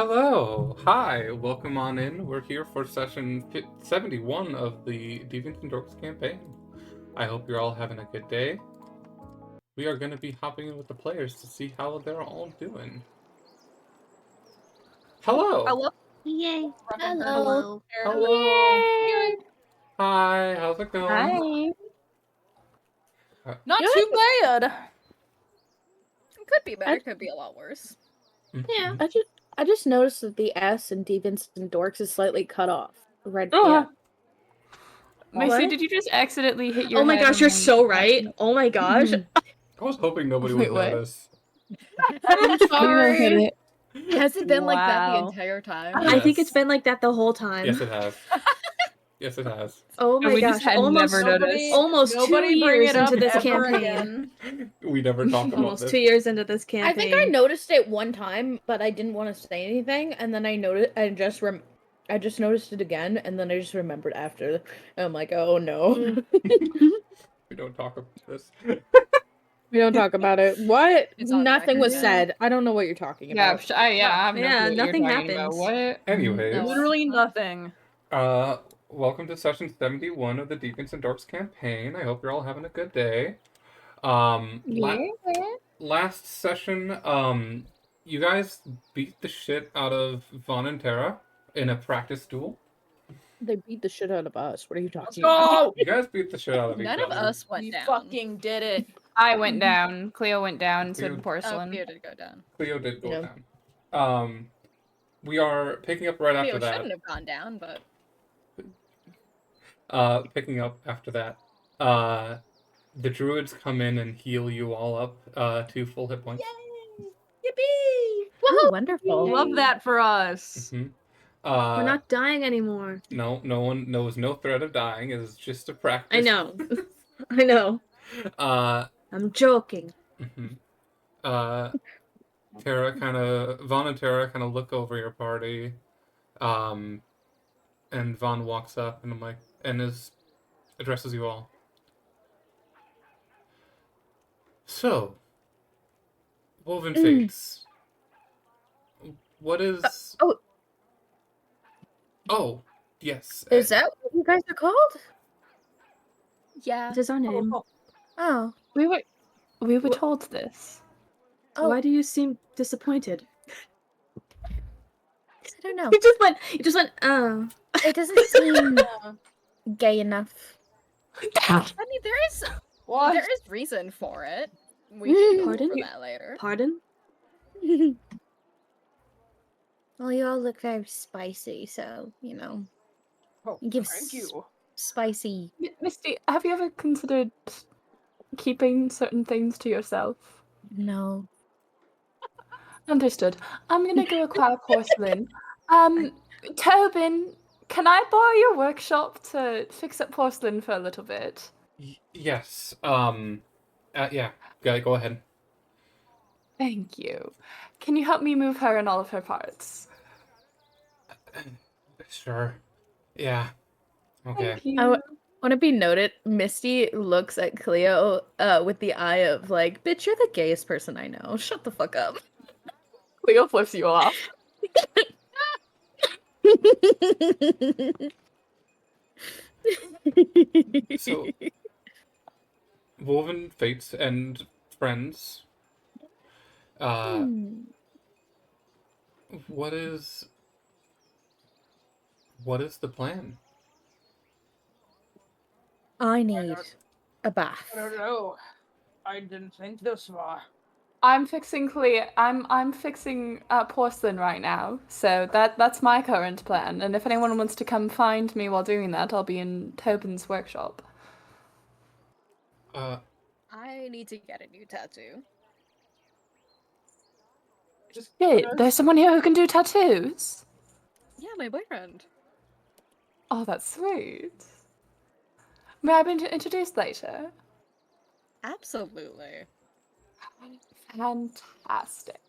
Hello, hi, welcome on in. We're here for session 71 of the Deviants Dorks campaign. I hope you're all having a good day. We are going to be hopping in with the players to see how they're all doing. Hello! Hello. Yay. Hello. Hello! Yay. Hi, how's it going? Hi. Not Good. too bad. It could be better. It could be a lot worse. Yeah. I just noticed that the S in Deviants and Dorks is slightly cut off. Red. Oh. Yeah. Macy, What? did you just accidentally hit your Oh my head gosh, on you're the- so right. Oh my gosh. I was hoping nobody Wait, would what? notice. I'm sorry. Has it been like that the Wow. entire time? I think it's Yes. been like that the whole time. Yes, it has. Yes, it has. Oh And my we just gosh, had almost never noticed. almost 2 Nobody bring years it up into this ever campaign. again. We never talk about Almost this. 2 years into this campaign. I think I noticed it one time, but I didn't want to say anything, and then I just noticed it again, and then I just remembered after. And I'm like, oh no. We don't talk about this. We don't talk about it. What? It's on Nothing was record. said. I don't know what you're talking Yeah, about. I have no Yeah, clue what you're nothing talking about. happens. What? Anyways. No. Literally nothing. Welcome to session 71 of the Deviants and Dorks campaign. I hope you're all having a good day. Last session, you guys beat the shit out of Vaughn and Tara in a practice duel. They beat the shit out of us. What are you talking Oh! about? You guys beat the shit out of each None other. of us went We down. fucking did it. I went down. Cleo went down to Cleo- the Oh, porcelain. Cleo did go down. Cleo did go Yeah. down. We are picking up right Cleo after that. shouldn't have gone down, but Picking up after that. The druids come in and heal you all up to full hit points. Yippee! Ooh, wonderful. Love that for us. Mhm. We're not dying anymore. No one knows no threat of dying. It's just a practice. I know. I know. I'm joking. Mhm. Vaughn and Tara kind of look over your party, and Vaughn walks up and addresses you all. So, Woven Fates, what is? Oh, yes. Is that what you guys are called? yeah. What is our name? Oh. We were told this. Oh. Why do you seem disappointed? I don't know. You just went, oh. It doesn't seem gay enough. I mean, there is reason for it. We can go Pardon? for that later. Pardon? Well, you all look very spicy, so, you know. Oh, Give thank you. Spicy. Misty, have you ever considered keeping certain things to yourself? No. Understood. I'm gonna go acquire porcelain. Tobin, can I borrow your workshop to fix up porcelain for a little bit? Yes. Yeah. Go ahead. Thank you. Can you help me move her and all of her parts? Sure. Yeah. Okay. Thank you. I want to be noted, Misty looks at Cleo with the eye of like, bitch, you're the gayest person I know. Shut the fuck up. Cleo flips you off. So, Woven Fates and friends. What is the plan? I need a bath. I don't know. I didn't think this far. I'm fixing I'm fixing porcelain right now, so that's my current plan. And if anyone wants to come find me while doing that, I'll be in Tobin's workshop. I need to get a new tattoo. Shit, there's someone here who can do tattoos? Yeah, my boyfriend. Oh, that's sweet. May I be introduced later? Absolutely. Fantastic.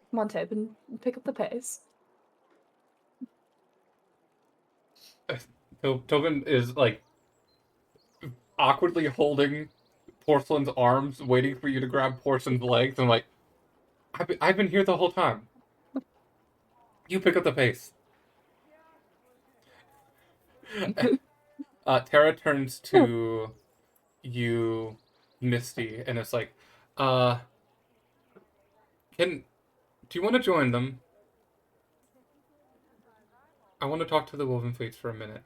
Come on, Tobin, pick up the pace. Tobin is like awkwardly holding Porcelain's arms, waiting for you to grab Porcelain's legs, and like, I've been here the whole time. You pick up the pace. Tara turns to you, Misty, and it's like, do you want to join them? I want to talk to the Woven Fates for a minute.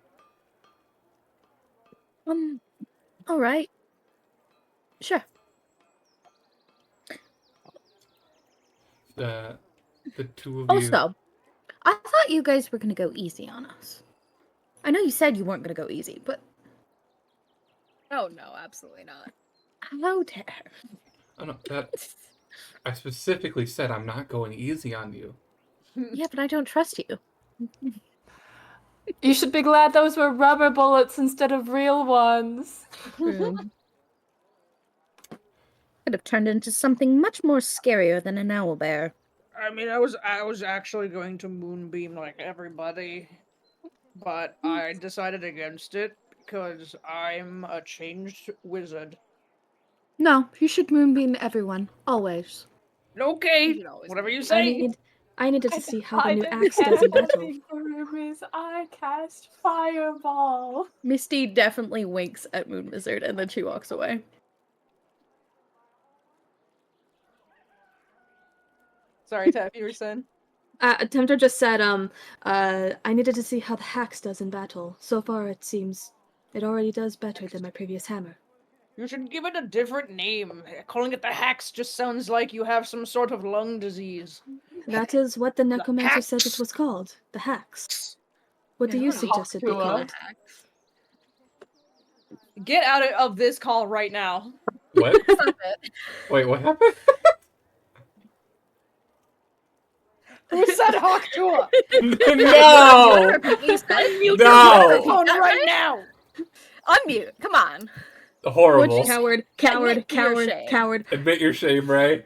All right. Sure. The two of you. Also, I thought you guys were gonna go easy on us. I know you said you weren't gonna go easy, but Oh no, absolutely not. how dare? Oh no, I specifically said I'm not going easy on you. Yeah, but I don't trust you. You should be glad those were rubber bullets instead of real ones. Could have turned into something much more scarier than an owlbear. I mean, I was actually going to moonbeam like everybody, but I decided against it because I'm a changed wizard. No, you should moonbeam everyone, always. Okay, You can always whatever you moonbeam. say. I needed to see how the I new didn't axe does in cast battle. anything for rubies. I cast fireball. Misty definitely winks at Moon Wizard and then she walks away. Sorry, Taff, you were saying? Tempter just said, I needed to see how the axe does in battle. So far, it seems it already does better than my previous hammer. You should give it a different name. Calling it the Hax just sounds like you have some sort of lung disease. That is what the necromancer axe. said it was called. The axe. What do you suggest it be called? Get out of this call right now. What? Stop it. Wait, what happened? Who said Hawktua? No! Unmute No! your microphone right now. Unmute. Come on. Horrible. Coward, Admit to your shame. coward. Admit your shame, Ray.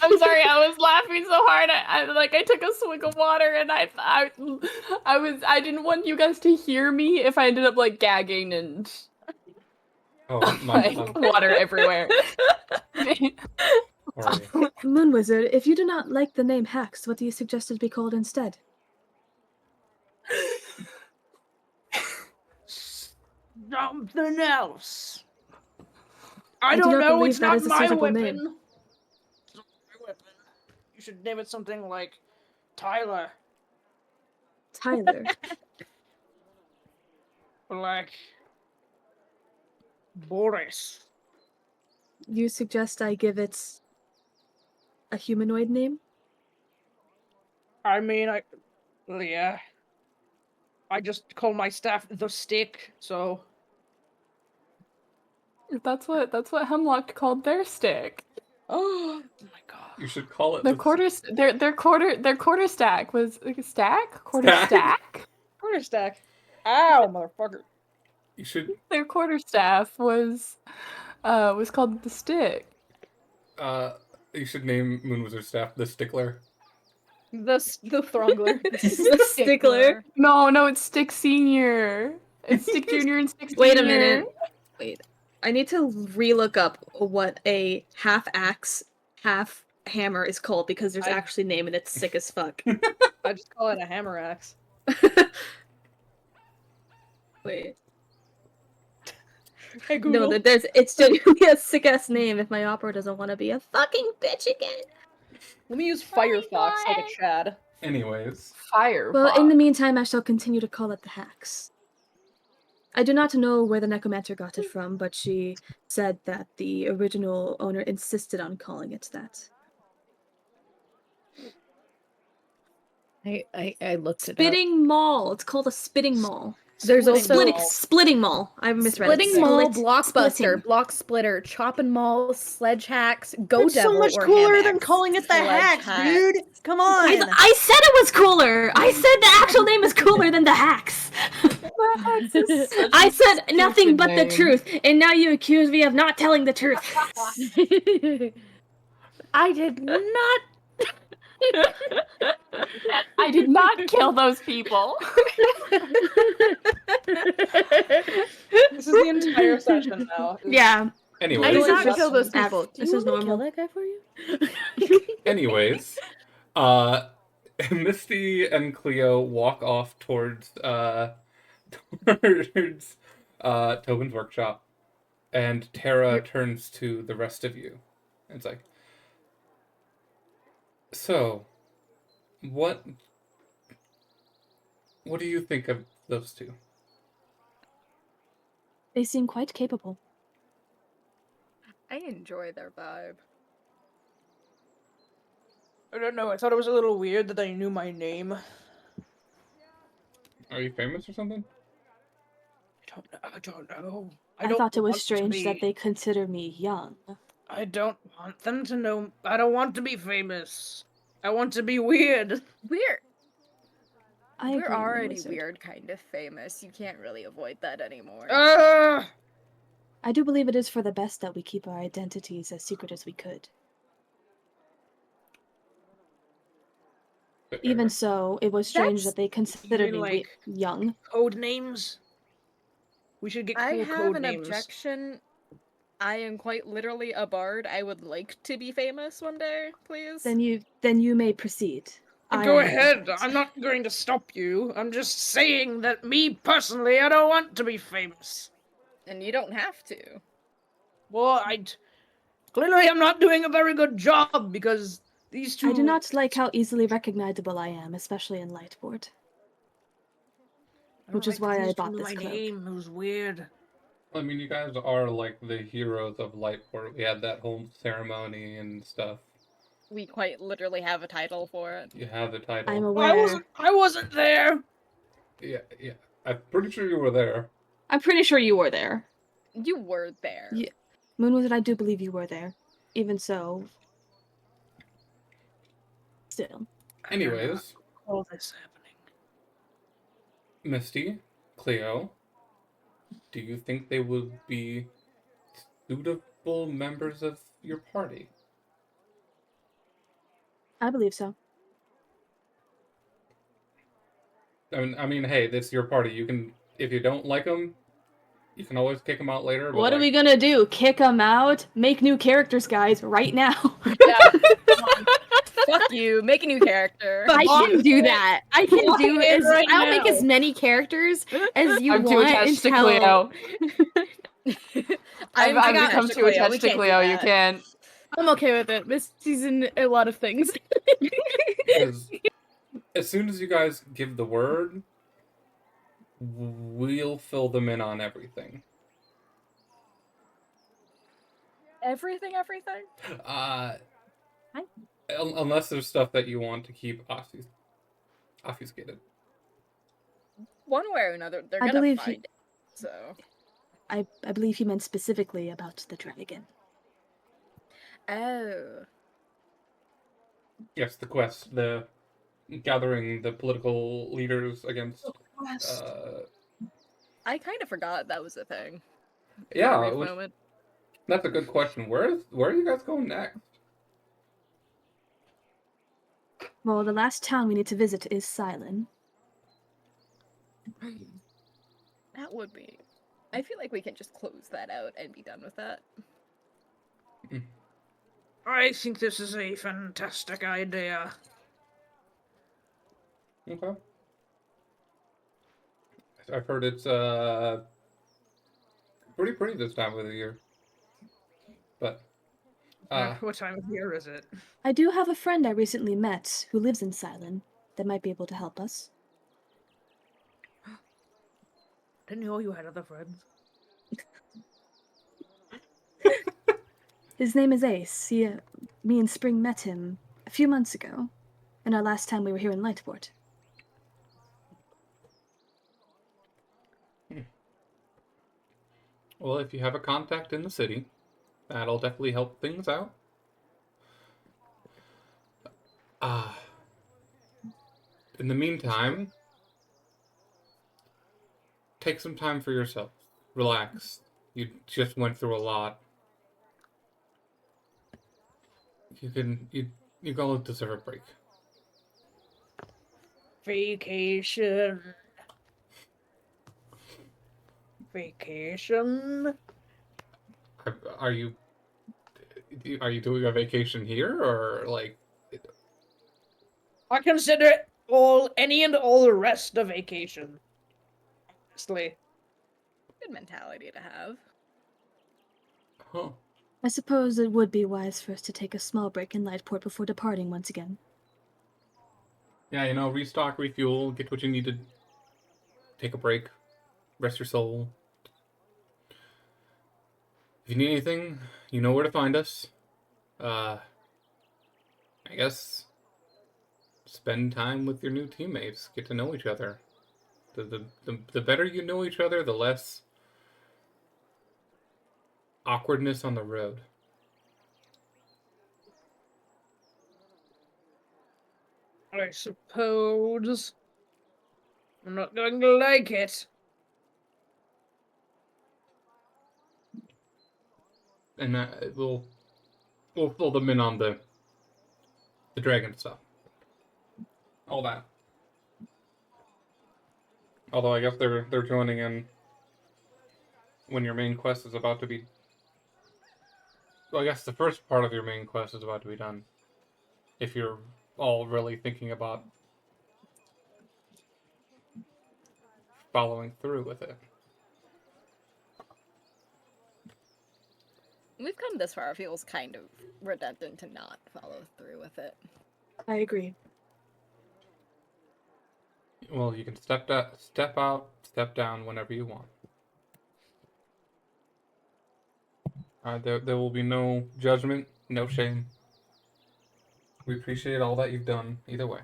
I'm sorry, I was laughing so hard. I took a swig of water and I didn't want you guys to hear me if I ended up like gagging and Oh, my like water everywhere. Horrible. Moon Wizard, if you do not like the name Hex, what do you suggest it be called instead? Something else. I do don't not know. believe It's that not is a my suitable weapon. name. It's not my weapon. You should name it something like Tyler. Tyler. Or like Boris. You suggest I give it a humanoid name? I mean, yeah. I just call my staff the Stick, so. That's what Hemlock called their stick. Oh my god. You should call it Their quarter stack was like a stack? Quarter stack? Quarter stack. Ow, motherfucker. You should Their quarterstaff was called the stick. you should name Moon Wizard staff the Stickler. The Throngler. The Stickler. No, it's Stick Senior. It's Stick Junior and Stick Senior. Wait a minute. Wait. I need to relook up what a half axe, half hammer is called because there's actually a name and it's sick as fuck. I just call it a hammer axe. Wait. Hey Google. No, it's genuinely a sick ass name if my opera doesn't want to be a fucking bitch again. Let me use Firefox like a Chad. Anyways. Fire. Well, in the meantime, I shall continue to call it the Hex. I do not know where the necromancer got it from, but she said that the original owner insisted on calling it that. I looked it up. Spitting Mall. It's called a Spitting Mall. There's also Splitting Mall. I misread it. Splitting Mall, Split- Blockbuster, splitting. Block Splitter, Choppin' Mall, Sledge Hacks, Go That's Devil, so much or cooler Ham than Axe. calling it the Sledge Hacks, Hack. dude. Come on. I said it was cooler. I said the actual name is cooler than the Hacks. I said nothing but the truth, and now you accuse me of not telling the truth. I did not. I did not kill those people. This is the entire session now. Yeah. I Anyways. did not just kill those people. This Do you is want me to kill normal. that guy for you? Anyways. Misty and Cleo walk off towards towards Tobin's workshop, and Tara turns to the rest of you. And it's like, so, what do you think of those two? They seem quite capable. I enjoy their vibe. I don't know. I thought it was a little weird that they knew my name. Are you famous or something? I don't know. I don't thought it was want to strange that be. they consider me young. I don't want them to know. I don't want to be famous. I want to be weird. We're I agree, already Wizard. weird, kind of famous. You can't really avoid that anymore. I do believe it is for the best that we keep our identities as secret as we could. Even so, it was strange that they considered mean, me like, young. Code names? We should get cool I have code an names. objection. I am quite literally a bard. I would like to be famous one day, please. Then you may proceed. Go ahead. I'm not going to stop you. I'm just saying that me personally, I don't want to be famous. And you don't have to. Well, clearly I'm not doing a very good job because these two. I do not like how easily recognizable I am, especially in Lightboard. Which is why I bought this cloak. Name. It was weird. I mean, you guys are like the heroes of Lightport. We had that whole ceremony and stuff. We quite literally have a title for it. You have the title. I'm aware. I wasn't there. Yeah. I'm pretty sure you were there. I'm pretty sure you were there. You were there. Yeah. Moonwizard, I do believe you were there. Even so. Still. Anyways. All this happening. Misty, Cleo, do you think they would be suitable members of your party? I believe so. I mean, hey, this is your party. You can, if you don't like them, you can always kick them out later. But What are we gonna do? Kick them out? Make new characters, guys, right now. Yeah. Fuck you. Make a new character. I can do that. I can do it as right I'll make now. as many characters as you I'm too want attached to until Cleo. I'm I've attached become to too Cleo. We attached to can't do Cleo. You that. can't. I'm okay with it. Misty's in a lot of things. Because as soon as you guys give the word, we'll fill them in on everything. Everything? Unless there's stuff that you want to keep obfuscated. One way or another, they're I gonna believe find it. So. I believe he meant specifically about the dragon. Oh. Yes, the quest, the gathering the political leaders against. I kind of forgot that was a thing. Yeah, Brief moment. that's a good question. Where are you guys going next? Well, the last town we need to visit is Silent. That would be. I feel like we can just close that out and be done with that. I think this is a fantastic idea. Okay. I've heard it's pretty pretty this time of the year. But What time of year is it? I do have a friend I recently met who lives in Silent that might be able to help us. Didn't know you had other friends. His name is Ace. Me and Spring met him a few months ago, and our last time we were here in Lightport. well, if you have a contact in the city, that'll definitely help things out. In the meantime, take some time for yourself. Relax. You just went through a lot. You all deserve a break. Vacation. Are you doing a vacation here or like? I consider it any and all the rest a vacation. Honestly. Good mentality to have. Huh. I suppose it would be wise for us to take a small break in Lightport before departing once again. Yeah, restock, refuel, get what you need to take a break, rest your soul. If you need anything, you know where to find us. I guess spend time with your new teammates, get to know each other. The better you know each other, the less awkwardness on the road. I suppose I'm not going to like it. And we'll fill them in on the dragon stuff. All that. Although I guess they're joining in when your main quest is about to be. Well, I guess the first part of your main quest is about to be done. If you're all really thinking about following through with it. We've come this far, it feels kind of redundant to not follow through with it. I agree. Well, you can step out, step down whenever you want. There will be no judgment, no shame. We appreciate all that you've done, either way.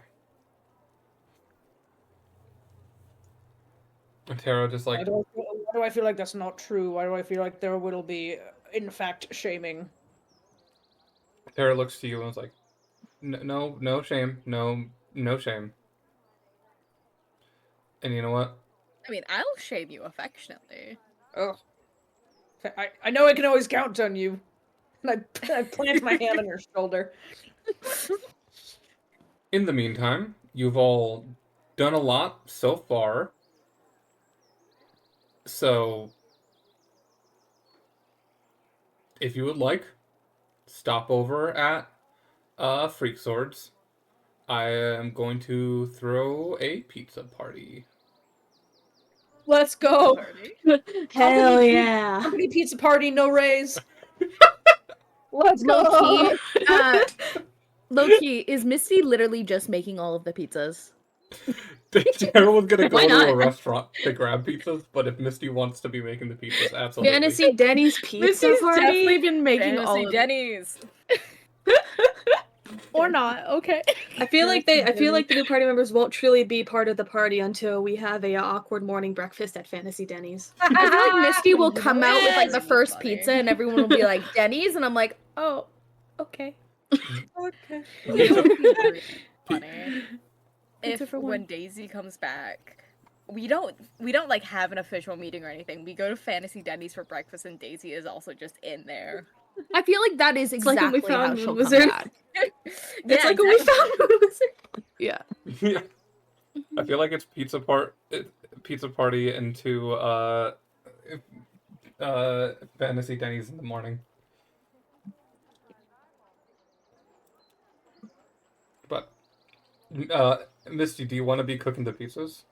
And Tara just like, Why do I feel like that's not true? Why do I feel like there will be, in fact, shaming? Tara looks to you and is like, no shame, no shame. And you know what? I mean, I'll shame you affectionately. Ugh. I know I can always count on you. And I plant my hand on your shoulder. In the meantime, you've all done a lot so far. So, if you would like, stop over at Freak Swords. I am going to throw a pizza party. Let's go. Hell yeah! Company pizza party, no raise. Let's go. Low-key, is Misty literally just making all of the pizzas? Tara was gonna go Why to a not? restaurant to grab pizzas, but if Misty wants to be making the pizzas, absolutely. Fantasy Denny's pizza Misty's party? definitely been making all Fantasy of Denny's. Or not, okay. I feel like the new party members won't truly be part of the party until we have a awkward morning breakfast at Fantasy Denny's. I feel like Misty will come out with like the That's first funny. pizza and everyone will be like, Denny's? And I'm like, oh, okay. Okay. Funny. Pizza If for one. when Daisy comes back, we don't like have an official meeting or anything. We go to Fantasy Denny's for breakfast, and Daisy is also just in there. I feel like that is It's like when we exactly how found she'll Moon come Wizard. back. It's like when we found Moon Wizard. Yeah. Yeah. I feel like it's pizza party into Fantasy Denny's in the morning. But Misty, do you want to be cooking the pizzas?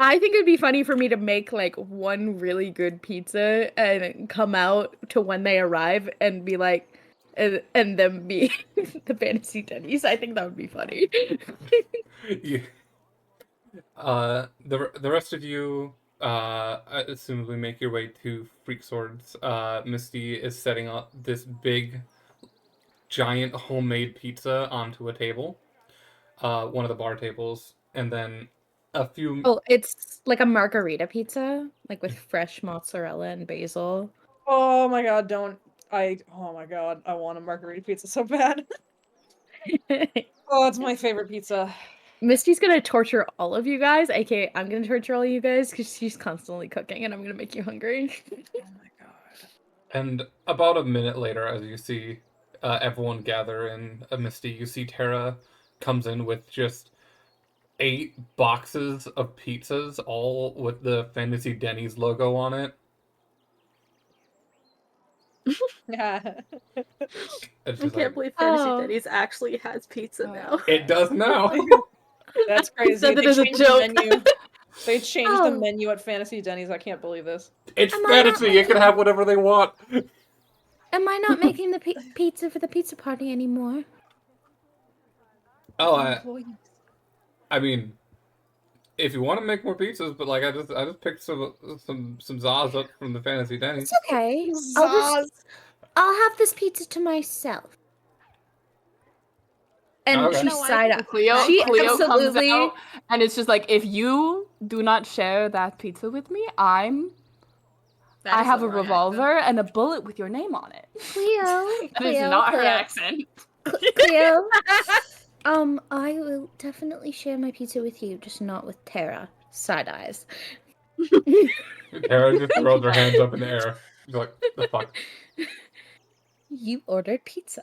I think it'd be funny for me to make like one really good pizza and come out to when they arrive and be like, and them be the Fantasy Denny's. I think that would be funny. Yeah. The rest of you, assumably make your way to Freak Swords. Misty is setting up this big, giant homemade pizza onto a table, one of the bar tables, and then a few. Oh, it's like a margarita pizza, like with fresh mozzarella and basil. Oh my god, don't. Oh my god, I want a margarita pizza so bad. Oh, it's my favorite pizza. Misty's gonna torture all of you guys, aka I'm gonna torture all of you guys because she's constantly cooking and I'm gonna make you hungry. Oh my god. And about a minute later, as you see everyone gather in Misty, you see Tara comes in with just 8 boxes of pizzas, all with the Fantasy Denny's logo on it. Yeah. And I she's can't like, believe Fantasy Oh. Denny's actually has pizza now. it does now. That's crazy. said that They as a changed joke. the menu. They changed the Oh. menu at Fantasy Denny's. I can't believe this. It's Am I not fantasy. It can have whatever they want. Am I not making the pizza for the pizza party anymore? Oh, Employees. I mean, if you want to make more pizzas, but like I just picked some Zaz up from the Fantasy Denny. It's okay. Zaz. I'll have this pizza to myself. And Okay. she No, I side think up. Cleo, She Cleo comes absolutely. out, and it's just like, if you do not share that pizza with me, I That is have the a wrong revolver and a bullet with your name on it. Cleo. That is not her accent. Cleo. I will definitely share my pizza with you, just not with Tara. Side eyes. Tara just throws her hands up in the air. She's like, the fuck? You ordered pizza.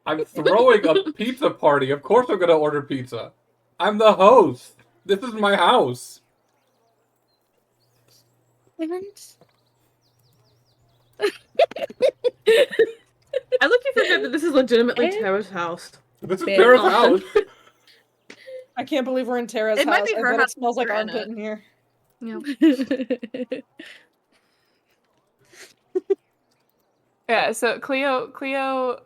I'm throwing a pizza party. Of course I'm gonna order pizza. I'm the host. This is my house. And I like to forget that this is legitimately And- Tara's house. This is Man, Tara's awesome. house. I can't believe we're in Tara's It might house. be I her bet house it smells like we're in armpit it. in here. Yeah, so Cleo,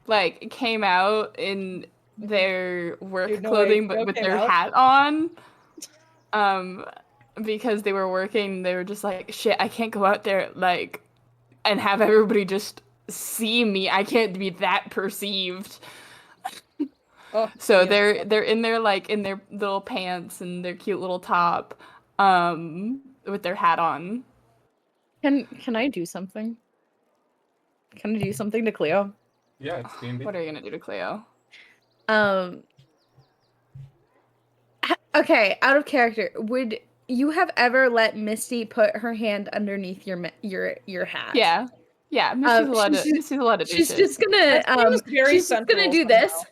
like, came out in their work Dude, no way, clothing, Cleo but with came their out? hat on. Because they were working, they were just like, shit, I can't go out there, like, and have everybody just see me. I can't be that perceived. Oh, So yeah. they're in their, like, in their little pants and their cute little top, with their hat on. Can I do something? Can I do something to Cleo? Yeah, it's D&D. What are you gonna do to Cleo? Okay, out of character, would you have ever let Misty put her hand underneath your hat? Yeah. Yeah, Misty's allowed to do She's shit. just gonna That seems very she's just gonna sensual do this somehow.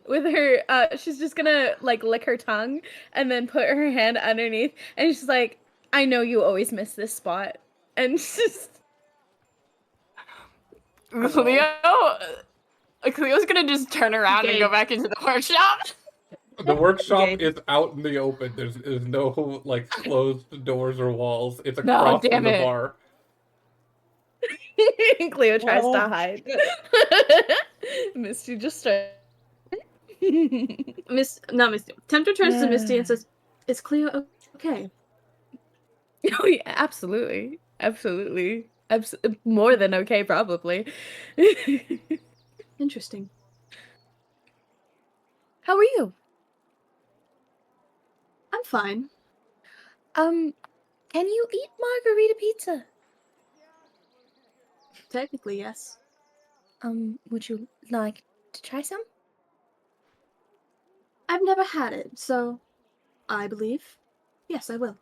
with her she's just gonna like lick her tongue and then put her hand underneath and she's like, I know you always miss this spot. And she's Cleo's gonna just turn around and go back into the workshop. The workshop Okay. is out in the open. There's no like closed doors or walls. It's No, across damn from the it. bar. Cleo tries Oh, to hide. Misty just starts. Not Misty. Tempter turns to Misty and says, "Is Cleo okay?" Oh yeah, absolutely. Absolutely. More than okay, probably. Interesting. How are you? I'm fine. Can you eat margarita pizza? Technically, yes. Would you like to try some? I've never had it, so I believe. Yes, I will.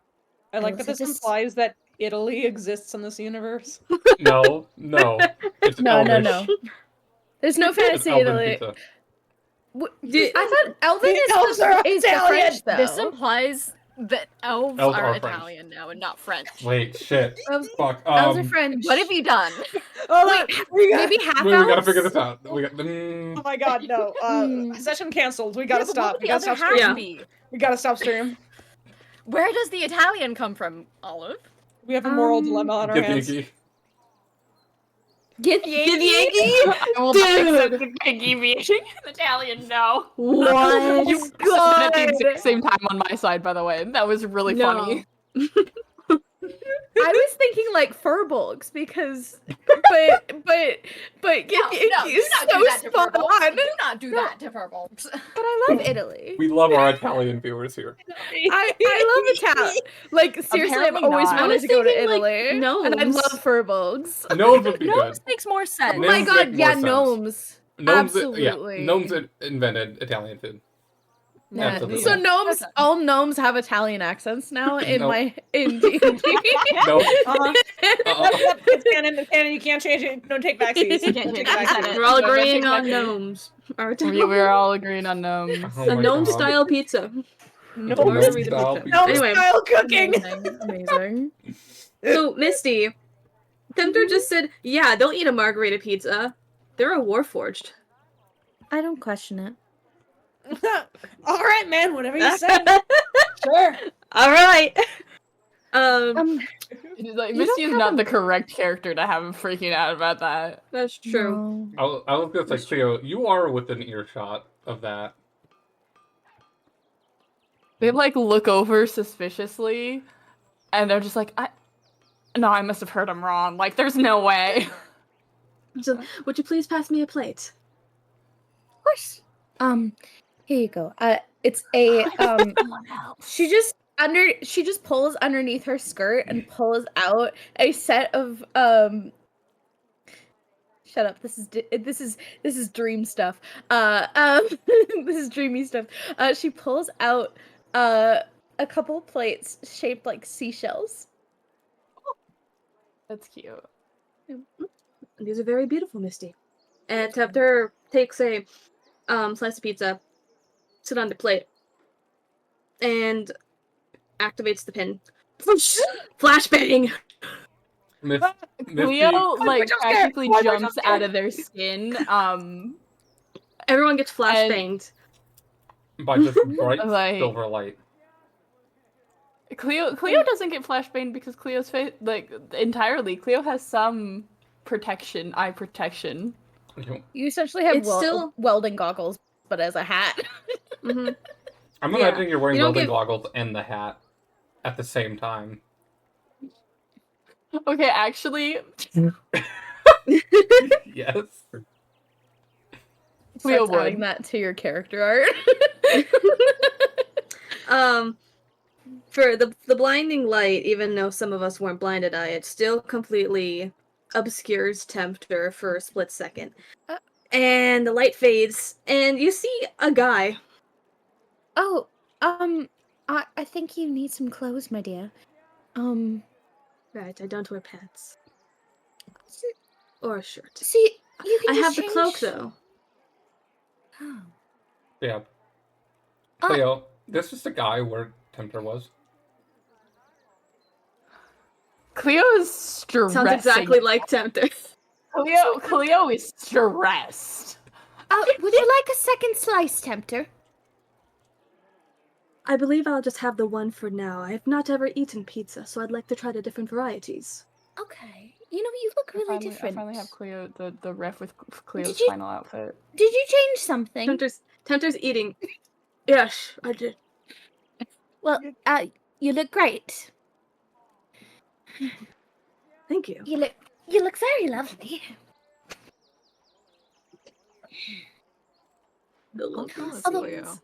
I like Also that this just- implies that Italy exists in this universe. No. It's Elvish. No. There's no It's fantasy Elven Italy. pizza. I thought Elven elves are is the Italian. French, though. This implies that elves, Elves are are French. Italian now and not French. Wait, shit. Elves, Fuck. elves are French. What have you done? Oh, look, we got, Maybe half we elves? gotta figure this out. We got. oh my god, no. Session canceled. We gotta Yeah, but stop. what We would gotta the other stop half stream. be? We gotta stop stream. Where does the Italian come from, Olive? We have a moral dilemma on our Get hands. Yankee. Get Yankee? I will not accept the Piggy being an Italian, no. What? You said it at the exact same time on my side, by the way. That was really No. funny. I was thinking like Furbolgs because, but get Yankee is so spot on. Do not do that to purple. But I love Italy. We love our Italian viewers here. I love Italian. Like seriously, I've Apparently always not. wanted I was to go to thinking, like, Italy, and I gnomes. love Furbolgs. Gnomes would be good. Gnomes makes more sense. Oh my Gnomes god, make yeah, more sense. gnomes. Absolutely. Yeah, gnomes invented Italian food. Yeah. Absolutely. So gnomes, Okay. all gnomes have Italian accents now in Nope. my in D&D. Nope. It's canon. It's canon. You can't change it. Don't take backsies. You can't Don't change take it. backsies. We're all No, agreeing that's on exactly- gnomes. Our We're all agreeing on gnomes. Oh a my gnome God. style pizza. No, Margarita style pizza. pizza. no Anyway, style cooking. Amazing. so Misty, Tempter just said, yeah, don't eat a margarita pizza. They're a Warforged. I don't question it. All right, man. Whatever you say. Sure. All right. It is like, You Misty don't is have not a- the correct character to have him freaking out about that. That's true. No. I was gonna say, Cleo, you are within earshot of that. They like look over suspiciously, and they're just like, No, I must have heard him wrong. Like, there's no way. So, would you please pass me a plate? Of course. Here you go. It's a she just pulls underneath her skirt and pulls out a set of shut up. This is dream stuff. This is dreamy stuff. She pulls out a couple plates shaped like seashells. That's cute. These are very beautiful, Misty. And Tempter takes a slice of pizza, sit on the plate, and activates the pin. Flashbang! Misty, Cleo, like, jump scare! practically Why am I jumps jump scared? out of their skin. Everyone gets flashbanged. by just bright Like- silver light. Cleo doesn't get flashbanged because Cleo's face, like, entirely. Cleo has some protection, eye protection. You essentially have It's still- welding goggles, but as a hat. Mm-hmm. I'm Yeah. imagining you're wearing You don't welding get- goggles and the hat at the same time. Okay, actually, Yes. Cleo Starts adding would. that to your character art. For the blinding light, even though some of us weren't blinded by it, still completely obscures Tempter for a split second. And the light fades, and you see a guy. Oh, I think you need some clothes, my dear. Right, I don't wear pants. Or a shirt. See, you can I just have the cloak, change- though. Oh. Yeah. Cleo, this is the guy where Tempter was. Cleo is stressing. Sounds exactly like Tempter. Cleo is stressed. Would you like a second slice, Tempter? I believe I'll just have the one for now. I have not ever eaten pizza, so I'd like to try the different varieties. Okay. You know, you look really different. I finally have Cleo, the ref with Cleo's Did you- final outfit. Did you change something? Tempter's eating. Yes, I did. Well, you look great. Thank you. You look very lovely. Although,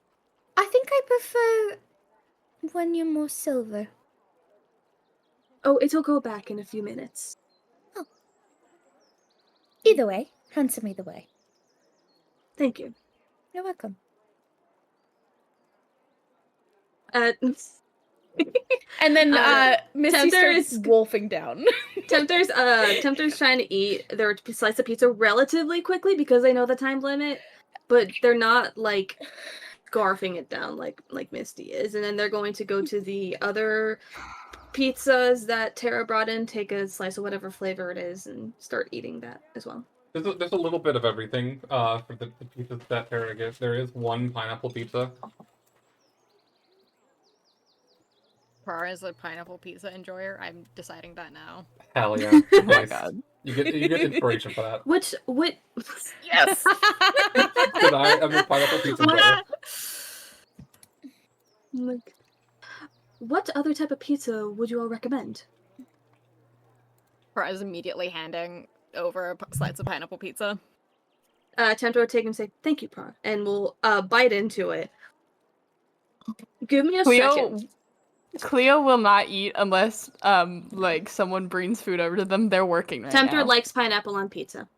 I think I prefer when you're more silver. Oh, it'll go back in a few minutes. Either way, handsome either way. Thank you. You're welcome. And then Misty Tempter starts is- wolfing down. Tempter's trying to eat their slice of pizza relatively quickly because they know the time limit, but they're not like scarfing it down like Misty is. And then they're going to go to the other pizzas that Tara brought in, take a slice of whatever flavor it is, and start eating that as well. There's a little bit of everything for the pizzas that Tara gets. There is one pineapple pizza. Pra is a pineapple pizza enjoyer. I'm deciding that now. Hell yeah. Oh my Nice. god. You get inspiration for that. What? Yes. Because I am a pineapple pizza enjoyer. Like, what other type of pizza would you all recommend? Pra is immediately handing over a slice of pineapple pizza. Tempter will take and say, "Thank you, Prague," and we'll bite into it. Give me a second. Cleo will not eat unless like someone brings food over to them. They're working right Tempter now. likes pineapple on pizza.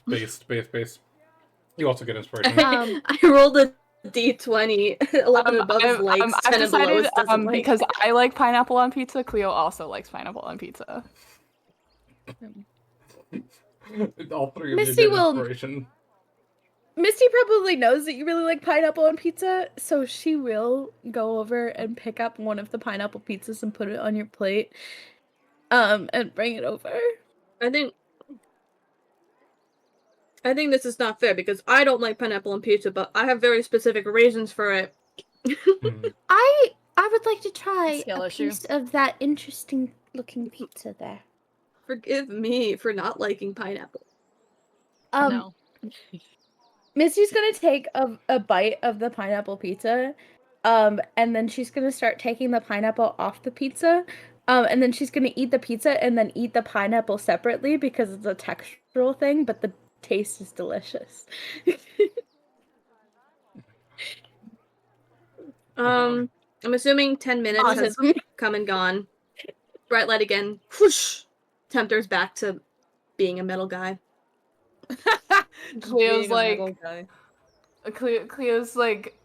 Based. You also get inspiration. I rolled a d20. 11 above is likes, I've 10 and below decided is doesn't like. because I like pineapple on pizza. Cleo also likes pineapple on pizza. All three of Misty you get will- inspiration. Misty probably knows that you really like pineapple on pizza, so she will go over and pick up one of the pineapple pizzas and put it on your plate. And bring it over. I think this is not fair because I don't like pineapple on pizza, but I have very specific reasons for it. I would like to try Skill a issue. piece of that interesting looking pizza there. Forgive me for not liking pineapple. No. Misty's gonna take a bite of the pineapple pizza, and then she's gonna start taking the pineapple off the pizza, and then she's gonna eat the pizza and then eat the pineapple separately because it's a textural thing, but the taste is delicious. I'm assuming 10 minutes has Awesome. come and gone. Bright light again. Whoosh! Tempter's back to being a metal guy. Cleo's Being a like, metal guy. Cleo's like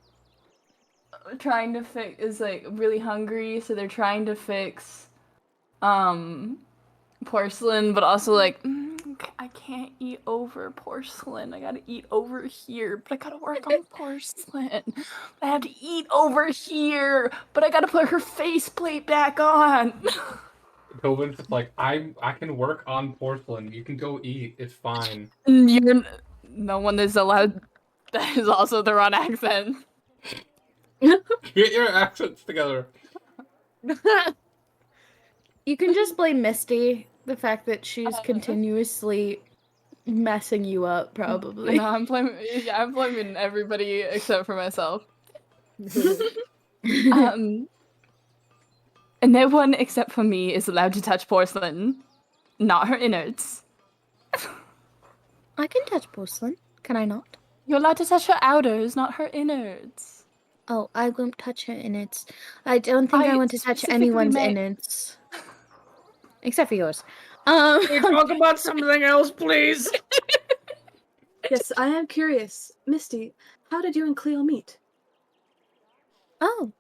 trying to fix, is like really hungry, so they're trying to fix porcelain, but also like I can't eat over porcelain. I gotta eat over here, but I gotta work on porcelain. I have to eat over here, but I gotta put her faceplate back on. Tobin's just like, I can work on porcelain. You can go eat. It's fine. No one is allowed. That is also the wrong accent. Get your accents together. You can just blame Misty, the fact that she's continuously messing you up, probably. No, I'm blaming everybody except for myself. And no one except for me is allowed to touch porcelain, not her innards. I can touch porcelain. Can I not? You're allowed to touch her outers, not her innards. Oh, I won't touch her innards. I don't think I I want to touch specifically anyone's meant- innards. Except for yours. Can we talk about something else, please? Yes, I am curious. Misty, how did you and Cleo meet? Oh,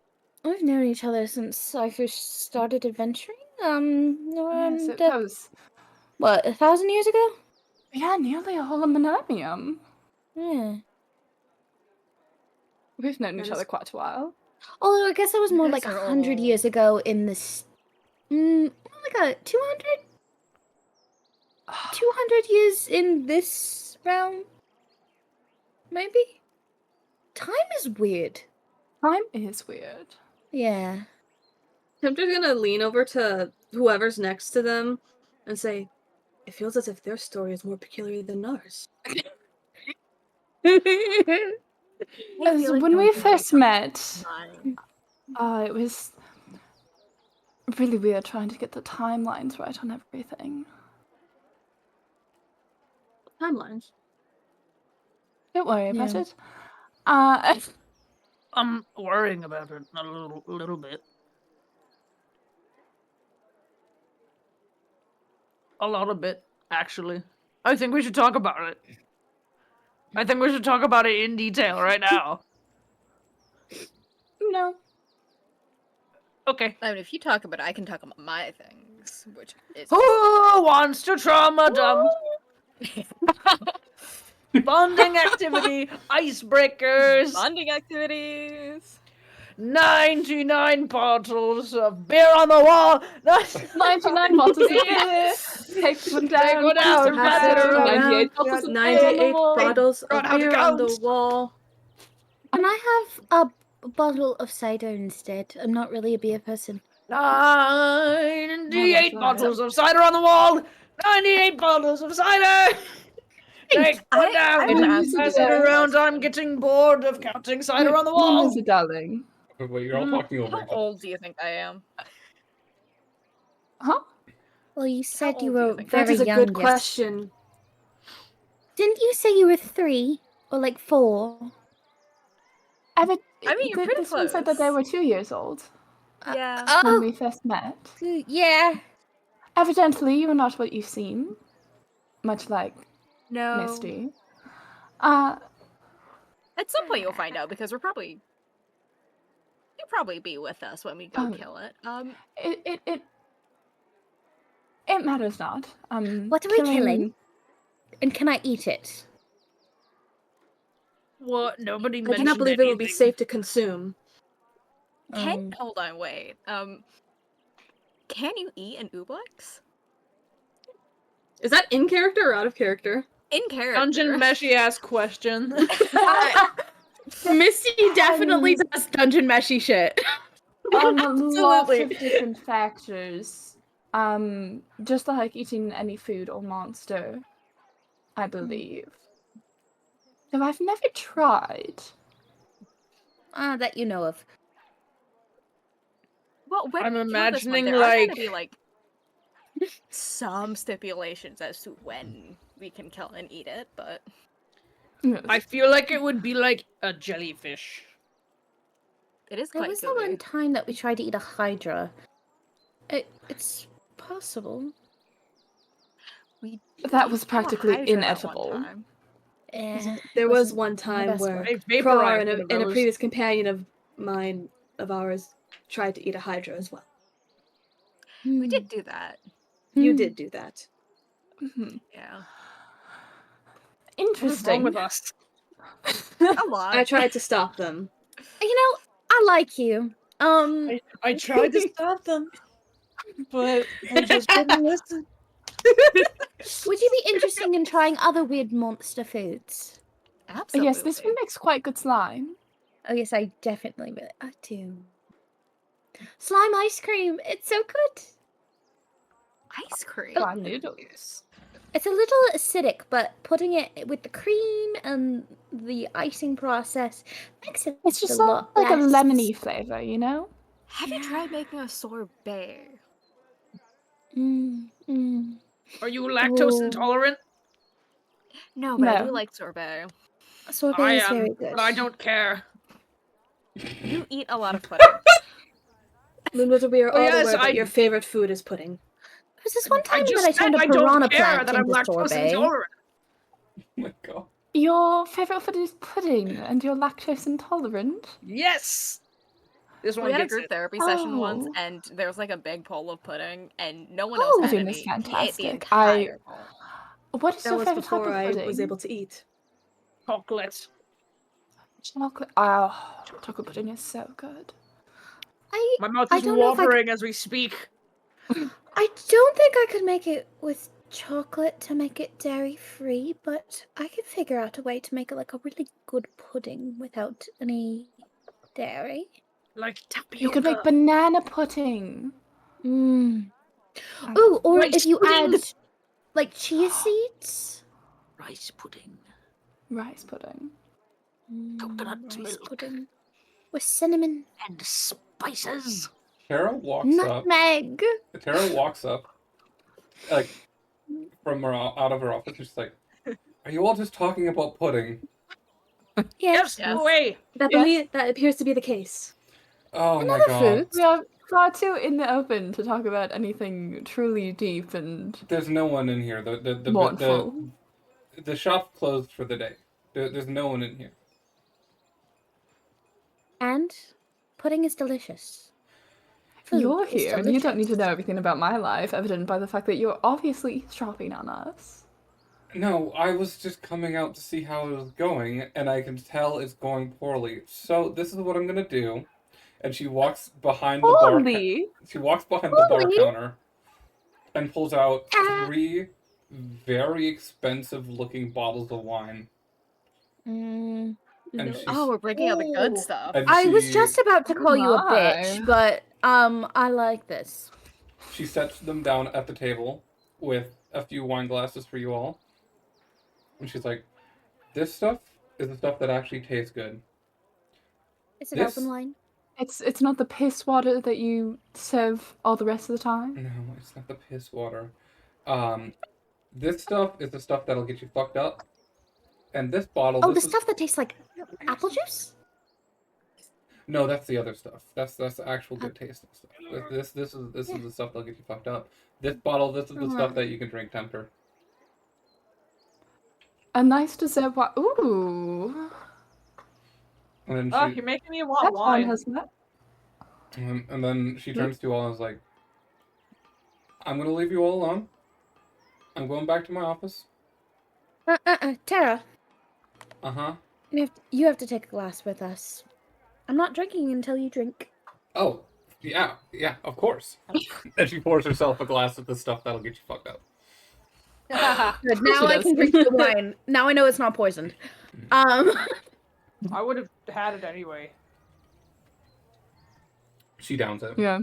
we've known each other since I first started adventuring. Yes, Around, that was what, 1,000 years ago? nearly a whole millennium. Yeah. We've known That each is- other quite a while. Although I guess that was You more guys like are 100 old. years ago in this. Like a 200? 200 years in this realm? Maybe? Time is weird. Time is weird. Yeah. Tempter's gonna lean over to whoever's next to them and say, it feels as if their story is more peculiar than ours. As when we first met, Mine. it was really weird trying to get the timelines right on everything. Timelines. Don't worry about Yeah. it. I'm worrying about it a little bit. A lot of it, actually. I think we should talk about it. I think we should talk about it in detail right now. No. Okay. I mean, if you talk about it, I can talk about my things, which is Who wants to trauma dump? Bonding activity, icebreakers, bonding activities. 99 bottles of beer on the wall. 99 bottles of beer. Take one down. one out. Pass it Pass it around. 98 bottles of beer on the 98 wall. bottles of Forgot how to beer on the count. wall. Can I have a bottle of cider instead? I'm not really a beer person. 98 bottles of cider on the wall. 98 bottles of cider. Take one down. I'm Pass it around. I'm getting bored of counting cider on the wall. Mrs. Darling. Wait, you're all talking over How each other. old do you think I am? Huh? Well, you said you old do you were think? very That is a young. good yes- question. Didn't you say you were 3 or like 4? I mean, you're pretty This one said that they close. were 2 years old Yeah. when Oh, we first met. yeah. Evidently, you are not what you seem. Much like No. Misty. At some point you'll find out because you'll probably be with us when we go kill it. It matters not. What are we killing? And can I eat it? What? Nobody I mentioned cannot believe it would be anything. safe to consume. Hold on, wait. Can you eat an ooblex? Is that in character or out of character? In character. Dungeon meshy ass question. Misty definitely does dungeon meshy shit. Lots Absolutely. of different factors. Just like eating any food or monster, I believe. Though I've never tried. That you know of. Well, when I'm you kill this one, imagining, there are going like- to be like some stipulations as to when we can kill and eat it, but I feel like it would be like a jellyfish. it is There quite was the gooey. one time that we tried to eat a hydra. It's possible. We That was did kill a practically hydra at one inedible. time. Eh, There was wasn't one my time best where work. They Prar vaporized and one of a those. previous companion of ours tried to eat a hydra as well. We did do that. You Hmm. did do that. Mhm. Yeah. What is wrong Interesting. with us? A lot. I tried to stop them. You know, I like you. I tried to stop them, but they just didn't listen. Would you be interested in trying other weird monster foods? Absolutely. Yes, this one makes quite good slime. Oh yes, I definitely will. I do. Slime ice cream. It's so good. Ice cream. Slime noodles. It's a little acidic, but putting it with the cream and the icing process makes it It's just a lot like a less- lemony flavor, you know? Have you tried making a sorbet? Mm, mm. Are you lactose Oh. intolerant? No, but I No. do like sorbet. Sorbet I is am, very good. but I don't care. You eat a lot of pudding. Linwood, we are Oh, all yes, aware that I- your favorite food is pudding. There was this one I time just that I said turned a I don't piranha care plant that I'm into lactose sorbet. intolerant. Oh my god. Your favorite food is pudding, and you're lactose intolerant. Yes. This one We had a gets group it. therapy session once, Oh. and there was like a big bowl of pudding, and no one Oh. else had Pudding any. is He ate the fantastic. entire bowl. What is That your was favorite type before of I pudding? was able to eat. Chocolate. Chocolate. Oh, chocolate pudding is so good. My mouth I is don't know if I could- watering as we speak. I don't think I could make it with chocolate to make it dairy free, but I could figure out a way to make it like a really good pudding without any dairy. Like You could make banana pudding. Mm. I- Ooh, or Rice if you pudding. add like chia seeds. rice pudding. Rice pudding. Coconut Rice milk. pudding with cinnamon, And spices. Tara walks up. nutmeg. Tara walks up, like, from her, out of her office, and she's like, "Are you all just talking about pudding?" Yes. Yes. Wait. That appears to be the case. Oh And my other god. foods. We are far too in the open to talk about anything truly deep and There's no one in here. The mournful. shop closed for the day. There's no one in here. And pudding is delicious. Food You're is here, and you don't need to delicious. know everything about my life, evident by the fact that you're obviously eavesdropping on us. No, I was just coming out to see how it was going, and I can tell it's going poorly. So this is what I'm gonna do. And she walks behind the bar. Holy! She walks behind the bar Holy. counter and pulls out Ah. 3 very expensive-looking bottles of wine. Mm, And no. she's Oh, we're breaking out the good Ooh. stuff. and I was she- just about to Oh call you a my. bitch, but I like this. She sets them down at the table with a few wine glasses for you all. And she's like, "This stuff is the stuff that actually tastes good." Is it This- open wine? It's not the piss water that you serve all the rest of the time. No, it's not the piss water. This stuff is the stuff that'll get you fucked up. And this bottle. Oh, the this is- stuff that tastes like apple juice? No, that's the other stuff. That's the actual good tasting stuff. This is the stuff that'll get you fucked up. This bottle. This is the stuff that you can drink tempter. A nice dessert wine. Ooh, And then Oh, she, you're making me want that one wine. has that. and then she turns to you all and is like, "I'm gonna leave you all alone. I'm going back to my office." Tara, Uh-huh. you have to take a glass with us. I'm not drinking until you drink. Oh, yeah, of course. And she pours herself a glass of the stuff that'll get you fucked up. Good. Now She I does. can drink the wine. Now I know it's not poisoned. I would have had it anyway. She downs it. Yeah.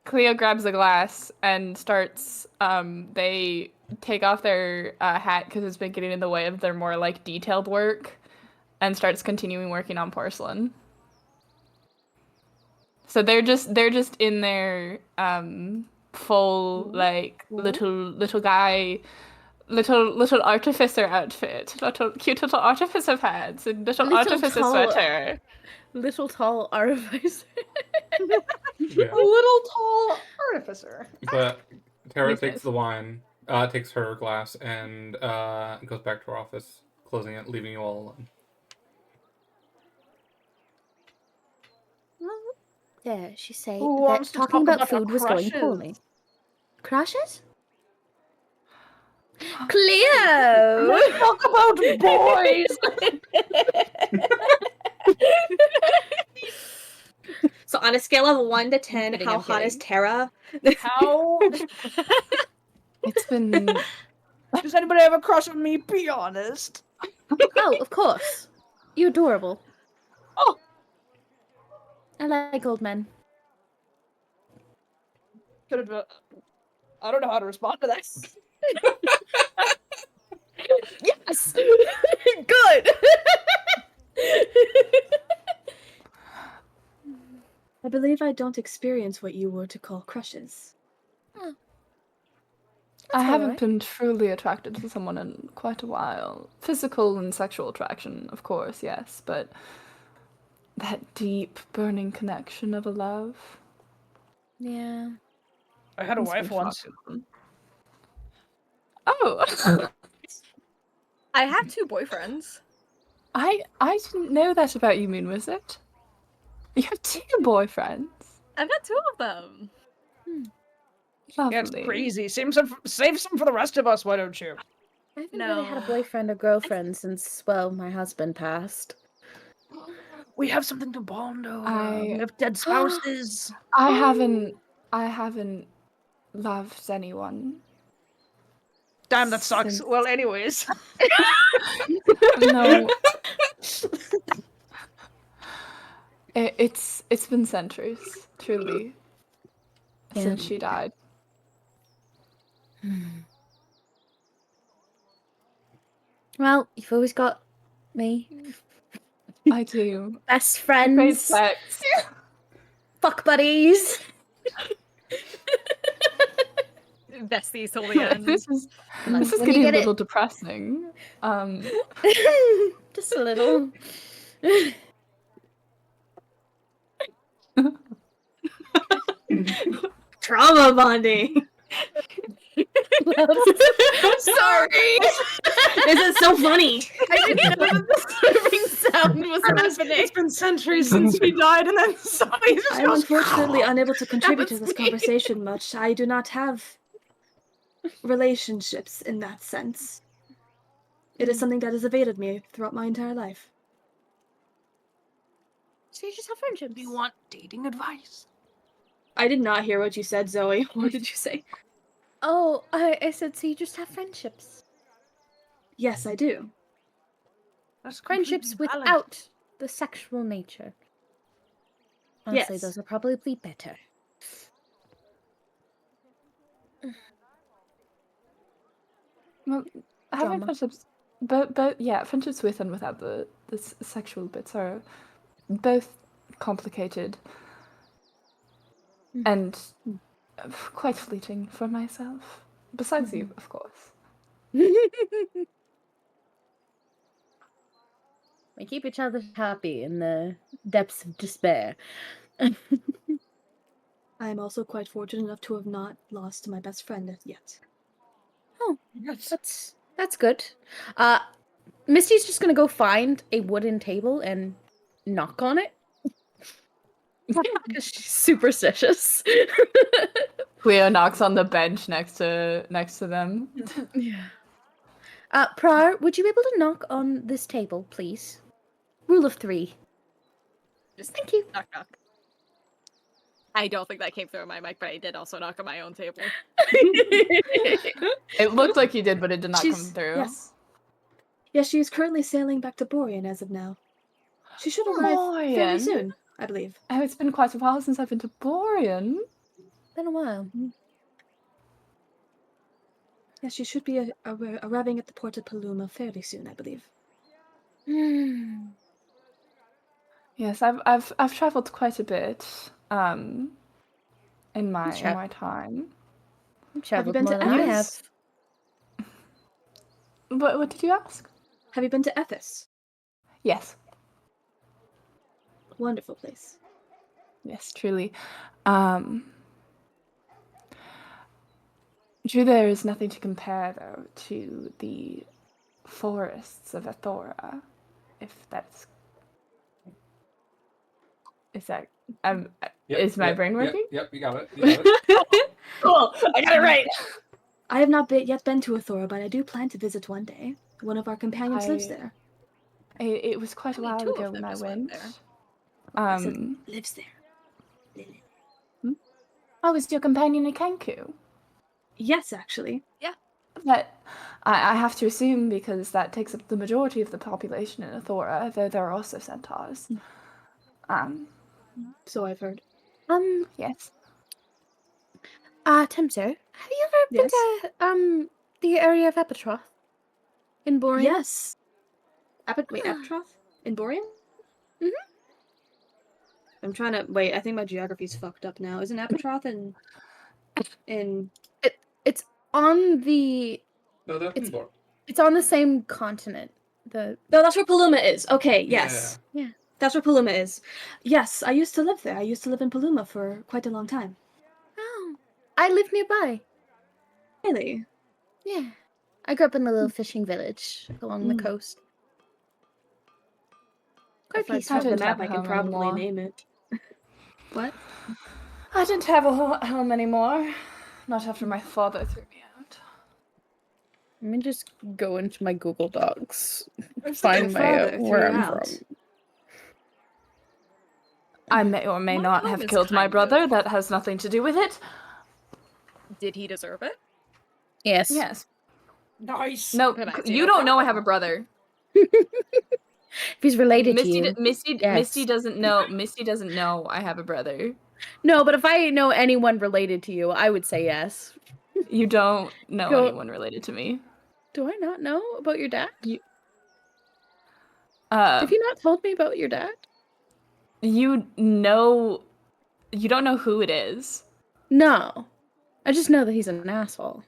Cleo grabs a glass and starts. They take off their hat because it's been getting in the way of their more like detailed work, and starts continuing working on porcelain. So they're just in their full like little guy. Little artificer outfit, cute little artificer pads, and little artificer sweater. Little tall artificer. Yeah. A little tall artificer. But Tara Makes takes sense. the wine, takes her glass, and goes back to her office, closing it, leaving you all alone. There, she say Who that wants to talking talk about their food was going crushes? poorly. Crushes? Cleo! Let's talk about boys. So on a scale of 1 to 10, kidding, how I'm hot is kidding. Tara? How It's been does anybody have a crush on me? Be honest. Oh, of course. You're adorable. Oh. I like old men. Could have. I don't know how to respond to that. Yes! Good! I believe I don't experience what you were to call crushes. I haven't alright. been truly attracted to someone in quite a while. Physical and sexual attraction, of course, yes, but that deep, burning connection of a love. Yeah. I had a It's wife been once. fun. Oh, I have 2 boyfriends. I didn't know that about you, Moon Wizard. You have 2 boyfriends. I've got 2 of them. Lovely. Yeah, it's crazy. Save some for the rest of us, why don't you? I haven't really had a No. boyfriend or girlfriend since, well, my husband passed. We have something to bond over. I- We have dead spouses. I haven't loved anyone. Damn, that sucks. Since- Well, anyways. No. It's been centuries, truly, since she died. Well, you've always got me. I do. Best Great friends. sex. Fuck buddies. Besties till the end. This is Like, this is when you getting a get little depressing. Just a little. Trauma bonding! Sorry. This is so funny! I didn't know that the serving sound was happening. It's been centuries since she died, and then somebody just I am goes, unfortunately unable to contribute to was this me. conversation much. I do not have relationships in that sense. It is something that has evaded me throughout my entire life. So you just have friendships. Do you want dating advice? I did not hear what you said, Zoe. What did you say? Oh, I said, so you just have friendships. Yes, I do. That's Friendships completely valid. without the sexual nature. Honestly, Yes. those are probably better. Well, having Drama. friendships, but yeah, friendships with and without the sexual bits are both complicated and quite fleeting for myself. Besides you, of course. We keep each other happy in the depths of despair. I am also quite fortunate enough to have not lost my best friend yet. Yes. That's good. Misty's just gonna go find a wooden table and knock on it. Because she's superstitious. Cleo knocks on the bench next to them. Yeah. Prar, would you be able to knock on this table, please? Rule of 3. Just Thank you. knock knock. I don't think that came through my mic, but I did also knock on my own table. It looked like you did, but it did not come She's- through. Yes. Yes, she is currently sailing back to Borean as of now. She should arrive fairly Borean? soon, I believe. Oh, it's been quite a while since I've been to Borean. Been a while. Yes, she should be arriving at the port of Paluma fairly soon, I believe. Yes, I've traveled quite a bit. In my time. I've traveled been more to than I have. Ephes? What did you ask? Have you been to Ephes? Yes. Wonderful place. Yes, truly. True, there is nothing to compare, though, to the forests of Athora, if that's... Is that... is my brain working? Yep, you got it. You got it. Cool! I got it right! I have not yet been to Athora, but I do plan to visit one day. One of our companions lives there. It was quite a Only while two of ago them when I just went went. there. I said, lives there. Oh, was your companion a Kenku? Yes, actually. But I have to assume, because that takes up the majority of the population in Athora, though there are also centaurs. So I've heard. Yes. Temso, have you ever Yes. been to the area of Epitroth in Borean? Yes. Wait, Apetroth? In Borean? Mhm. I'm trying to... Wait, I think my geography's fucked up now. Isn't Apetroth in... It's on the No, that's It's- important. it's on the same continent. The No, that's where Paluma is. Okay, yes. Yeah. That's where Paluma is. Yes, I used to live there. I used to live in Paluma for quite a long time. Oh, I live nearby. Really? Yeah, I grew up in a little fishing village along the Mm. coast. Quite If I peaceful. have the don't map, have I a can home probably anymore. name it. What? I didn't have a home anymore. Not after my father threw me out. Let me just go into my Google Docs. Your Find my father threw where you I'm out. from. I may or may My not home have is killed my kind brother. of- That has nothing to do with it. Did he deserve it? Yes. Yes. Nice. No, Then I'd say you no don't know I problem. have a brother. If he's related Misty, to you. Misty, yes. Misty doesn't know. Misty doesn't know I have a brother. No, but if I know anyone related to you, I would say yes. You don't know Go- anyone related to me. Do I not know about your dad? Uh, Have you not told me about your dad? you know, you don't know who it is. No. I just know that he's an asshole.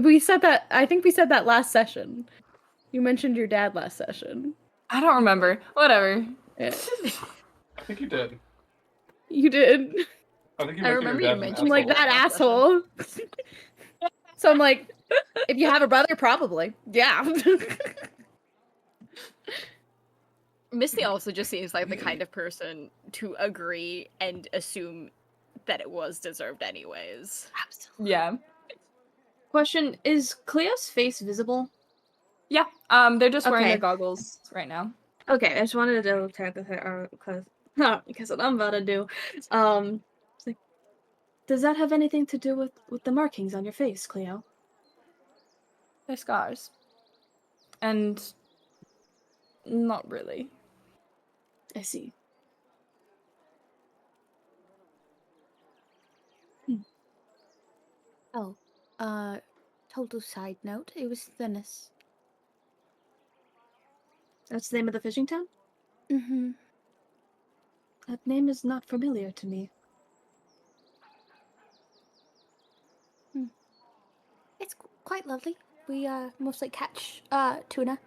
We said that, I think we said that last session. You mentioned your dad last session. I don't remember. Whatever. Yeah. I think you did. You did. I think you I mentioned remember your you dad's an mentioned I'm like, asshole. that last session. asshole. So I'm like, if you have a brother, probably. Yeah. Misty also just seems like the kind of person to agree and assume that it was deserved anyways. Absolutely. Yeah. Question, is Cleo's face visible? Yeah. They're just wearing Okay. their goggles right now. Okay, I just wanted to double check with her, because what I'm about to do. It's like, does that have anything to do with the markings on your face, Cleo? They're scars. And not really. I see. Oh, total side note. It was Thinis. That's the name of the fishing town? Mm-hmm. That name is not familiar to me. It's quite lovely. We mostly catch tuna.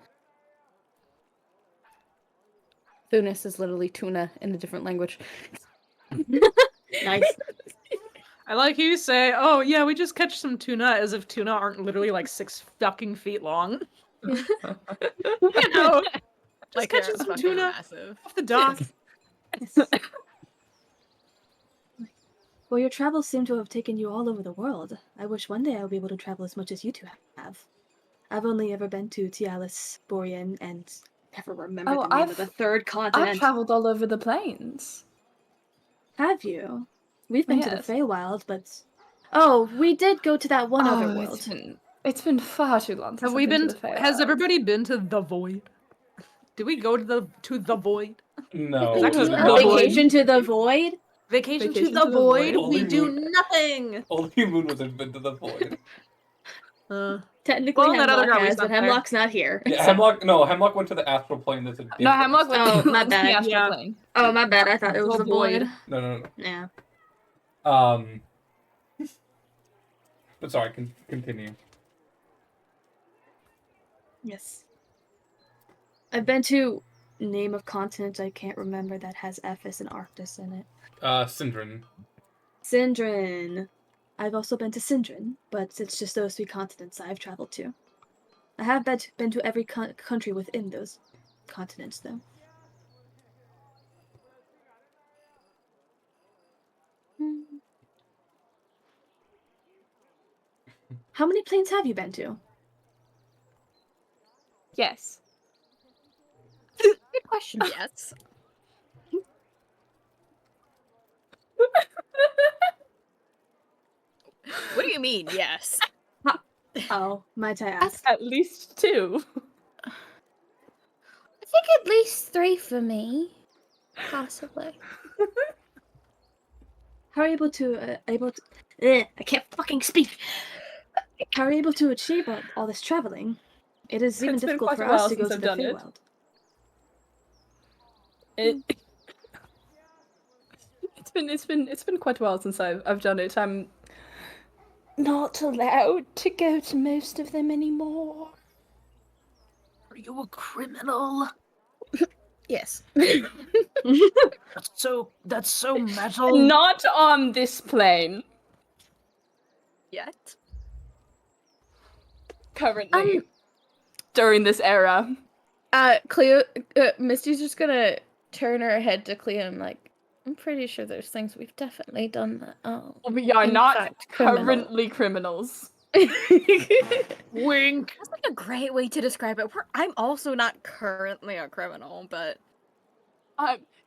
Thunis is literally tuna in a different language. Nice. I like you say, oh yeah, we just catch some tuna, as if tuna aren't literally like 6 fucking feet long. You know, just Like catching they're some fucking tuna massive. off the dock. Well, your travels seem to have taken you all over the world. I wish one day I would be able to travel as much as you two have. I've only ever been to Tialis, Borean, and never remember Oh, the name of the third I've continent. traveled all over the plains. Have you? We've been to the Yes. Feywild, but oh, we did go to that one other Oh, world. it's been far too long since Have I've we been been? to the Has Feywild. everybody been to the Void? Did we go to the Void? No. That was A the Void. vacation to the void. Vacation to Vacation the to the Void. Void. We Only do moon- nothing. Only Moon was been to the void. Technically, Well, that other Hemlock girl we has, sent but there. Hemlock's not here. Yeah, so- Hemlock went to the astral plane. That's a different No, Hemlock went Oh, to my the bad. astral Yeah. plane. Oh, my bad. I thought it was The the void. void. No. Yeah. But sorry, continue. Yes. I've been to name of continents I can't remember that has Ephes and Arctis in it. Sindrin. Sindrin. I've also been to Sindrin, but it's just those 3 continents I've traveled to. I have been to every country within those continents, though. How many planes have you been to? Yes. Good question. Yes. What do you mean? Yes. Oh, might I ask? At least 2. I think at least 3 for me, possibly. How are you able to I can't fucking speak. How are you able to achieve all this traveling? It is even It's been difficult quite for a us while to go since to I've the done it. Feywild. It's been quite a while since I've done it. I'm not allowed to go to most of them anymore. Are you a criminal? Yes. That's so metal. Not on this plane. Yet. Currently. During this era. Cleo, Misty's just gonna turn her head to Cleo and like, I'm pretty sure there's things we've definitely done that We are in not fact, criminal. currently criminals. Wink. That's like a great way to describe it. I'm also not currently a criminal, but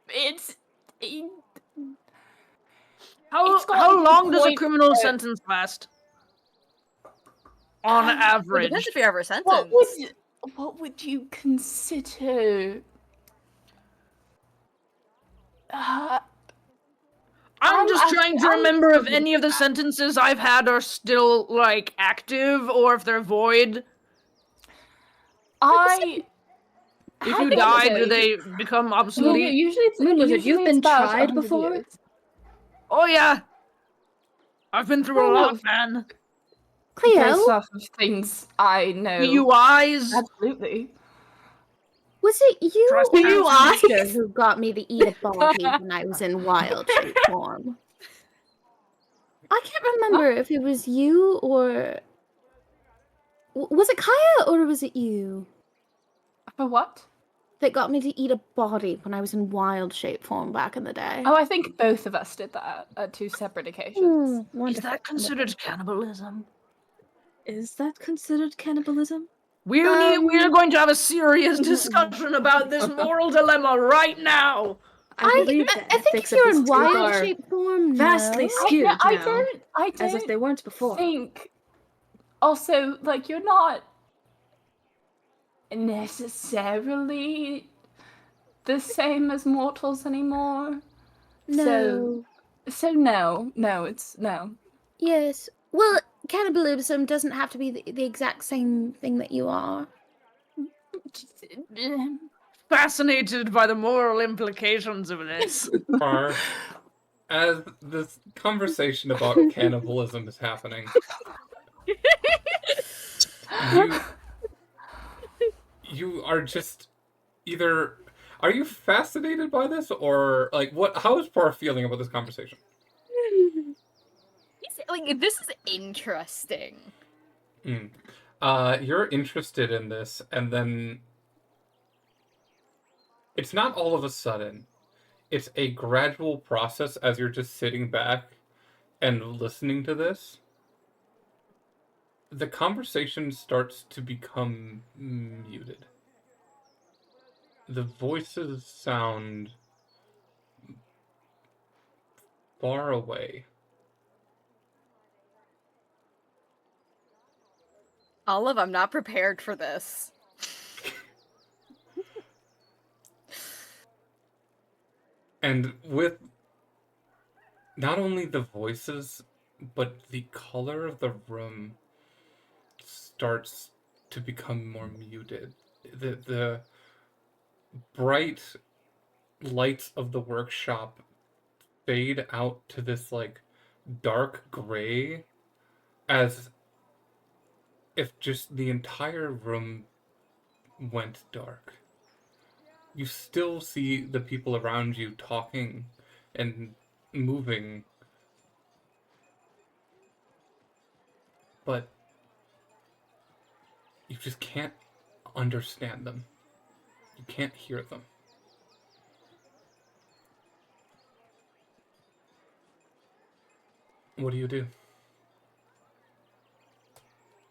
It's How gotten how to the long does a point criminal where- sentence last? On well, it average. depends if you're ever sentenced. what would you consider? I'm just I'm- trying to I'm- remember if any of the sentences I've had are still like active or if they're void. I If you die, do they become obsolete? Usually it's Moon, was it usually you've it's been about tried 100 before? years. Oh yeah. I've been through a Oh, lot, no. man. Cleo, Based off of things I know. DUIs. Absolutely. was it you Trust or you, Mister who got me to eat a body when I was in wild shape form? I can't remember if it was you or... Was it Kaya or was it you For what? that got me to eat a body when I was in wild shape form back in the day? Oh, I think both of us did that at 2 separate occasions. Hmm, Is that wonderful. considered cannibalism? Is that considered cannibalism? We are going to have a serious discussion about this moral dilemma right now. I believe that I think ethics if you're of in this group wild are shape form, vastly no. skewed I now, don't as if they weren't before. think. Also, like, you're not necessarily the same as mortals anymore. No. So no, it's no. Yes. Well, cannibalism doesn't have to be the exact same thing that you are. Fascinated by the moral implications of this. Far as this conversation about cannibalism is happening, you are just either... Are you fascinated by this, or like how is Par feeling about this conversation? Like, this is interesting. You're interested in this, and then it's not all of a sudden. It's a gradual process as you're just sitting back and listening to this. The conversation starts to become muted. the voices sound far away. Olive, I'm not prepared for this. And with not only the voices, but the color of the room starts to become more muted. The bright lights of the workshop fade out to this like dark gray, as if just the entire room went dark. You still see the people around you talking and moving, but you just can't understand them. You can't hear them. What do you do?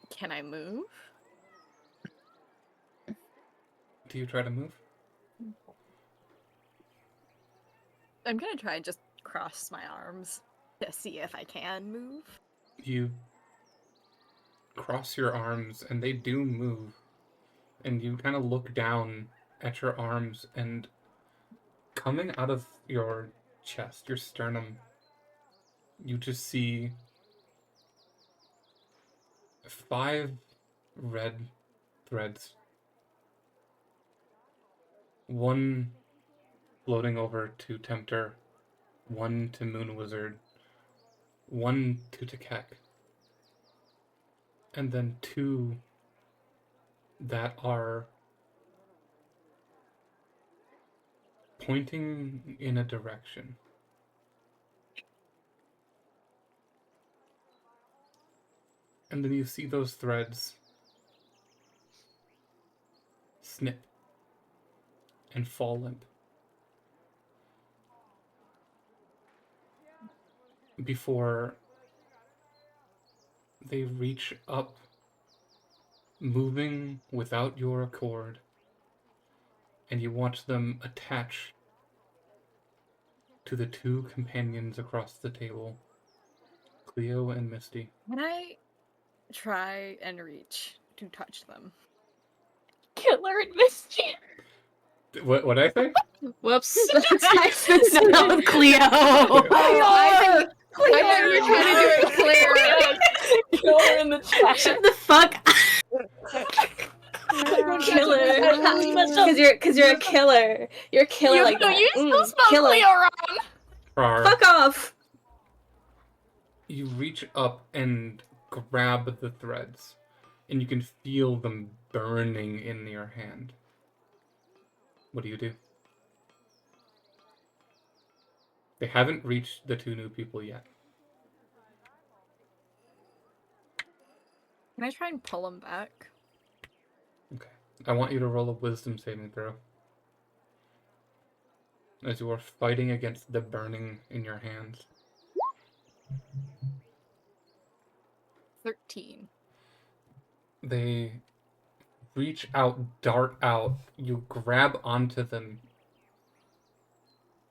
Can I move? Do you try to move? I'm gonna try and just cross my arms to see if I can move. You cross your arms and they do move. And you kind of look down at your arms, and coming out of your chest, your sternum, you just see 5 red threads. One floating over to Tempter, one to Moon Wizard, one to Tekek, and then 2 that are pointing in a direction. And then you see those threads snip and fall limp. Before they reach up, moving without your accord, and you watch them attach to the 2 companions across the table, Cleo and Misty. Can I try and reach to touch them? Killer and Misty. What'd I say? Whoops. Son of Cleo. I thought you were trying to do it clear. Killer in the chat. Shut the fuck killer. Because you're a killer. You're a killer like that. You still spell killer. Cleo wrong. Rar. Fuck off. You reach up and grab the threads, and you can feel them burning in your hand. What do you do? They haven't reached the 2 new people yet. Can I try and pull them back? Okay. I want you to roll a wisdom saving throw, as you are fighting against the burning in your hands. 13. They reach out, dart out, you grab onto them,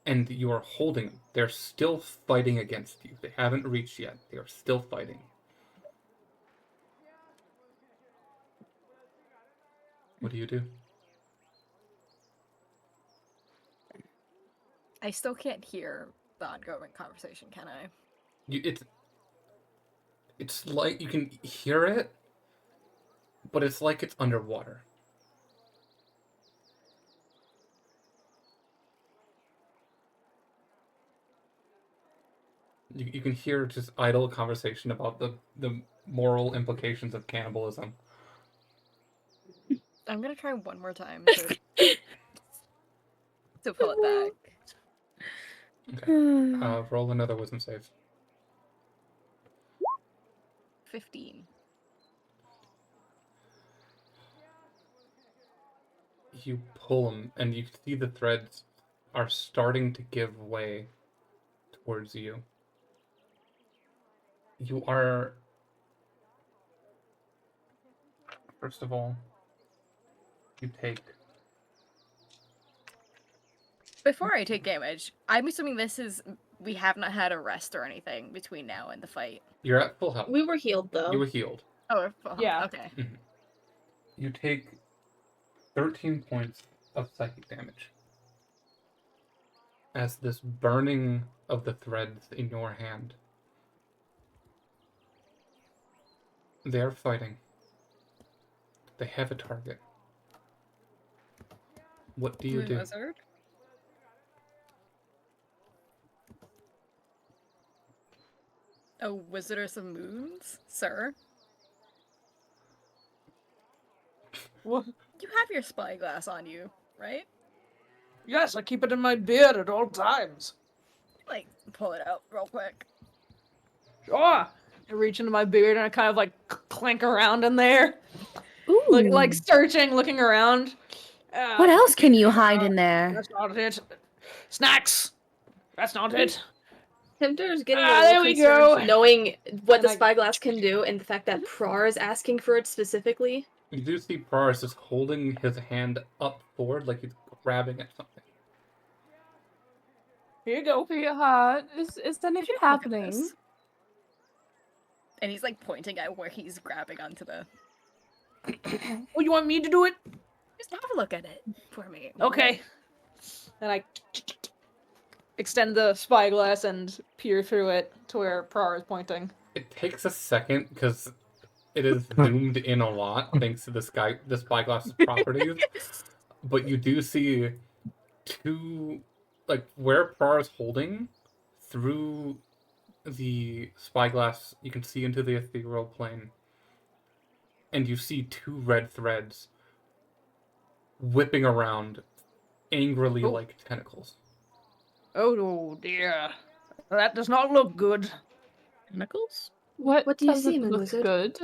and you are holding them. They're still fighting against you. They haven't reached yet. They are still fighting. What do you do? I still can't hear the ongoing conversation, can I? It's like you can hear it, but it's like it's underwater. You can hear just idle conversation about the moral implications of cannibalism. I'm gonna try one more time to pull it back. Okay. Roll another wisdom save. 15. You pull them, and you see the threads are starting to give way towards you. You are... First of all, you take Before I take damage, I'm assuming we have not had a rest or anything between now and the fight. You're at full health. We were healed though. You were healed. Oh, we're full. Yeah. Okay. You take 13 points of psychic damage as this burning of the threads in your hand. They are fighting. They have a target. What do you do? Wizard. A wizard or some moons, sir? What? You have your spyglass on you, right? Yes, I keep it in my beard at all times. Like, pull it out real quick. Sure. I reach into my beard and I kind of like clink around in there, Ooh. like searching, looking around. What else can you hide in there? That's not it. Snacks. That's not it. Tempter's getting a Ah, little there we concerned go. knowing what the And spyglass can do and the fact that Prar is asking for it specifically. You do see Paris just holding his hand up forward like he's grabbing at something. Here you go. Sweetheart, is anything Look at happening? this. And he's like pointing at where he's grabbing onto the. Oh, you want me to do it? Just have a look at it for me. Okay. And I extend the spyglass and peer through it to where Prar is pointing. It takes a second because it is zoomed in a lot thanks to this spyglass's properties. But you do see two, like where Prar is holding, through the spyglass, you can see into the ethereal plane. And you see two red threads whipping around angrily Oh. like tentacles. Oh dear. That does not look good. Tentacles? What do you doesn't see, Moon look Wizard? good?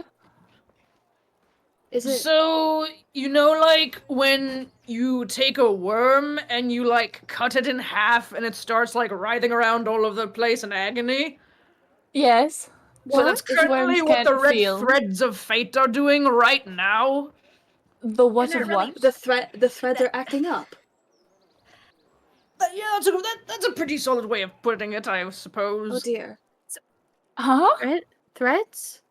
Is it So, you know, like when you take a worm and you like cut it in half and it starts like writhing around all over the place in agony? Yes. So that's What? currently Worms what the can't red feel. threads of fate are doing right now. The what Is it of really what? the threads are acting up? Yeah, that's a pretty solid way of putting it, I suppose. Oh dear. Huh? Threads?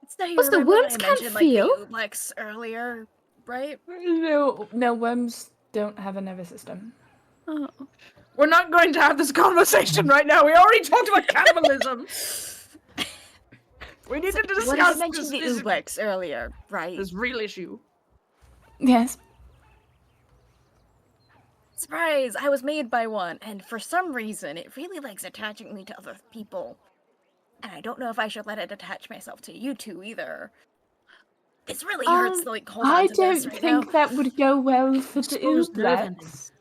It's now you What's the remember when worms I can't mentioned, feel? Like, the Ublex earlier, right? No, worms don't have a nervous system. Oh. We're not going to have this conversation right now. We already talked about cannibalism. We need to When I discuss mentioned the this Ublex earlier, right? real issue. Yes. Surprise! I was made by one, and for some reason, it really likes attaching me to other people. And I don't know if I should let it attach myself to you two either. This really hurts to like hold on I to don't this right think now. that would go well for the Expose nerve Ublex.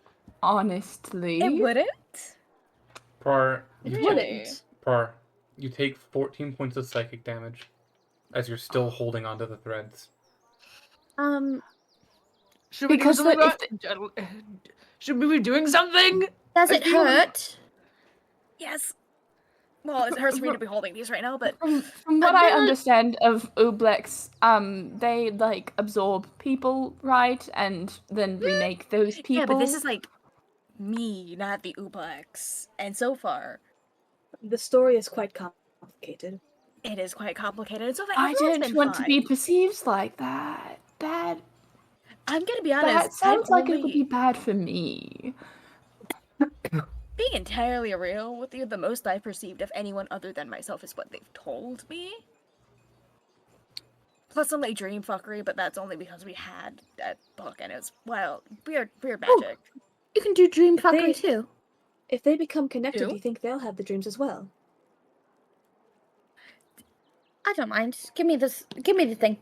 Honestly. It wouldn't. Par, It you wouldn't. take, Par, you take 14 points of psychic damage as you're still holding onto the threads. Should we Because do something the- about... Should we be doing something? Does I it feel- hurt? Yes. Well, it hurts for me to be holding these right now, but From what I I feel like- understand of Ublex, they like absorb people, right, and then remake those people. yeah, but this is like me, not the Ublex. And so far, The story is quite complicated. it is quite complicated. And so far, I everyone's don't been want to be fine. perceived like that. I'm gonna be That honest. sounds I'm like it would only- be bad for me. Being entirely real with you, the most I perceived of anyone other than myself is what they've told me. Plus some like dream fuckery, but that's only because we had that book and it was weird magic. You can do dream If fuckery they- too. If they become connected, Who? do you think they'll have the dreams as well? I don't mind. Give me this. Give me the thing.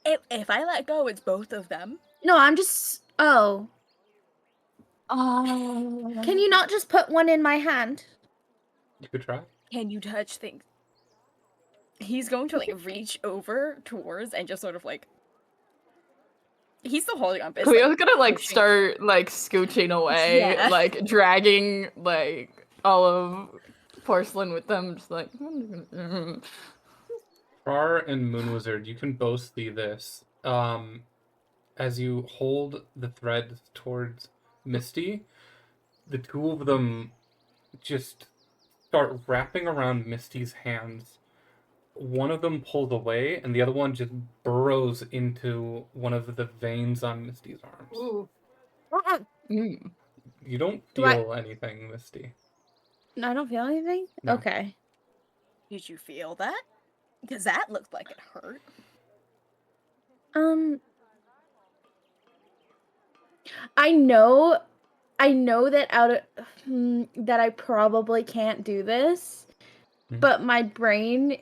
If I let go, it's both of them. No, I'm just. Oh. Can Can you not just put one in my hand? You could try. Can you touch things? He's going to like reach over towards and just sort of like. He's still holding on. but it's, Cleo's gonna like pushing. start like scooching away, Yeah. like dragging like all of porcelain with them, just like. Par and Moon Wizard, you can both see this. As you hold the thread towards Misty, the two of them just start wrapping around Misty's hands. One of them pulls away, and the other one just burrows into one of the veins on Misty's arms. Ooh. Mm. You don't Do I- feel anything, Misty. No, I don't feel anything? No. Okay. Did you feel that? Because that looked like it hurt. I know that that I probably can't do this, Mhm. but my brain,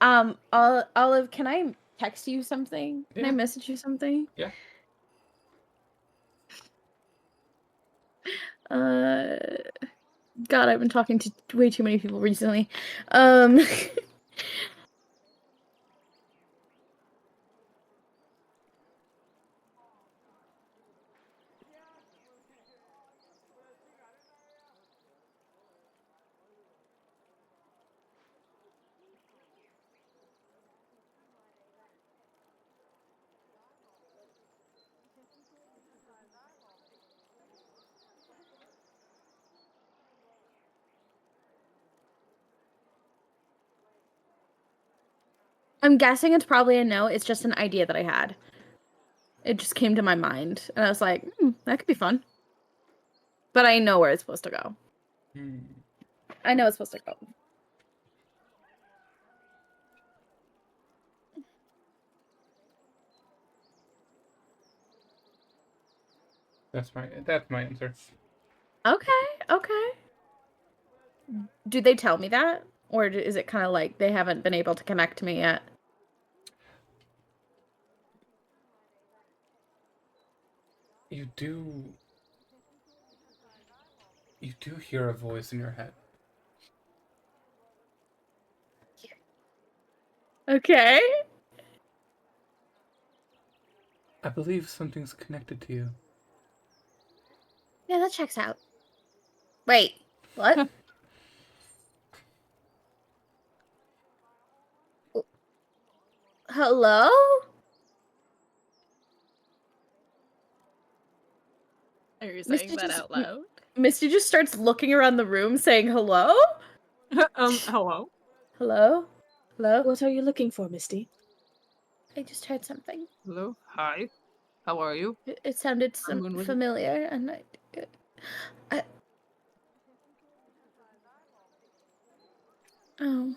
Olive, can I text you something? Can I Yeah. message you something? Yeah. God, I've been talking to way too many people recently. I'm guessing it's probably a no. It's just an idea that I had. It just came to my mind, and I was like, that could be fun. But I know where it's supposed to go. I know it's supposed to go. That's my answer. Okay. Do they tell me that? Or is it kind of like they haven't been able to connect to me yet? You do hear a voice in your head. Okay. I believe something's connected to you. Yeah, that checks out. Wait, what? Hello? Are you Misty saying that just- out loud? Misty just starts looking around the room saying hello? Hello? Hello? Hello? What are you looking for, Misty? I just heard something. Hello? Hi? How are you? It sounded I'm going with it. familiar, and oh.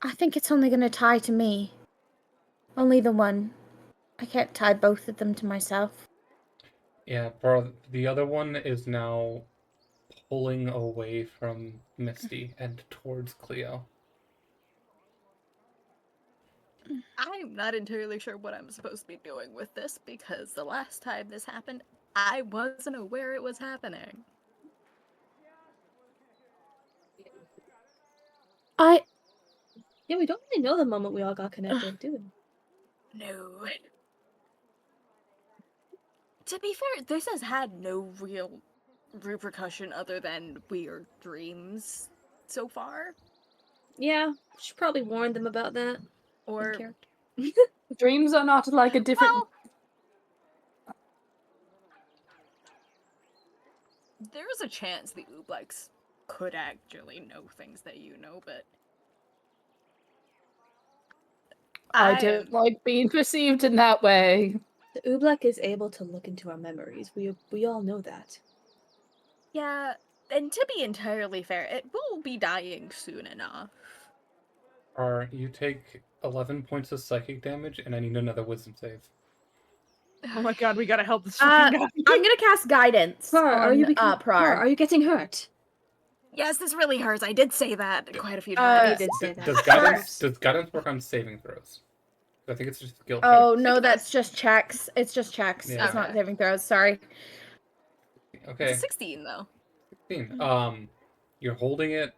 I think it's only gonna tie to me. Only the one. I can't tie both of them to myself. Yeah, bro. The other one is now pulling away from Misty and towards Cleo. I'm not entirely sure what I'm supposed to be doing with this because the last time this happened, I wasn't aware it was happening. Yeah, we don't really know the moment we all got connected, do we? No. To be fair, this has had no real repercussion other than weird dreams so far. Yeah, should probably warn them about that. Or Dreams are not like a different. well, there's a chance the Ooblex could actually know things that you know, but I don't like being perceived in that way. The Oobleck is able to look into our memories. We all know that. Yeah, and to be entirely fair, it will be dying soon enough. You take 11 points of psychic damage, and I need another wisdom save. Oh my god, we gotta help this fucking guy. I'm gonna cast guidance Prar, on are you Prar. are you getting hurt? Yes, this really hurts. I did say that quite a few You times. did say that. Does guidance work on saving throws? I think it's just skill check. Oh no, that's just checks. It's just checks. Yeah. It's not saving throws. Sorry. Okay. It's a 16 though. 16. You're holding it.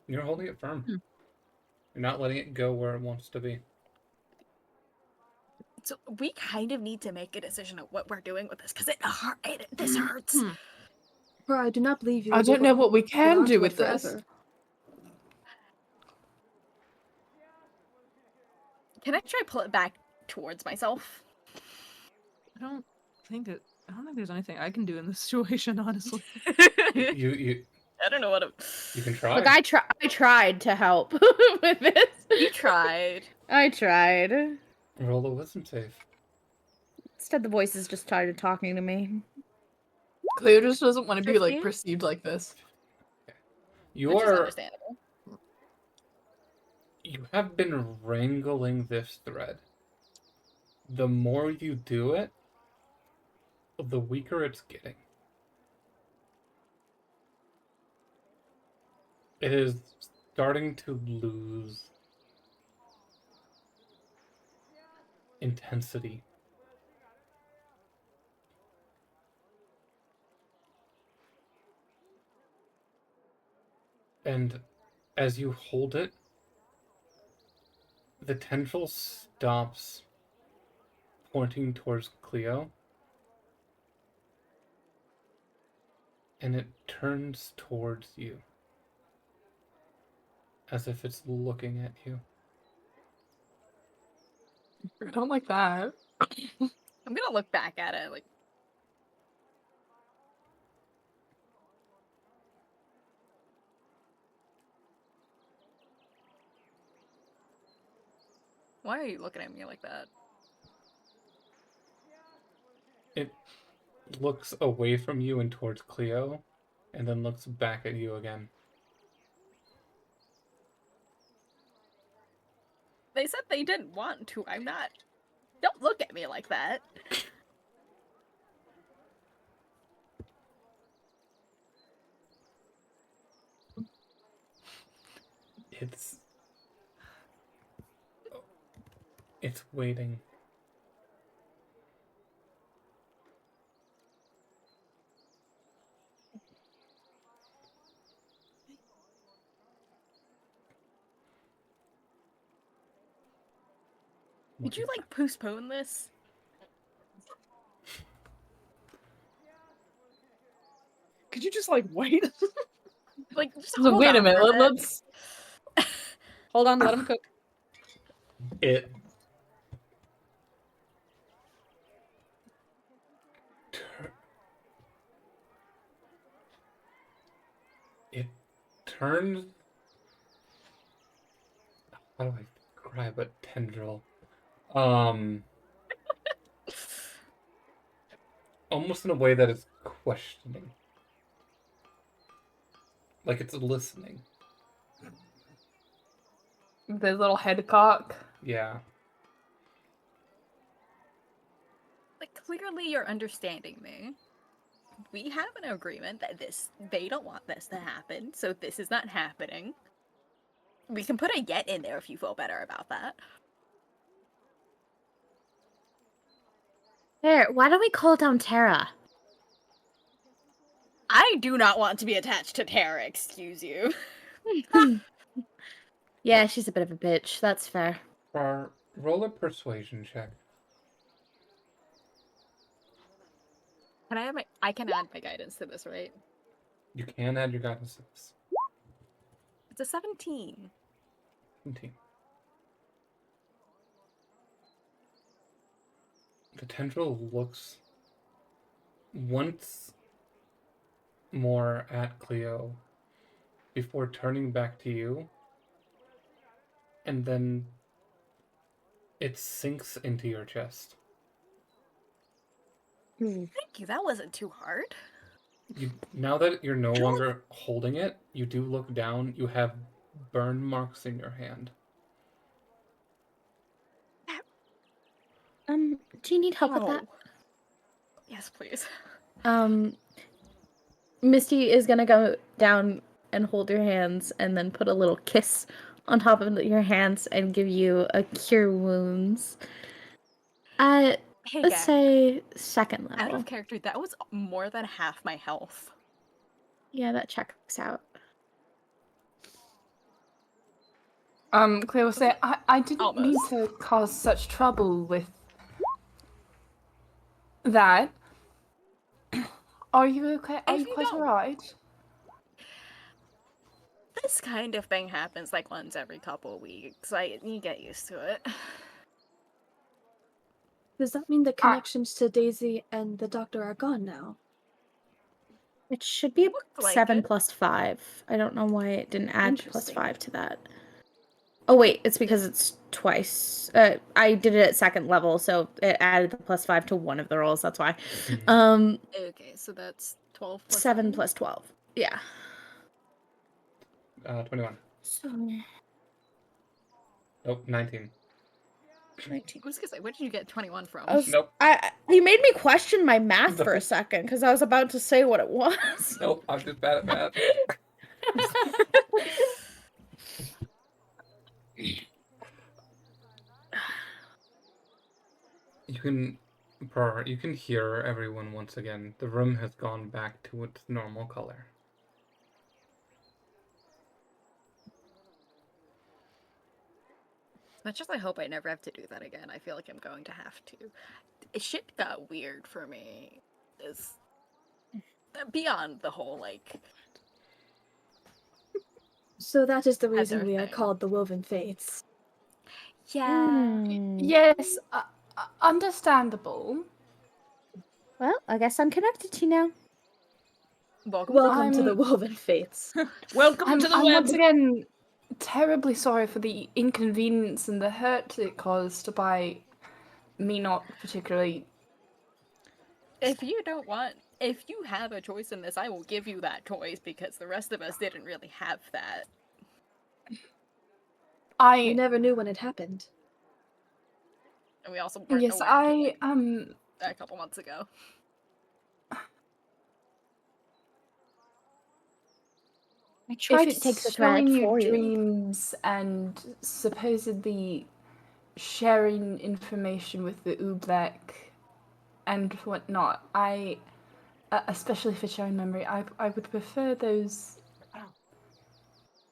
You're holding it firm. You're not letting it go where it wants to be. So we kind of need to make a decision of what we're doing with this because this hurts. Prar, I do not believe you. I will be don't able know to what we hold can on do to with it this. forever. Can I try pull it back towards myself? I don't think there's anything I can do in this situation, honestly. You I don't know what you can try. Look, I tried to help with this. You tried. I tried. Roll a wisdom save. Instead, the voices just started talking to me. Cleo just doesn't want to be like 50? perceived like this. You Which is are understandable. you have been wrangling this thread. The more you do it, the weaker it's getting. It is starting to lose intensity. And as you hold it, the tendril stops pointing towards Cleo, and it turns towards you, as if it's looking at you. I don't like that. I'm gonna look back at it like. Why are you looking at me like that? It looks away from you and towards Cleo, and then looks back at you again. They said they didn't want to. I'm not. Don't look at me like that. It's waiting. Could you like postpone this? Could you just like wait? Like, just So hold wait a on minute. for a bit. Let's. Hold on, let him cook. It it turns. How do I describe a tendril? Almost in a way that is questioning, like it's listening. The little head cock. Yeah. Like, clearly you're understanding me. We have an agreement that they don't want this to happen, so this is not happening. We can put a yet in there if you feel better about that. There, why don't we call down Tara? I do not want to be attached to Tara, excuse you. Yeah, she's a bit of a bitch. That's fair. Roll a persuasion check. Can I have I can add my guidance to this, right? You can add your guidance to this. It's a 17. 17. The tendril looks once more at Cleo before turning back to you, and then it sinks into your chest. Thank you, that wasn't too hard. Now that you're no longer holding it, you do look down. You have burn marks in your hand. Do you need help with that? Yes, please. Misty is gonna go down and hold your hands and then put a little kiss on top of your hands and give you a cure wounds. Hey, Let's guys. say second level. Out of character, that was more than half my health. Yeah, that checks out. Cleo will say, I didn't mean Almost. to cause such trouble with that. Are you okay? Are If you you quite don't- alright? This kind of thing happens like once every couple weeks. You get used to it. Does that mean the connections to Daisy and the doctor are gone now? It should be Looked like 7 it. plus 5. I don't know why it didn't add plus Interesting. 5 to that. Oh wait, it's because it's twice. I did it at 2nd level, so it added the plus 5 to one of the rolls. That's why. Okay, so that's 12 plus 7 plus 12. Yeah. 21. So Nope, 19. 19. I was gonna say, where did you get 21 from? Nope. You made me question my math for a second because I was about to say what it was. Nope, I'm just bad at math. You can hear everyone once again. The room has gone back to its normal color. Much as I hope I never have to do that again, I feel like I'm going to have to. Shit got weird for me. Is beyond the whole like. So that is the Heather reason we are thing. called the Woven Fates. Yeah. Yes, understandable. Well, I guess I'm connected to you now. Welcome to the I'm- Woven Fates. Welcome to the I'm web. once again terribly sorry for the inconvenience and the hurt it caused by me not particularly. If you have a choice in this, I will give you that choice because the rest of us didn't really have that. You I never knew when it happened. And we also weren't yes, aware I a couple months ago. I tried if to take the it's showing thread you for you. dreams and supposedly sharing information with the Oobleck and whatnot, I especially for sharing memory, I would prefer those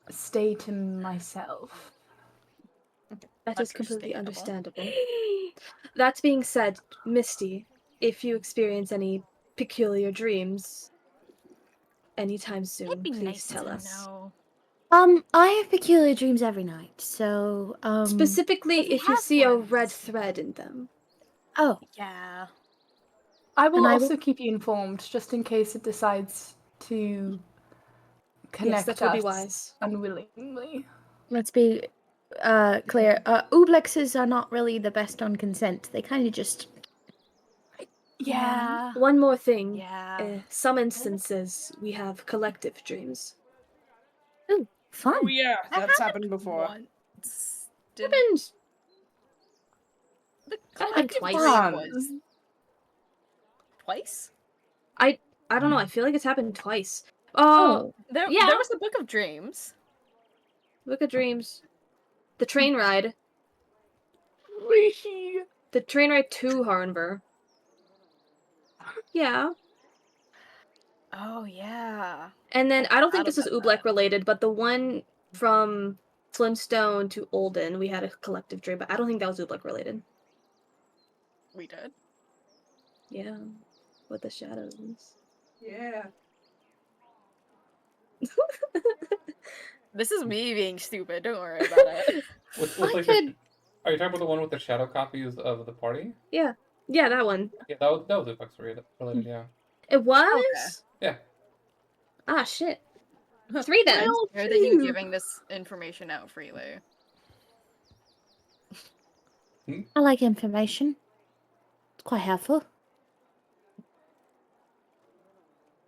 stay to myself. That is completely Understandable. understandable. That being said, Misty, if you experience any peculiar dreams anytime soon, It'd be please nice tell to us. know. I have peculiar dreams every night, so Specifically, If he if you has see a ones. red thread in them. Oh, Yeah. I will And I also keep you informed just in case it decides to connect Yes, that would be us wise. unwillingly. let's be clear. Ooblexes are not really the best on consent. They kind of just Yeah. One more thing. Yeah. Some instances, we have collective dreams. fun. Oh yeah, That that's happened before. Once. Didn't Happened. the That happened collective twice. dream Fun. was twice? I don't know. I feel like it's happened twice. There Yeah. was the Book of Dreams. Book of Dreams. The train ride. The train ride to Harnver. Yeah. Oh yeah. And then I don't think forgot this is about Oobleck that. related, but the one from Flintstone to Olden, we had a collective dream, but I don't think that was Oobleck related. We did. Yeah. With the shadows. Yeah. This is me being stupid. Don't worry about it. With I like could- are you talking about the one with the shadow copies of the party? Yeah, that one. Yeah, that was Xbox related, yeah. It was? Yeah. Ah, shit. 3 then. I'm scared that you giving this information out freely. I like information. It's quite helpful.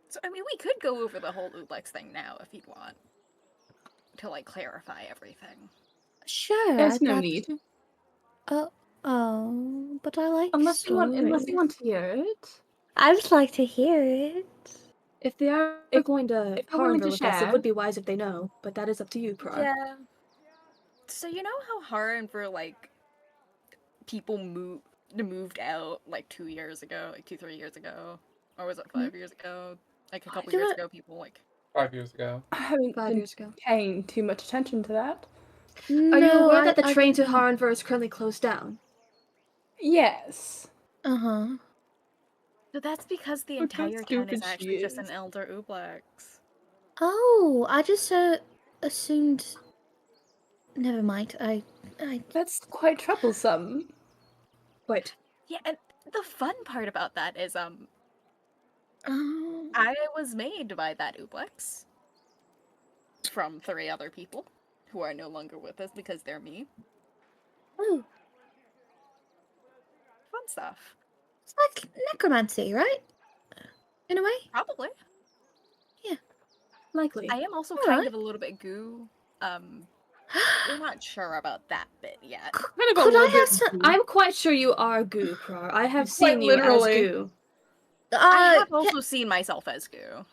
So I mean, we could go over the whole Ooblex thing now if you'd want to like clarify everything. Sure. There's I'd no love need. to- but I like Unless you want stories. to hear it. I would like to hear it. If they are If- going to if you're willing Harnver to with us, it share. would be wise if they know, but that is up to you, Prar. Yeah. So you know how hard for like people moved out like 2 years ago, like 2-3 years ago, or was it 5 years ago? Like a couple do years it. ago, people like 5 years ago. I haven't 5 been years ago. paying too much attention to that. Are you aware that the train to Harnver is currently closed down? Yes. Uh-huh. So that's because the Look how entire town is stupid she actually just an is. elder Ooblex. Oh, I just assumed. Never mind. I That's quite troublesome. Wait. Yeah, and the fun part about that is Um, I was made by that Ublex from 3 other people who are no longer with us because they're me. oh, Fun stuff. it's like necromancy, right? In a way. Probably. Likely. I am also Alright. kind of a little bit goo. We're not sure about that bit yet. Kind of a Could little I bit. have some? I'm quite sure you are goo, Prar. I have Quite seen you as literally. goo. I have also seen myself as goo.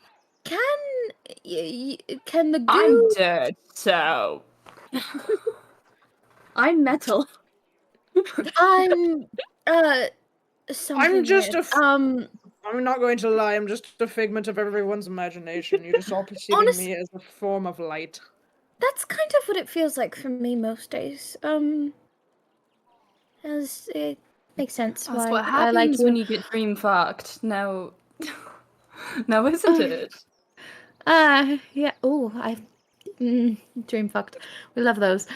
Can can the goo? I'm dead, so I'm metal. I'm something just weird. I'm not going to lie, I'm just a figment of everyone's imagination. You're just all perceiving Honest- me as a form of light. That's kind of what it feels like for me most days. As it makes sense that's why what I like happens you. when you get dream fucked. Now, now isn't it? Yeah. Oh, dream fucked. We love those.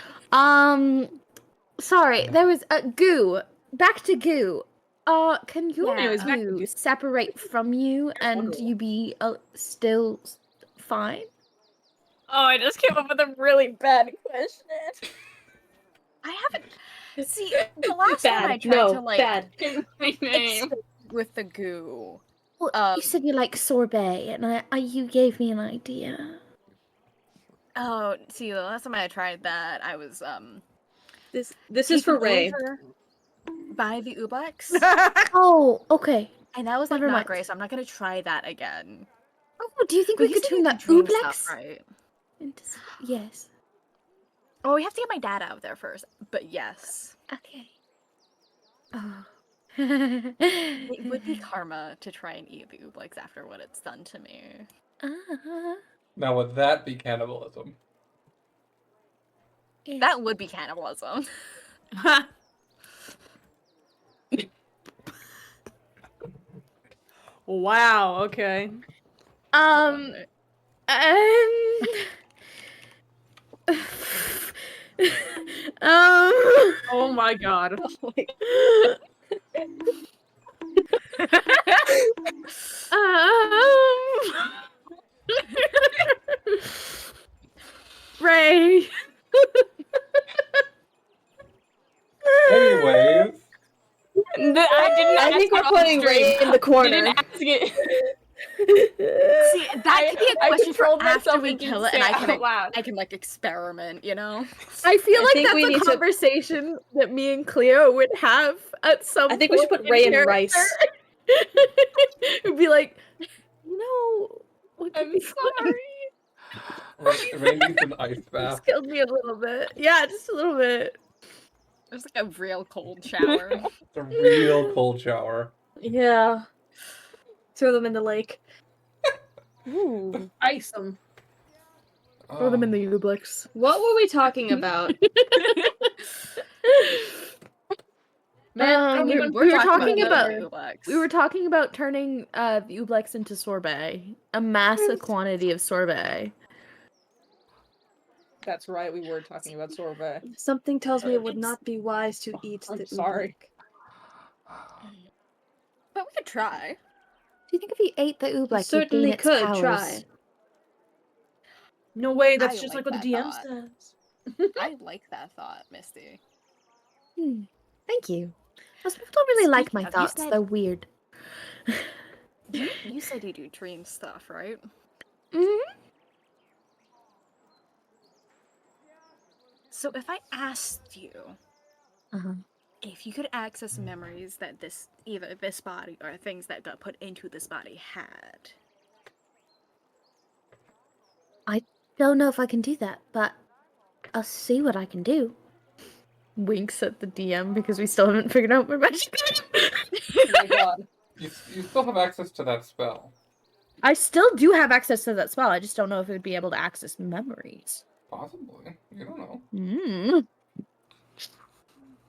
Sorry, there was goo. Back to goo. Can your Yeah. Anyways, back to goo goo. separate from you and goo. you be still fine? Oh, I just came up with a really bad question. I haven't. See, the last time I tried to like bad. My name. experiment with the goo. Well, you said you like sorbet, and you gave me an idea. Oh, see, the last time I tried that, I was This is for taken Ray. over by the Ublex, Oh, okay. and that was like Never not mind. great. So I'm not gonna try that again. Oh, do you think But we you could said tune you that could dream Ublex? stuff, right? Yes. Oh, we have to get my dad out there first. But yes, Okay. Oh. it would be karma to try and eat the Ublex after what it's done to me. Now, would that be cannibalism? Yes. That would be cannibalism. Wow, okay. Um. Oh my god. Ray. Anyways, I didn't. I think ask we're it on putting stream. Ray in the corner. Didn't ask it. See, that could be a I question for controlled after myself we and didn't kill it, say and it out loud. I can like experiment, you know? I feel I like think we that's need a to- conversation that me and Cleo would have at some I think we should point put Ray in character. rice. It'd be like, you know, what could I'm be fun? sorry. Ray needs an ice It's bath. killed me a little bit. Yeah, just a little bit. There's like a real cold shower. It's a real cold shower. Yeah. Throw them in the lake. Ooh. Ice them. Throw them in Oh, the Ublex. What were we talking about? Man, I don't we, even we were talking the about Ublex. we were talking about turning the Ublex into sorbet, a massive quantity of sorbet. That's right, we were talking about sorbet. Something tells me it would not be wise to eat I'm the sorry. But we could try. Do you think if you ate the Ublex, you'd Certainly gain its could powers? try. No way, that's I just like like what the that DM thought. says. I like that thought, Misty. Thank you. Most people don't really like my Speaking of, you thoughts. said- They're weird. You said you do dream stuff, right? Mm-hmm. So if I asked you Uh-huh. if you could access memories that either this body or things that got put into this body had, Don't know if I can do that, but I'll see what I can do. Winks at the DM because we still haven't figured out my magic. Oh my god. you still have access to that spell. I still do have access to that spell. I just don't know if it would be able to access memories. Possibly. You don't know. Mm.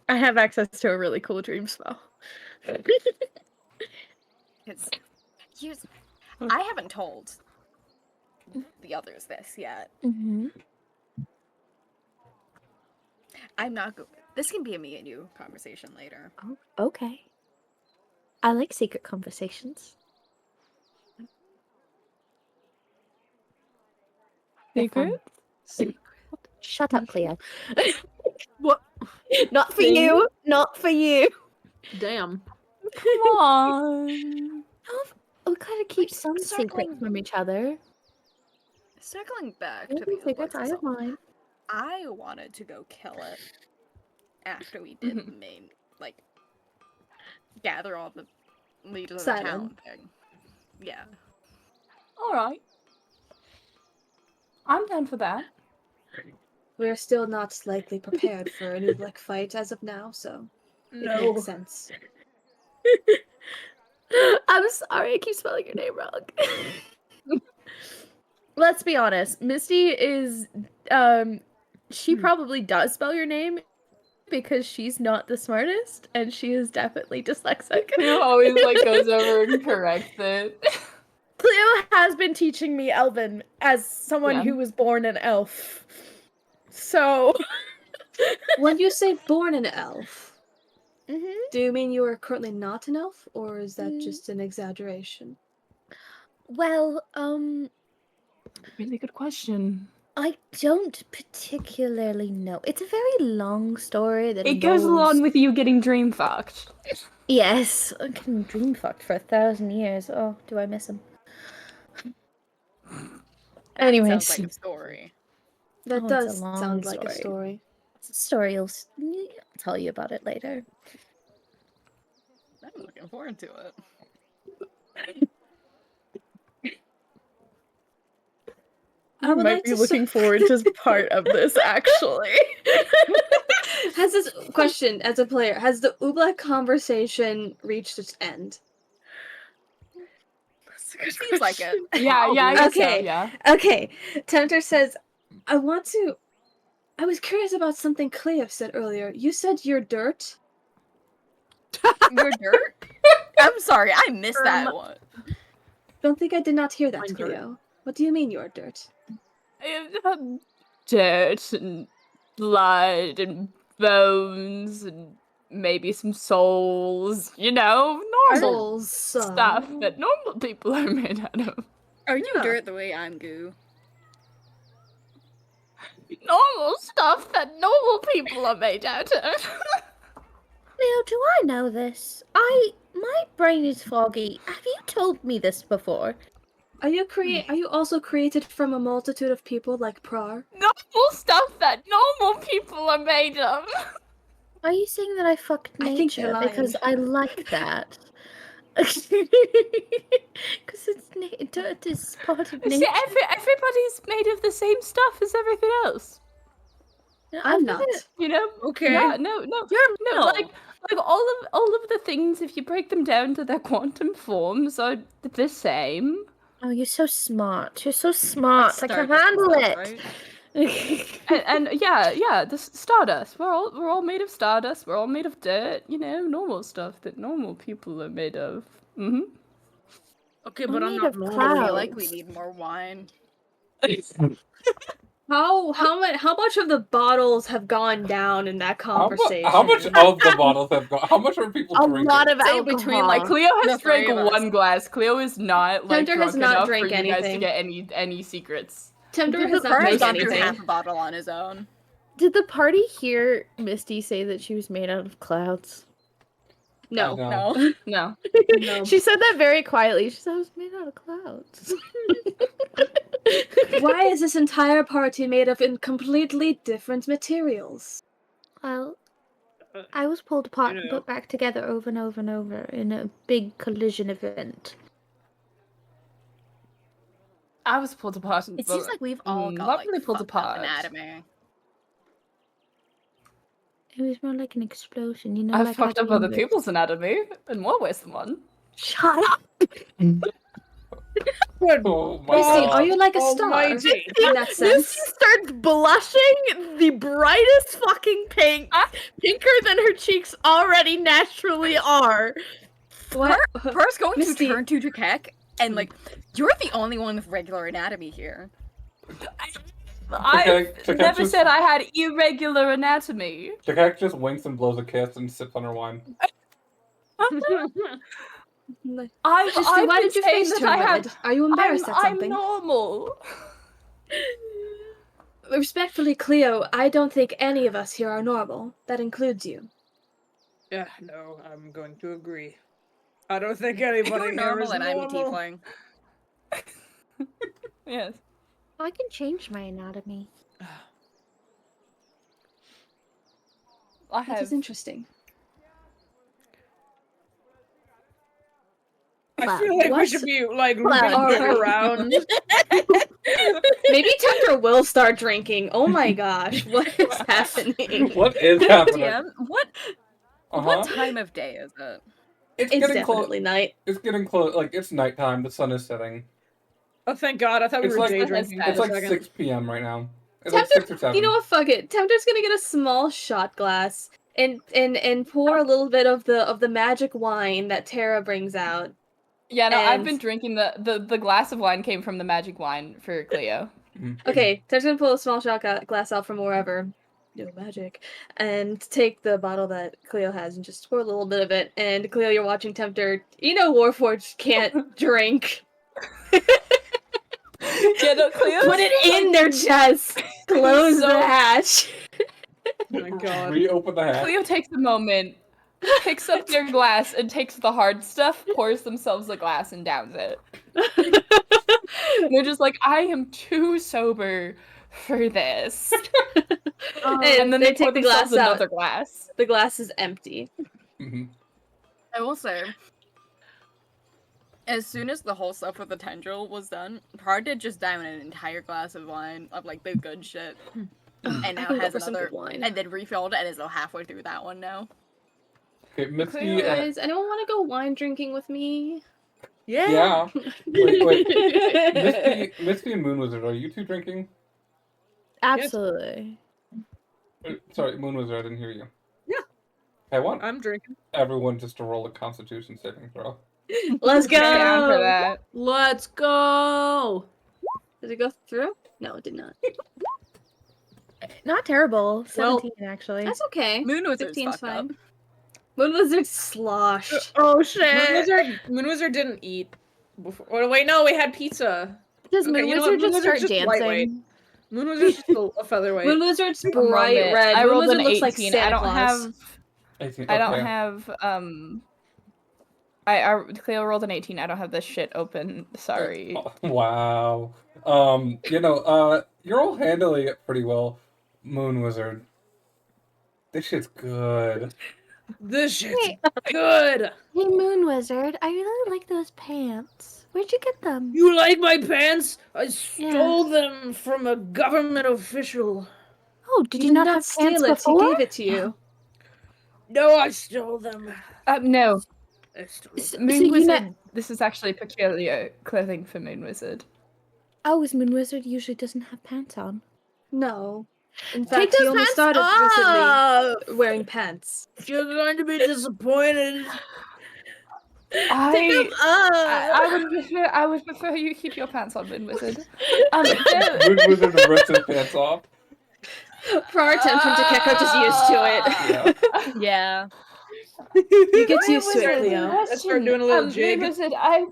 I have access to a really cool dream spell. because I haven't told the others this yet. Mm-hmm. I'm not. This can be a me and you conversation later. Oh, okay. I like secret conversations. They're fun. Secret? Shut up, Cleo. What? Not for you. Not for you. Damn. Come on. We gotta keep some circling- secrets from each other. Circling back You to the secrets, Ublex I have itself, mine. I wanted to go kill it after we did the main, like, gather all the leaders of the town Silent. thing. Yeah. Alright. I'm down for that. We're still not slightly prepared for a new Black fight as of now, so it makes sense. I'm sorry, I keep spelling your name wrong. Let's be honest. Misty is she probably does spell your name because she's not the smartest and she is definitely dyslexic. Cleo always like goes over and corrects it. Cleo has been teaching me Elven as someone Yeah. who was born an elf. So When you say born an elf, Mhm. do you mean you are currently not an elf, or is that Mm. just an exaggeration? Well, Really good question. I don't particularly know. It's a very long story that It goes involves... along with you getting dream fucked. Yes, I'm getting dream fucked for 1,000 years. Oh, do I miss him? Anyways, Sounds like a story. That Oh, it's a does long sound like a story. story. it's a story. I'll tell you about it later. I'm looking forward to it. I would might like be to looking forward to part of this actually. Has this question as a player, has the Oobleck conversation reached its end? Seems like it. Yeah, I guess so, Okay. yeah. Okay, Tempter says, I was curious about something Cleo said earlier. You said you're dirt? Your dirt? I'm sorry, I missed that one. Don't think I did not hear that, I'm dirt. Cleo. What do you mean you're dirt? Dirt and blood and bones and maybe some souls. You know, normal Souls, stuff that normal people are made out of. Are you Yeah. dirt the way I'm goo? Normal stuff that normal people are made out of. Leo, do I know this? My brain is foggy. Have you told me this before? Are you also created from a multitude of people like Prar? Normal stuff that normal people are made of. Are you saying that I fucked I think you're nature? Because I lying. like that. Because dirt is part of See, nature. everybody's made of the same stuff as everything else. I'm not. You know? Okay. Yeah, no, like all of the things, if you break them down to their quantum forms, are the same. Oh, you're so smart. You're so smart. I can Stardust handle stuff, it. right? And yeah, the stardust. We're all made of stardust. We're all made of dirt. You know, normal stuff that normal people are made of. Mm-hmm. Okay, I'm but I'm made not of normal. I feel like we clouds. need more wine. How much of the bottles have gone down in that conversation? How much of the bottles have gone? How much are people A drinking? lot of Say alcohol. between, like, Cleo has The three drank of us. one glass. Cleo is not like Tempter has drunk not enough for drank you guys to anything. get any secrets. Tempter Did has the not Purr's drank gone through anything. half a bottle on his own. Did the party hear Misty say that she was made out of clouds? No. No. No. No. She said that very quietly. She said I was made out of clouds. Why is this entire party made of completely different materials? Well, I was pulled apart You and know. put back together over and over and over in a big collision event. I was pulled apart. It seems like we've all got, not like, really pulled fucked up apart. anatomy. It was more like an explosion, you know. I've like fucked how up other the people's anatomy in more ways than one. Shut up! Oh my Misty, god. are you like a star Almighty. in that sense? Misty starts blushing the brightest fucking pink, pinker than her cheeks already naturally are. What? Purr's going Misty. to turn to Jakek and, like, you're the only one with regular anatomy here. I've Jakek never just- said I had irregular anatomy. Jakek just winks and blows a kiss and sips on her wine. Like, I've why been did your saying face that turn I have- red? Are you embarrassed at something? I'm normal. Respectfully, Cleo, I don't think any of us here are normal. That includes you. Yeah, no, I'm going to agree. I don't think anybody You're here normal is and I'm a normal. tiefling. Yes. I can change my anatomy. I That is have. interesting. I feel like we What? should be like Cloud. looping back Alright. around. Maybe Tundra will start drinking. Oh my gosh, what is happening? What is happening? DM, what Uh-huh. time of day is it? It's getting close. definitely night. It's getting close. Like, it's nighttime. The sun is setting. Oh, thank God! I thought we It's were like- day drinking for It's a like second. 6 p.m. right now. It's like Tempter, 6 or 7. you know what? Fuck it. Tempter's gonna get a small shot glass and pour a little bit of the magic wine that Tara brings out. Yeah, no, I've And- been drinking the glass of wine came from the magic wine for Cleo. Okay, Tempter's gonna pull a small shot glass out from wherever. No magic. And take the bottle that Cleo has and just pour a little bit of it. And Cleo, you're watching Tempter. You know Warforged can't drink. Yeah, no, Cleo. Put it in their chest. Close So- the hatch. Oh my God! Reopen the hatch. Cleo takes a moment, picks up their glass, and takes the hard stuff, pours themselves a glass, and downs it. And they're just like, I am too sober for this. And then they pour take the themselves glass out. another glass. The glass is empty. Mhm. I will say, as soon as the whole stuff with the tendril was done, Prod did just down an entire glass of wine of like the good shit, and I now can go has for some another, good wine. and then refilled and is halfway through that one now. Okay, Misty. Cleo, guys, anyone want to go wine drinking with me? Yeah. Wait. Misty and Moon Wizard, are you two drinking? Absolutely. Sorry, Moon Wizard, I didn't hear you. Yeah. I want I'm drinking. everyone just to roll a Constitution saving throw. Let's go. Down for that. Let's go. Did it go through? No, it did not. Not terrible. Well, 17 actually. That's okay. Moon Wizard's 15's fucked up. fine. Moon Wizard sloshed. Oh shit. Moon Wizard didn't eat before. Oh, wait, no, we had pizza. Does Okay, Moon you know what, Wizard Moon just Wizard's start just lightweight. dancing? Moon Wizard's just a featherweight. Moon Wizard's Love bright it. red. I Moon rolled Wizard an looks 18. like Santa I don't Claus. have. 18. I don't okay. have. I Cleo rolled an 18. I don't have this shit open. Sorry. Oh, wow. You're all handling it pretty well, Moon Wizard. This shit's good. This shit's Wait. good. Hey, Moon Wizard, I really like those pants. Where'd you get them? You like my pants? I stole them from a government official. Oh, did you not have pants steal it? before? He gave it to you. No, I stole them. No. I stole them. Moon So you Wizard. know- This is actually peculiar clothing for Moon Wizard. Oh, his Moon Wizard usually doesn't have pants on. No. In Take fact, he those only pants started off! recently wearing pants. You're going to be disappointed. I would prefer you keep your pants on, Moon Wizard. Moon Wizard rips his pants off. Prior attention to Keko just used to it. Yeah. Yeah. He gets Moon used to it, Wizard, Cleo. Let's start doing a little Moon jig. Wizard, I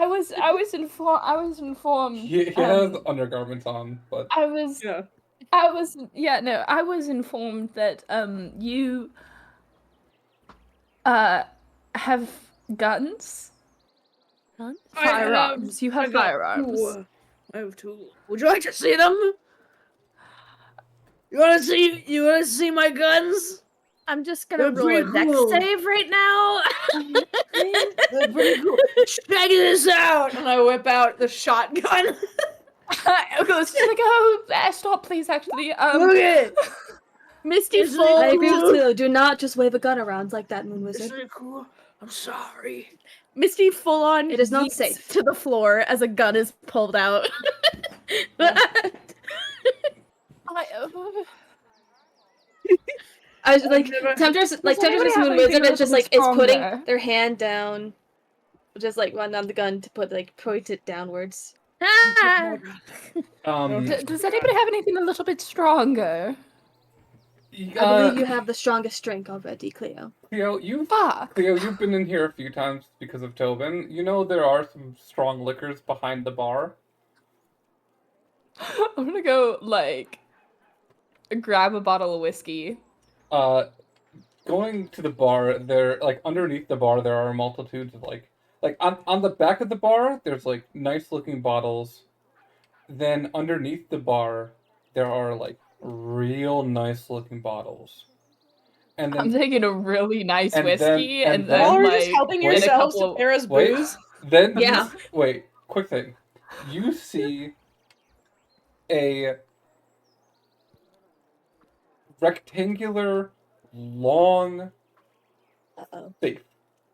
was informed. He has undergarments on, but I was informed that you have guns. Guns? Firearms. You have firearms. I have two. Would you like to see them? You wanna see my guns? I'm just gonna They're roll a pretty dex cool. save right now. They're pretty cool. Check this out! And I whip out the shotgun. She's like, oh, stop, please. Actually, Look at it. Misty Isn't it full. I agree with cool? Cleo. Do not just wave a gun around like that, Moon Wizard. Isn't it cool? I'm sorry. Misty full on. It is not yeets safe. to the floor as a gun is pulled out. I was like, never- Tempter's anybody just have Moon anything Wizard a is little just bit like is putting stronger? their hand down, just like one on the gun to point it downwards. Ah! um, Does anybody have anything a little bit stronger? I believe you have the strongest drink already, Cleo. Cleo, Fuck. you've been in here a few times because of Tobin. You know there are some strong liquors behind the bar. I'm gonna go, like, grab a bottle of whiskey. Going to the bar, there, like, underneath the bar, there are multitudes of, like on the back of the bar, there's, like, nice-looking bottles. Then underneath the bar, there are, like, real nice-looking bottles. And I'm then, taking a really nice and whiskey, then- and then- Y'all then, are like, just helping and a yourselves couple to of... Paris wait, booze. then, Yeah. wait, quick thing. You see a rectangular, long Uh-oh. safe.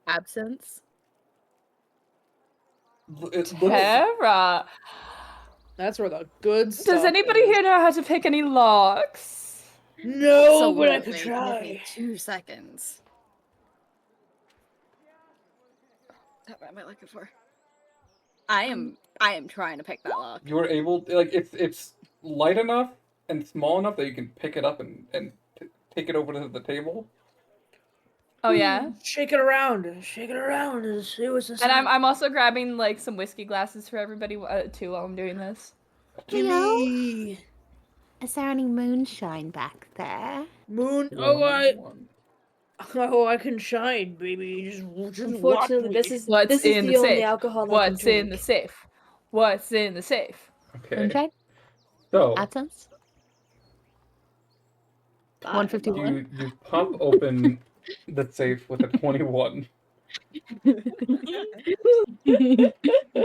Absence. It looks, Terra! That's where the good stuff Does anybody is. here know how to pick any locks? No, but I could Absolutely. Give me try. 2 seconds. What am I looking for? I am trying to pick that lock. you were able, like, it's light enough and small enough that you can pick it up and take it over to the table. Oh, yeah? Shake it around and see what's inside. And I'm also grabbing, like, some whiskey glasses for everybody, too, while I'm doing this. Gimme Is there any moonshine back there? moon. One. I can shine, baby. Just watch Unfortunately, me. this is What's the in the only safe? alcohol I can What's in drink. the safe? What's in the safe? Okay. Moonshine? So, Absence? I 151. you pop open the safe with a 21,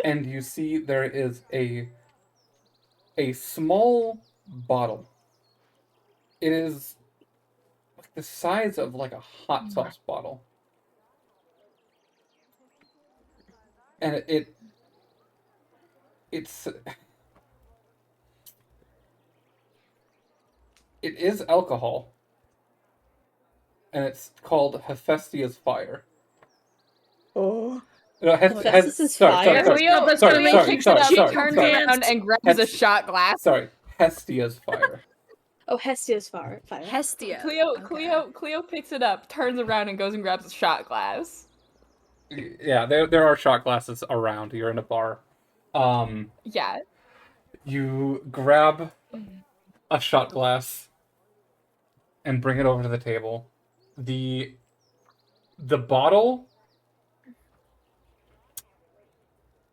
and you see there is a small bottle. It is like the size of like a hot sauce bottle. And it's it is alcohol. And it's called Hephaestia's Fire. Oh, No, Hephaestus' fire? Cleo picks it up, turns around, and grabs a shot glass. Sorry, Hestia's Fire. Oh, Hestia's fire. Hestia. Cleo picks it up, turns around, and goes and grabs a shot glass. Yeah, there are shot glasses around. You're in a bar. Yeah. You grab a shot glass and bring it over to the table. The bottle,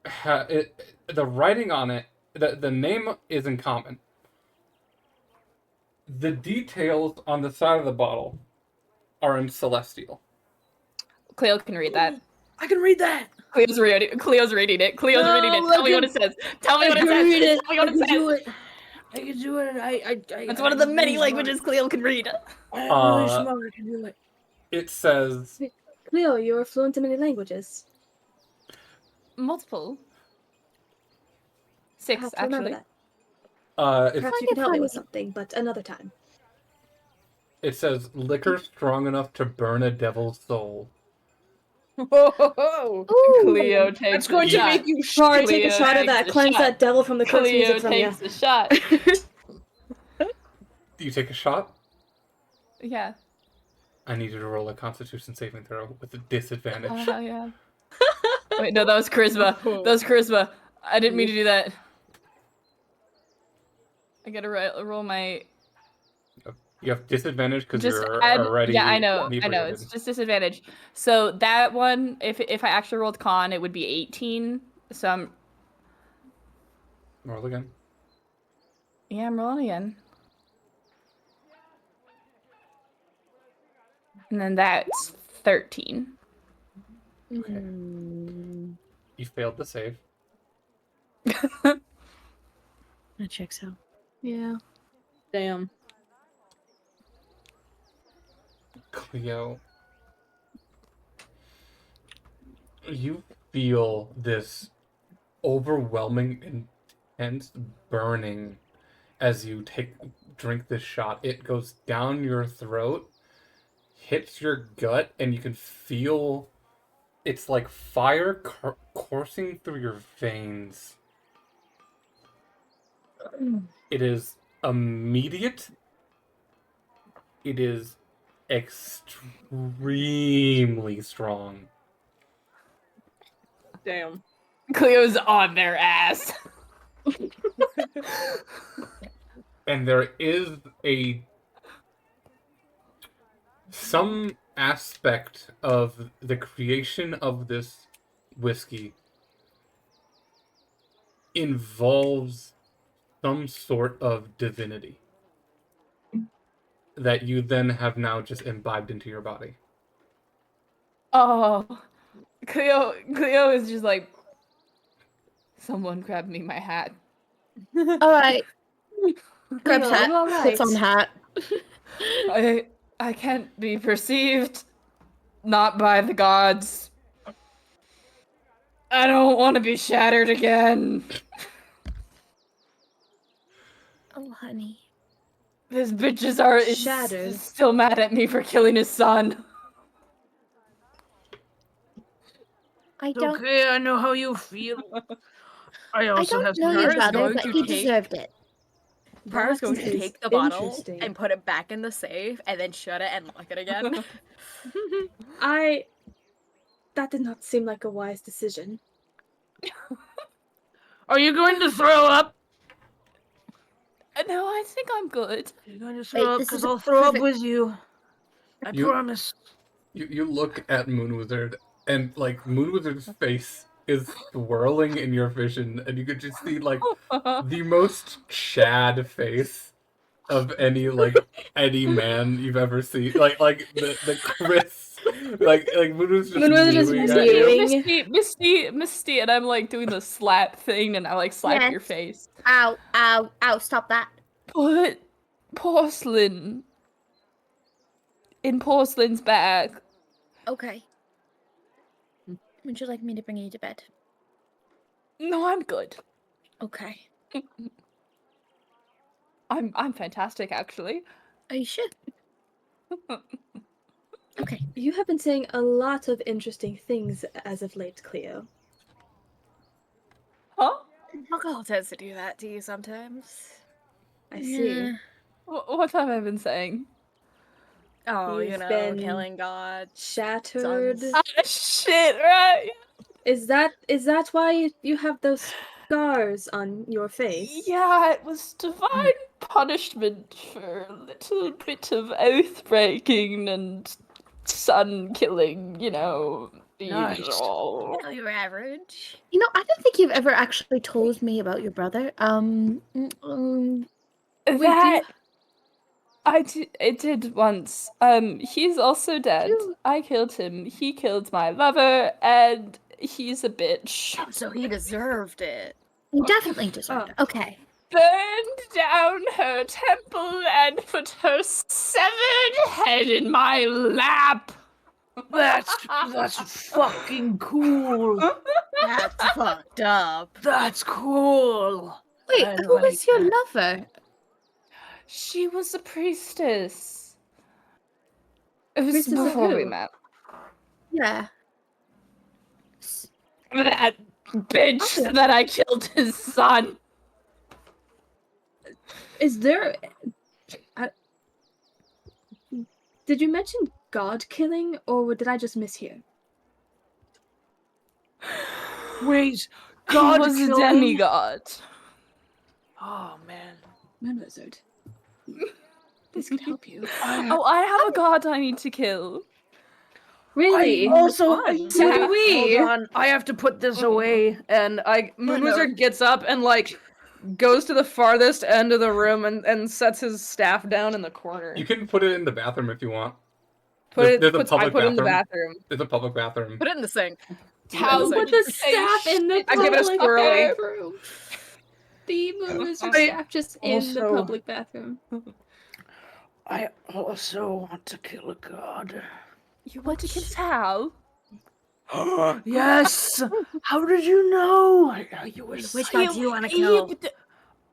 the writing on it, the name is in common. The details on the side of the bottle are in Celestial. Cleo can read that. I can read that. Cleo's reading it. Tell me what it says. Tell me what it says. Tell me what it says. I can do it. It's one of the many languages Cleo can read. I'm really smart. I can do it. It says, Cleo, you are fluent in many languages. Multiple. 6, Perhaps remember actually. that. it's, Perhaps you can help me with something, but another time. it says liquor strong enough to burn a devil's soul. Oh, Cleo takes that's going to shot. make you Sorry, take a Cleo shot of takes that. a Cleanse shot. that devil from the curse Cleo music from you. takes a shot. Do you take a shot? Yeah. I need you to roll a Constitution saving throw with a disadvantage. Oh, hell yeah. Wait, no, that was charisma. That was charisma. I didn't mean to do that. I gotta roll my... You have disadvantage because Just you're add... already Yeah, I know. inebriated. It's just disadvantage. So that one, if I actually rolled con, it would be 18. So I'm... Roll again. Yeah, I'm rolling again. And then that's 13. Okay. You failed the save. That checks out. Yeah. damn. Cleo, you feel this overwhelming, intense burning as you drink this shot. It goes down your throat, hits your gut, and you can feel it's like fire coursing through your veins. It is immediate it is extremely strong. Damn. Cleo's on their ass. And there is some aspect of the creation of this whiskey involves some sort of divinity that you then have now just imbibed into your body. Oh, Cleo is just like, someone grab me my hat. All right. Grabs Cleo, hat. you all Puts on right? hat. I can't be perceived, not by the gods. I don't want to be shattered again. Oh, honey. This bitch is Shattered. still mad at me for killing his son. I It's don't. okay, I know how you feel. I I also don't have know some your Tara's brother, going but to he take- deserved it. Tara's going That to is take the bottle interesting. and put it back in the safe and then shut it and lock it again. That did not seem like a wise decision. Are you going to throw up? No, I think I'm good. You're going to Wait, throw up this because is a I'll throw up perfect- with you. I You- promise. You look at Moonwizard, and like Moonwizard's face is swirling in your vision, and you could just see like the most Chad face of any man you've ever seen. Like the Chris, like Moonwizard's just Moonwizard is mewing at you. mewing. Misty, and I'm like doing the slap thing, and I like slap Yes. your face. Ow, ow, ow, stop that. Put porcelain in porcelain's bag. Okay. Would you like me to bring you to bed? No, I'm good. Okay. I'm fantastic, actually. Are you sure? Okay. You have been saying a lot of interesting things as of late, Cleo. Huh? Alcohol tends to do that to you sometimes. I see. Yeah. What have I been saying? Oh, you You've know, been killing God. Shattered. Sons. Ah, shit, right? Is that why you have those scars on your face? Yeah, it was divine punishment for a little bit of oath breaking and son killing, the Nice. usual. You know, you're average. You know, I don't think you've ever actually told me about your brother. That I did once. He's also dead. You- I killed him. He killed my lover, and he's a bitch. So he deserved it. You definitely deserve it. Okay. Burned down her temple and put her severed head in my lap. That's fucking cool. That's fucked up. That's cool. Wait, I who like was your that. lover? She was a priestess. It was Priestess of before we who? met. Yeah. That bitch that I killed his son. Is there? Did you mention God killing, or did I just mishear? Wait, He God was a killed him? demigod. Oh man. Moonwizard. This could help you. Oh, I have a god I need to kill. Really? I also Fun. So do we. Hold on, I have to put this away, and Moonwizard gets up and like goes to the farthest end of the room and sets his staff down in the corner. You can put it in the bathroom if you want. I There's a put public it in the bathroom. bathroom. There's a public bathroom. Put it in the sink. How Put the staff in the I give it a public squirrely. bathroom. The Moonwizard I staff just in the also- public bathroom. I also want to kill a god. You want to kill Tal? Yes. How did you know? Are you a Which god do you want to kill?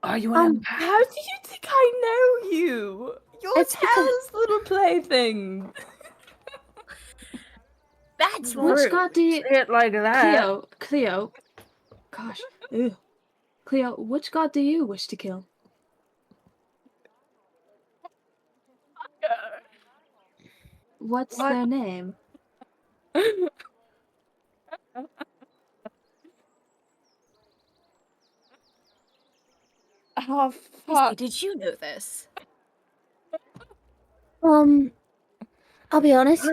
Are you an How do you think I know you? You're It's because- Tal's little plaything. That's Which rude. god do you... Say it like that? Cleo. Gosh. Ew. Cleo, which god do you wish to kill? What's What? their name? Oh Misty, fuck! did you know this? I'll be honest,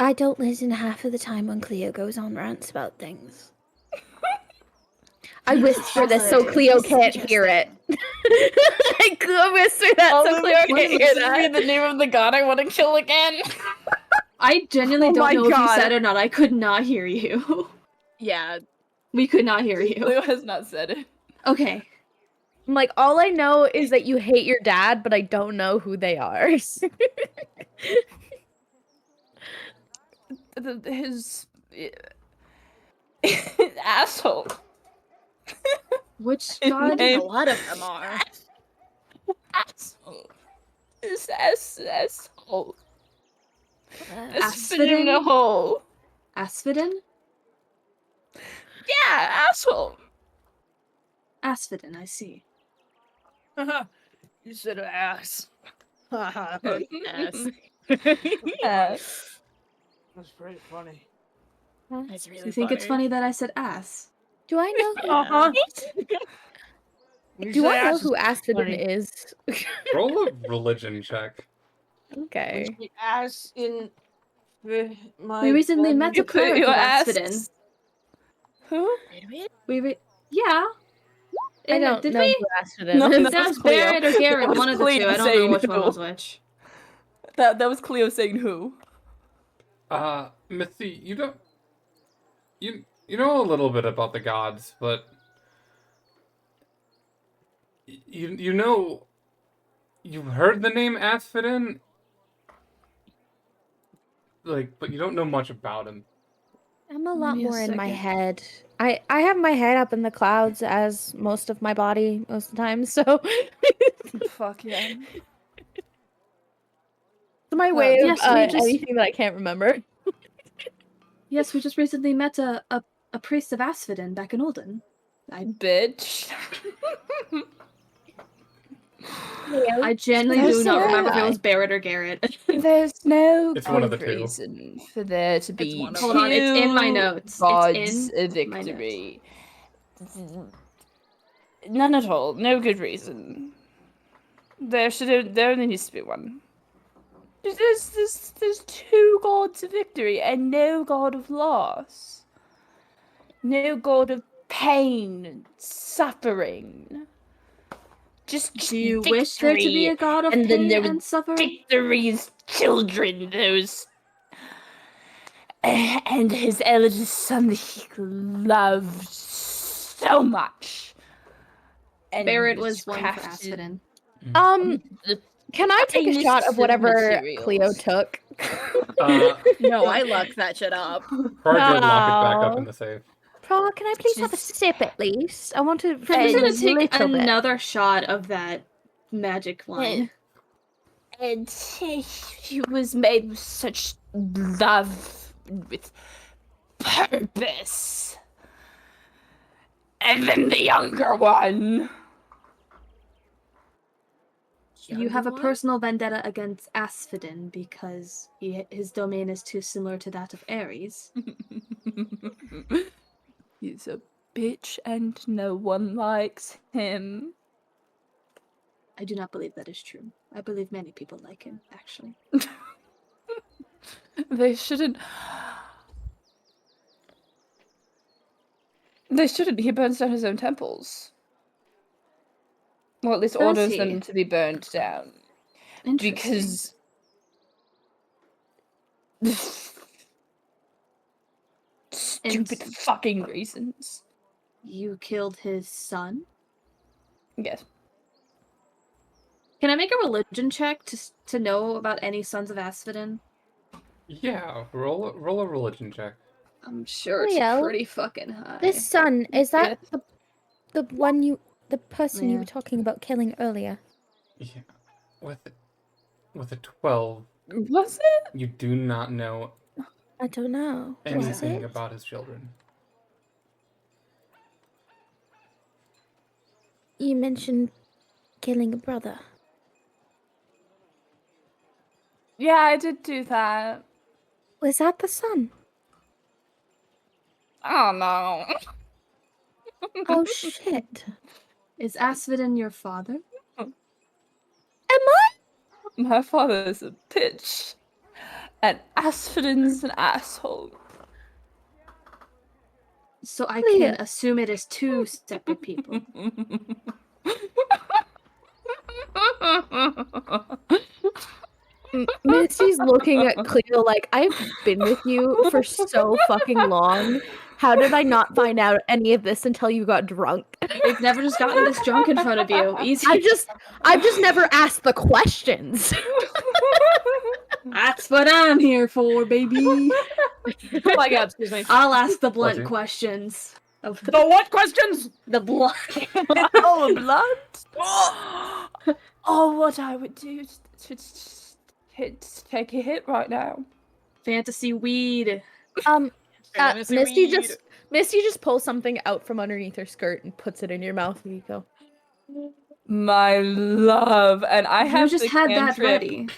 I don't listen half of the time when Cleo goes on rants about things. I whisper this so Fascinating. Cleo This is can't hear it. I whisper that so Cleo What can't is hear This be that. the name of the god I want to kill again. I genuinely Oh don't my know if you God. said it or not. I could not hear you. Yeah. We could not hear you. Leo has not said it. Okay. I'm like, all I know is that you hate your dad, but I don't know who they are. His asshole. Which His god? I think name- a lot of them are. Asshole. His asshole. Asphodel? the hole. Asphodel? Yeah, asshole. Asphodel, I see. You said ass. That's Yes. pretty funny. That's So really you think it's funny that I said ass? Do I know who? Uh-huh. You Do say I know ass is who Asphodel funny. is? Roll a religion check. Okay. The ass in my. We recently met You a put cleric your of ass. Asphodel. Who? Did we? Yeah. I don't did know we? who Asphodel No, is. that That was was Cleo. Barrett or Garrett, That was one of the Cleo two. I don't know saying which one who. was which. That was Cleo saying who. Misty, you know a little bit about the gods, but you know you've heard the name Asphodel, like, but you don't know much about him. I'm a lot Give me a more in my second. head. I have my head up in the clouds as most of my body most of the time, so Fuck yeah. it's my way of yes, we just- anything that I can't remember. Yes, we just recently met a priest of Asphodel back in Olden. Bitch. I genuinely do That's not so remember if it high. was Barrett or Garrett. There's no It's one of the good two. reason for there to be one of Hold on, it's in my two notes. gods It's of in my notes. victory. None at all. No good reason. There only needs to be one. There's two gods of victory and no god of loss. No god of pain and suffering. Just Do you wish there to be a god of and then pain there was and suffering? Victory's children, those. And his eldest son that he loved so much. And Barrett was one for crafted Asphodel. Can I take a finest shot of whatever materials. Cleo took? No, I locked that shit up. Hard to lock it back up in the safe. Praw, can I please have a Just- sip at least? I want to. I'm just gonna take little bit. another shot of that magic wine. And he was made with such love and with purpose. And then the younger one. You have a Younger one? personal vendetta against Asphodel because his domain is too similar to that of Ares. He's a bitch and no one likes him. I do not believe that is true. I believe many people like him, actually. They shouldn't. They shouldn't. He burns down his own temples. Well, at least Does orders he? them to be burned down. Interesting. Because. Stupid fucking reasons. You killed his son? Yes. Can I make a religion check to know about any sons of Asphodel? Yeah, roll a religion check. I'm sure it's Leo, pretty fucking high. This son, is that the person you Yeah. were talking about killing earlier? Yeah, with a 12, Was it? you do not know I don't know. Was anything it? about his children. You mentioned killing a brother. Yeah, I did do that. Was that the sun? Oh no. Oh shit. Is Asphodin your father? Am I? My father's a bitch. And Asphodin's an asshole. So I Cleo. can assume it is two separate people. Misty's looking at Cleo like, I've been with you for so fucking long. How did I not find out any of this until you got drunk? They've never just gotten this drunk in front of you. Easy. I've just never asked the questions. That's what I'm here for, baby. Oh my god, excuse me. I'll ask the blunt Bless you. questions of The what questions? the blunt. Oh, blood! Oh, what I would do to take a hit right now. Fantasy weed. Fantasy Misty weed. just pulls something out from underneath her skirt and puts it in your mouth, and you go, My love, and I have You just the had that cantrip. ready.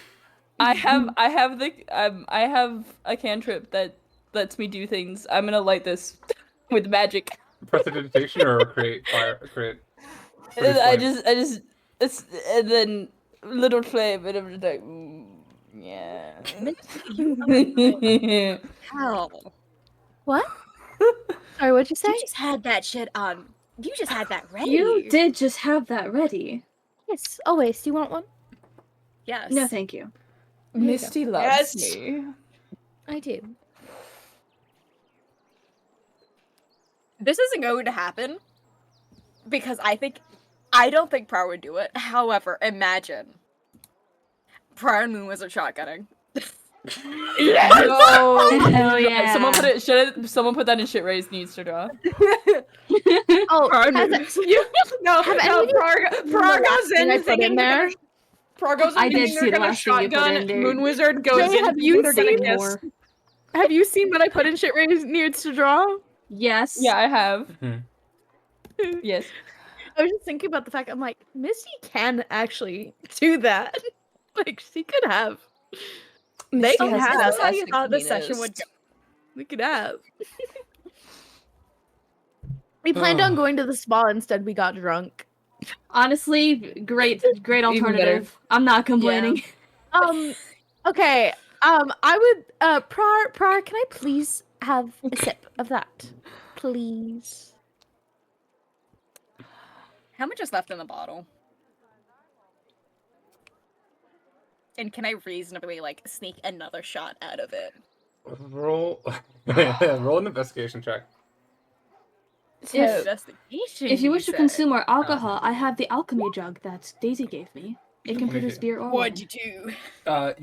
I have a cantrip that lets me do things. I'm gonna light this with magic. Prestidigitation or create fire? Create. produce I flame? just, and then little flame, and I'm just like, yeah. Hell. What? Sorry, what'd you say? You just had that shit on. You just had that ready. You did just have that ready. Yes, always. Do you want one? Yes. No, thank you. Misty loves Yes. me. I do. This isn't going to happen because I don't think Prow would do it. However, imagine Prow and Moon Wizard shotgunning. No. Hell yeah. Someone put that in shit raised needs to draw. Oh, Prow has and it- No, Have any of you Prague goes thing in I put thinking in there? Prague goes in I did thinking see they're the gonna last thing you put shotgun. in there. Moon Wizard goes Jay, in have thinking you they're gonna seen kiss. more? Have you seen what I put in shit raised needs to draw? Yes. Yeah, I have. Mhm. Yes. I was just thinking about the fact I'm like, Misty can actually do that. Like she could have. They Misty can has This have. is how you fantastic thought this session penis. would go. We could have. We planned on going to the spa instead. We got drunk. Honestly, great better. alternative. I'm not complaining. Okay. I would. Prar, can I please have a sip of that, please? How much is left in the bottle? And can I reasonably sneak another shot out of it? Roll. Roll an investigation check. If- Investigation. If you wish to said. consume our alcohol, I have the alchemy jug that Daisy gave me. It can Let me produce see. beer or What'd wine. you do?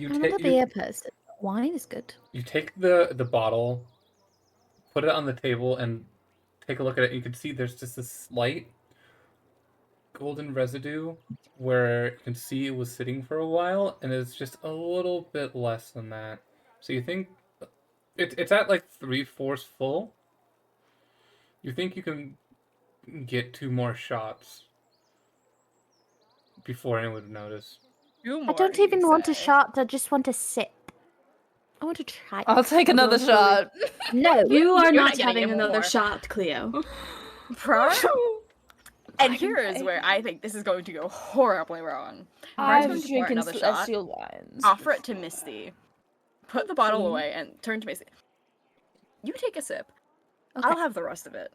You I'm take not a beer person. Wine is good. you take the bottle, put it on the table, and take a look at it. You can see there's just this slight golden residue where you can see it was sitting for a while, and it's just a little bit less than that. So you think it's at like 3/4 full. You think you can get 2 more shots before anyone would notice. I don't even want a shot. I just want a sip. I want to try. I'll take another shot. No. You are You're not not getting having any another more. shot, Cleo. Prar? And I can here is pay. where I think this is going to go horribly wrong. I'm going to pour drinking another shot. celestial wines. Offer it to Misty. Put the bottle Okay. away and turn to Misty. You take a sip. Okay. I'll have the rest of it.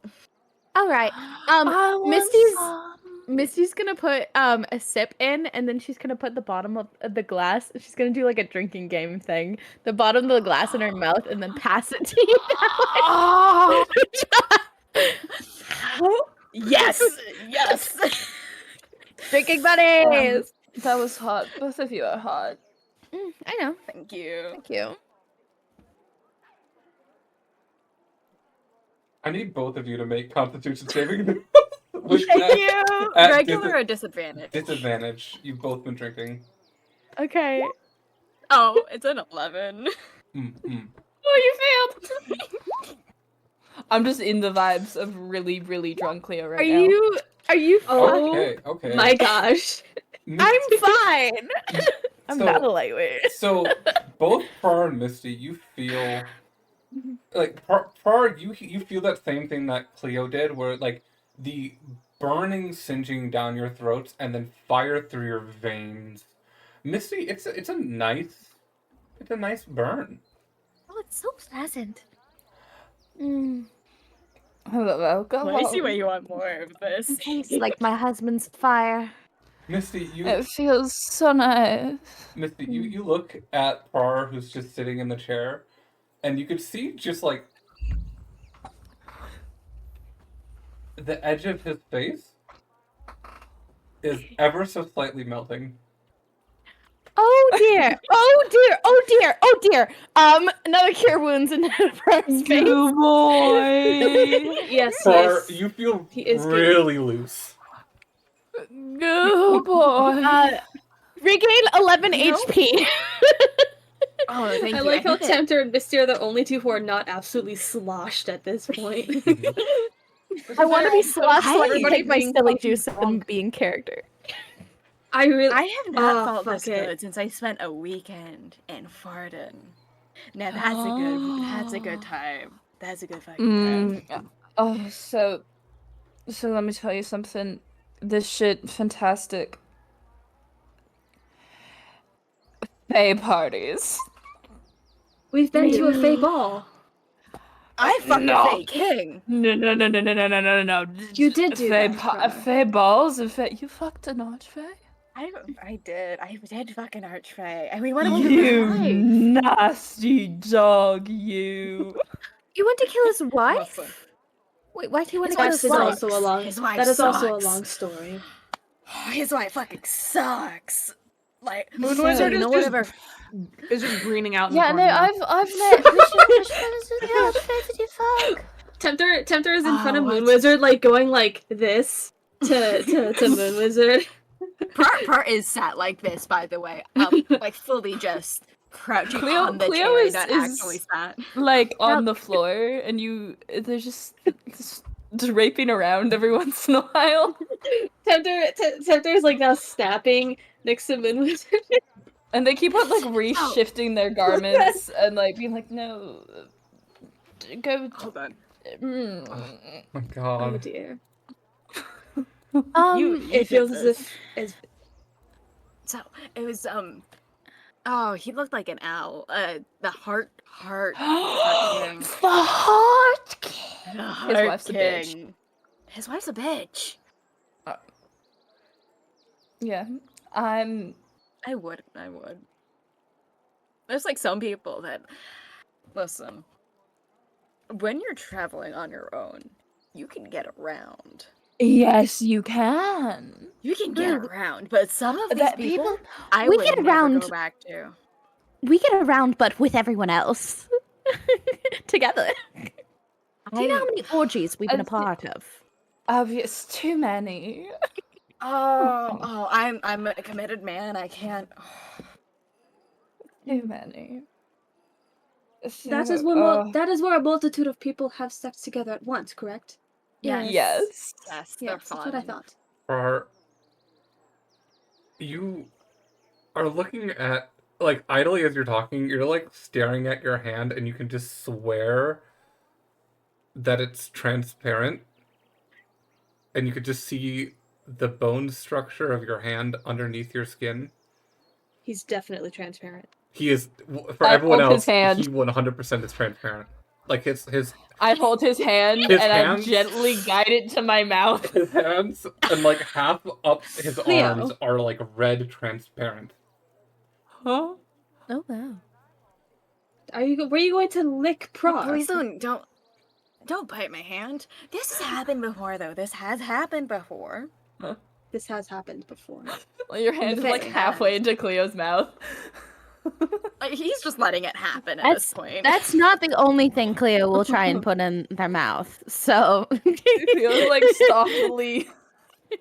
All right. I want Misty's- some. Misty's gonna put a sip in, and then she's gonna put the bottom of the glass. She's gonna do like a drinking game thing. The bottom of the glass in her mouth, and then pass it to you. Oh, Yes! Yes! Drinking buddies. that was hot. Both of you are hot. I know. Thank you. Thank you. I need both of you to make Constitution saving. With Thank that you! at Regular or disadvantage? disadvantage. You've both been drinking. Okay. Oh, it's an 11. Mm-mm. Oh, you failed. I'm just in the vibes of really, really drunk Cleo right Are now. you? Are you? Oh Okay, okay. my gosh. I'm fine. I'm So- not a lightweight. So both Prar and Misty, you feel like Prar, you feel that same thing that Cleo did, where like the burning singeing down your throats and then fire through your veins. Misty, it's a nice burn. Oh, it's so pleasant. Welcome. I see why you want more of this. Tastes like my husband's fire. Misty, It feels so nice. Misty, you look at Prar, who's just sitting in the chair, and you could see just like the edge of his face is ever so slightly melting. Oh dear! Oh dear! Oh dear! Oh dear! Another cure wounds in Prar's face. Good boy. Yes, Prar, yes. you feel He is really loose. Good boy. Regain 11 You know- HP. Oh, thank I you. like how think that- Tempter and Misty are the only two who are not absolutely sloshed at this point. I want to be sloshed so I can Everybody take my being silly fucking juice and be in character. I really. I have not Oh, felt fuck this it. good since I spent a weekend in Farden. Now that's a good time. That's a good fucking time. Oh, so let me tell you something. This shit fantastic. Fae parties. We've been to a Fae ball. I fucked No. a fake king. No. You did do Fae that, Connor. Fae balls and Fae. You fucked an archfey? I did fucking archfey. And we went to You life. nasty dog, you. You want to kill his Awesome. wife? Wait, why do you want to His kill wife his Is wife? also a long. His wife That is also a sucks. long story. His wife fucking sucks. Like, Moon so, Wizard you is know, just- whatever. Is just greening out in Yeah, the no, corner. I've met Tempter is in front of Oh, Moon what? Wizard, like going like this to Moon Wizard. Part is sat like this, by the way. Like fully just crouching Cleo- on the Cleo chair, is- not is- actually sat. like on the floor, and they're just draping around every once in a while, Tempter is like now snapping next to Moon Wizard. and they keep on like reshifting their garments and like being like, "No, go." Hold on. Mm. Oh my Oh god. dear. You It did feels as this. if So it was oh, he looked like an owl. The heart king. The heart king. The His heart wife's a bitch. king. His wife's a bitch. Yeah, I would. There's like some people that listen. When you're traveling on your own, you can get around. Yes, you can. You can get around, but some of these That people, I we would get never around- go back to. We get around, but with everyone else. Together. Do you know how many orgies we've been a part of? Obvious, too many. I'm a committed man. I can't. Too many. that is where a multitude of people have sex together at once, correct? Yes. Yes. Yes, they're Yes, that's what I fun. thought. Prar, you are looking at, like, idly as you're talking, you're like staring at your hand, and you can just swear that it's transparent, and you could just see the bone structure of your hand underneath your skin. He's definitely transparent. He is, for I everyone hold his else, hand. he 100% is transparent. Like his I hold his hand His and hands? I gently guide it to my mouth. his hands and like half up his Cleo. arms are like red transparent. Huh? Oh wow. Were you going to lick Prague? Please don't bite my hand. This has happened before, though. This has happened before. This has happened before. Well, your hand is like face. halfway into Cleo's mouth. He's just letting it happen at this point. That's not the only thing Cleo will try and put in their mouth. So Cleo's like softly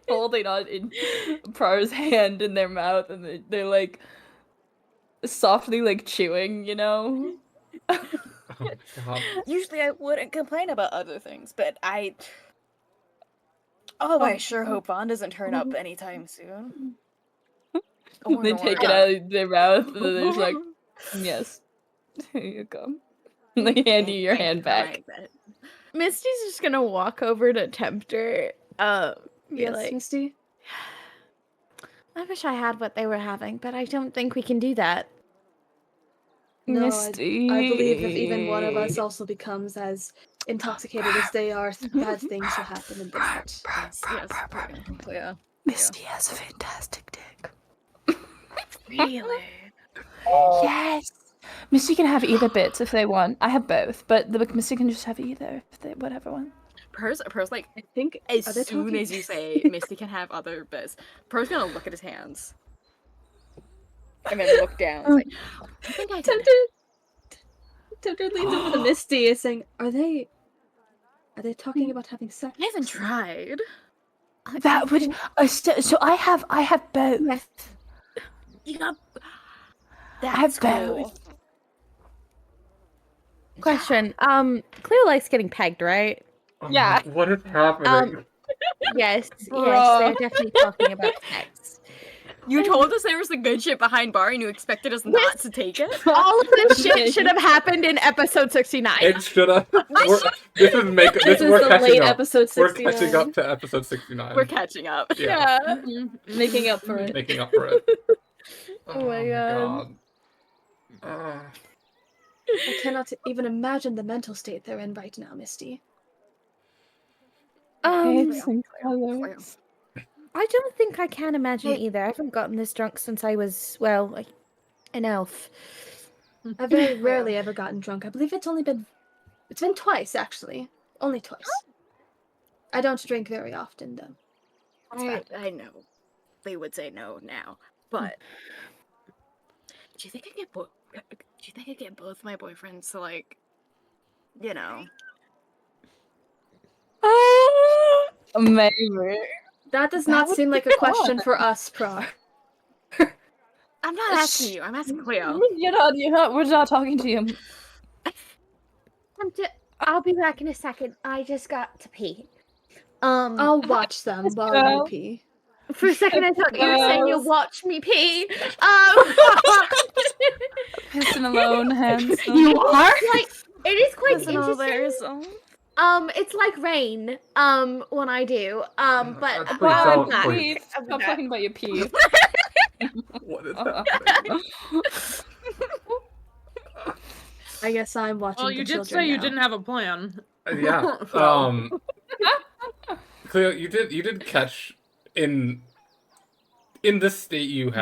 holding on in Prar's hand in their mouth, and they're like softly like chewing, you know? Oh my god. Usually I wouldn't complain about other things, but I sure hope Vaughn doesn't turn up anytime soon. Oh, They no, take I- it out of their mouth, and then they're just like, yes, here you go. And they hand you your hand back. Misty's just gonna walk over to Tempter. Be Yes, like, Misty. I wish I had what they were having, but I don't think we can do that. No, Misty. I believe if even one of us also becomes as intoxicated as they are, bad things will happen in the night. Yes. Yeah. Misty has a fantastic dick. Really? Yes. Misty can have either bits if they want. I have both, but the Misty can just have either if they whatever one. Purr's like, I think as are they soon talking- as you say Misty can have other bits, Purr's gonna look at his hands. And then look down. It's like, I think I can. Tempter leans over to Misty and saying, Are they talking about having sex? I haven't tried. That would so I have both. Yes. You got. I have That's cool. both. question. Cleo likes getting pegged, right? Yeah. What is happening? Yes, yes, Bruh. they're definitely talking about sex. You told us there was the good shit behind bar, and you expected us not to take it. All of this shit should have happened in episode 69. It should have. This is This is we're the catching late up. episode We're 69. catching up to episode 69. We're catching up. Yeah, Making up for it. making up for it. Oh my God. I cannot even imagine the mental state they're in right now, Misty. I don't think I can imagine Hey. either. I haven't gotten this drunk since I was, well, like, an elf. I've very rarely ever gotten drunk. I believe it's been twice, actually. Only twice. I don't drink very often, though. I know. They would say no now, but do you think I get both my boyfriends to, like, you know? Maybe. That does That not would seem be like a question for us, Prar. I'm not asking you. I'm asking Cleo. We're not talking to you. I'll be back in a second. I just got to pee. I'll watch them while you pee. For a second I thought you were saying you'll watch me pee. Pissing alone, handsome. You are? Like, it is quite Listen, all interesting. It's like rain, when I do. But That's pretty while I'm solid back, for you. Stop talking about your pee. What is happening? I guess I'm watching Well, the you did children say you now. didn't have a plan. Yeah. Cleo, you did catch in the state you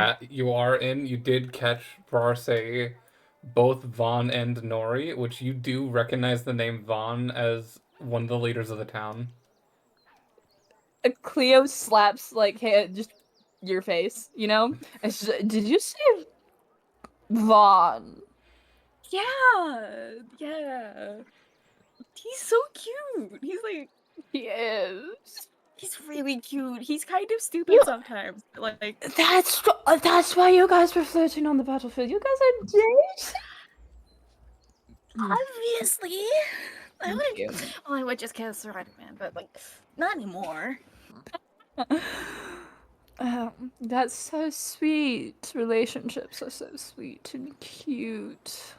are in. You did catch Brar say both Vaughn and Nori, which you do recognize the name Vaughn as one of the leaders of the town. Cleo slaps like just your face, you know? And she's like, did you say Vaughn? Yeah. He's so cute. He's like, He is. he's really cute. He's kind of stupid sometimes. But, like, That's why you guys were flirting on the battlefield. You guys are dating. obviously, I would. you. Well, I would just kiss Spider-Man, but like, not anymore. That's so sweet. Relationships are so sweet and cute.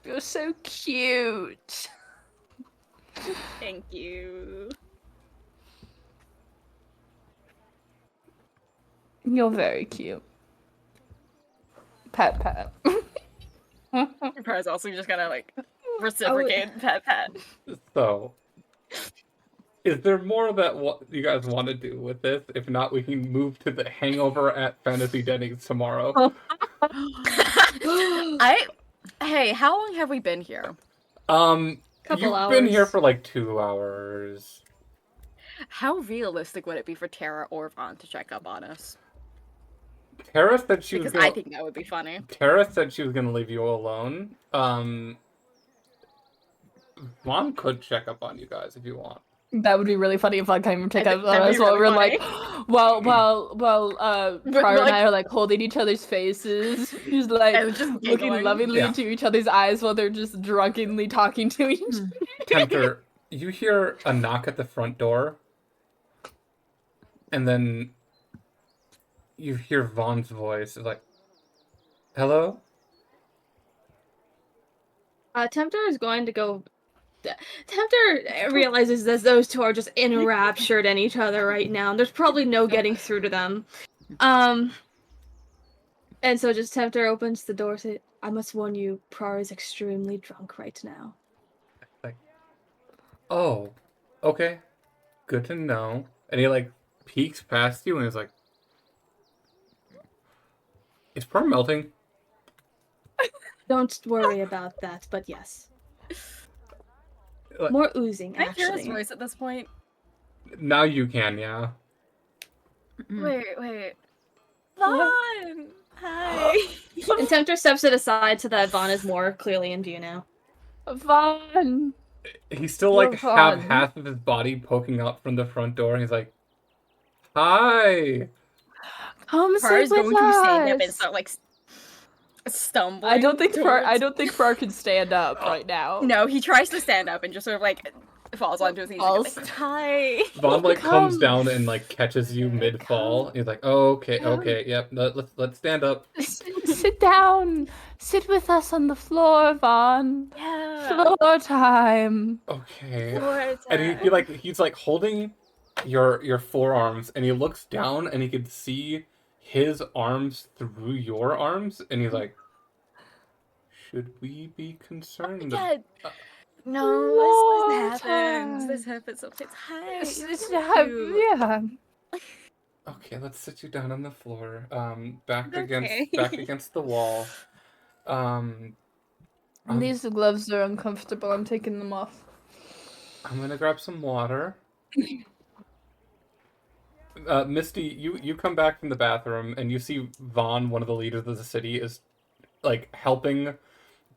You're so cute. Thank you. You're very cute. Pat pat. Par's also just gonna like reciprocate, pat. So, is there more that you guys want to do with this? If not, we can move to the hangover at Fantasy Denny's tomorrow. Hey, how long have we been here? Couple You've been here hours. for like 2 hours. How realistic would it be for Tara or Vaughn to check up on us? Tara said she was Because gonna. I think that would be funny. Tara said she was gonna leave you alone. Vaughn could check up on you guys if you want. That would be really funny if I came and take I up think on that'd us be while really we're like, while Pryor and I like- are like holding each other's faces, just like And just looking giggling. lovingly Yeah. into each other's eyes while they're just drunkenly talking to each other. Tempter, you hear a knock at the front door, and then you hear Vaughn's voice. It's like, hello? Tempter is going to go. Tempter realizes that those two are just enraptured in each other right now. There's probably no getting through to them. And so just Tempter opens the door. Say, I must warn you, Prar is extremely drunk right now. Like, oh, okay. Good to know. And he, like, peeks past you and is like, is Prar melting? Don't worry about that, but yes. Like, More oozing, Can I hear his actually. voice at this point? now you can, yeah. Wait. Vaughn! Hi! And Tempter steps it aside so that Vaughn is more clearly in view now. Vaughn. He's still, You're like, have Vaughn. half of his body poking out from the front door. And he's like, hi. Come Prar is sit with going to stand up and us. start like stumbling. I don't think towards- Prar can stand up right now. No, he tries to stand up and just sort of like falls onto his knees. and goes, Falls. like, hi. Vaughn, like, comes Come. down and, like, catches you mid-fall. He's like, oh, okay, Come. yep, let's stand up. Sit down. Sit with us on the floor, Vaughn. Yeah. Floor time. Okay. Floor And he's like holding your forearms, and he looks down and he can see his arms through your arms, and he's like, should we be concerned? Yeah. No, Floor this happens. time. This happens sometimes. Hi. This you're is so how- cute. yeah. Okay, let's sit you down on the floor. Back Okay. against the wall. Um, These gloves are uncomfortable. I'm taking them off. I'm gonna grab some water. Misty, you come back from the bathroom and you see Vaughn, one of the leaders of the city, is like helping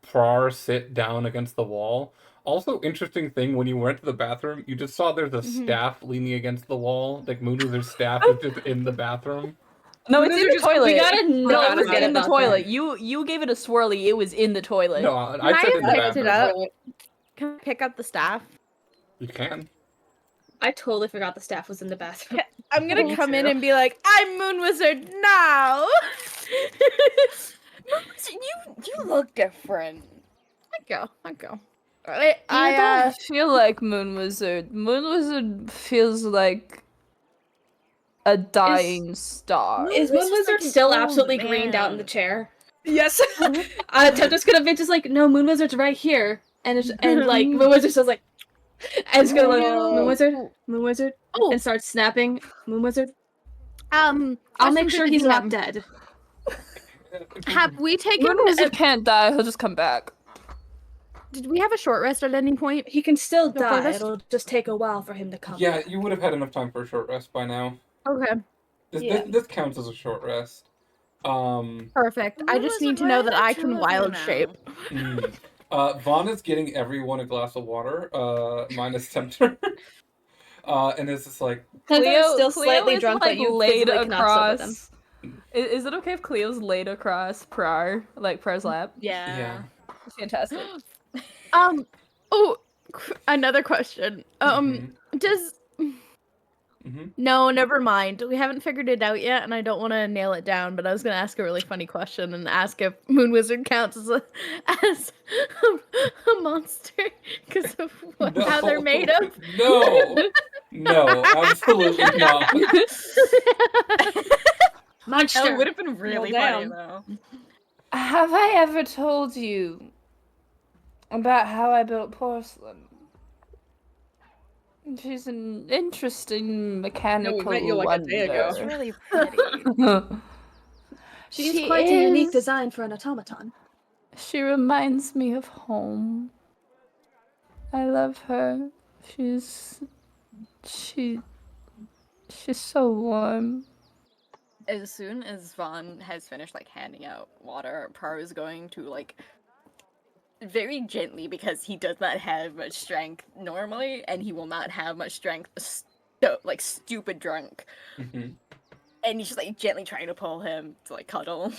Prar sit down against the wall. Also, interesting thing, when you went to the bathroom, you just saw there's a staff leaning against the wall. Like Moonwizard's staff is just in the bathroom. No, it's in the toilet. We gotta No, not it was forget in the about toilet. that. You gave it a swirly. It was in the toilet. No, I Can said I in the pick it bathroom. up? Can I pick up the staff? You can. I totally forgot the staff was in the bathroom. I'm gonna Me come in too. and be like, I'm Moon Wizard now. You look different. I go. I I don't feel like Moon Wizard. Moon Wizard feels like a dying star. Is Moon Moon Wizard's Wizard like an still old absolutely greened out in the man. chair? yes. Tempter's gonna be just like, no, Moon Wizard's right here. And like, Moon Wizard's just like, and it's gonna like, Moon Wizard, Oh, and start snapping, Moon Wizard. I'll I'll make sure he's not dead. Have we taken? Moon Wizard can't die. He'll just come back. Did we have a short rest at any point? He can still Before die. this? It'll just take a while for him to come. Yeah, you would have had enough time for a short rest by now. Okay, This counts as a short rest. perfect. I Moon just Wizard, need to why know are that there I two can of you wild now? shape. Vaughn is getting everyone a glass of water, minus Tempter. And it's just like, Tempter is still Cleo slightly is, drunk, like, but you laid physically cannot sit with him. across. Is it okay if Cleo's laid across Prar, like Prar's lap? yeah. Fantastic. Oh, another question. Does No, never mind. We haven't figured it out yet, and I don't want to nail it down. But I was gonna ask a really funny question and ask if Moon Wizard counts as a monster because of how they're made of. No, absolutely not. Monster. That would have been really funny damn. though. Have I ever told you about how I built porcelain? She's an interesting mechanical met you like a day ago. It's wonder. really pretty. She's She quite a unique is- design for an automaton. She reminds me of home. I love her. She's so warm. As soon as Vaughn has finished like handing out water, Prar is going to like very gently, because he does not have much strength normally, and he will not have much strength like stupid drunk. Mhm. And he's just like gently trying to pull him to like cuddle.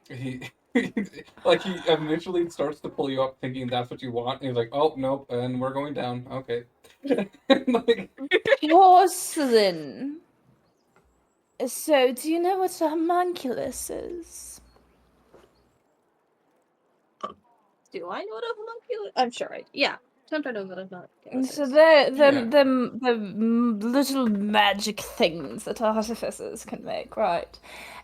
He like he initially starts to pull you up thinking that's what you want, and he's like, oh nope, and we're going down. Okay. Like, Porcelain. So, do you know what a homunculus is? Do I know what a homunculus? I'm sure yeah. Tempter knows what a homunculus So is. they're Yeah. the little magic things that artificers can make, right?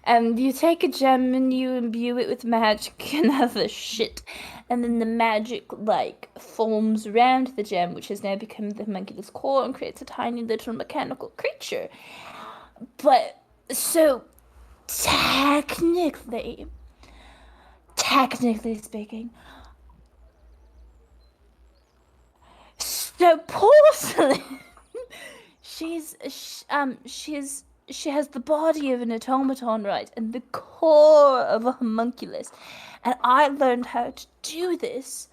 And you take a gem and you imbue it with magic and other shit, and then the magic like forms around the gem, which has now become the homunculus core and creates a tiny little mechanical creature. But so technically speaking, so porcelain. She has the body of an automaton, right, and the core of a homunculus. And I learned how to do this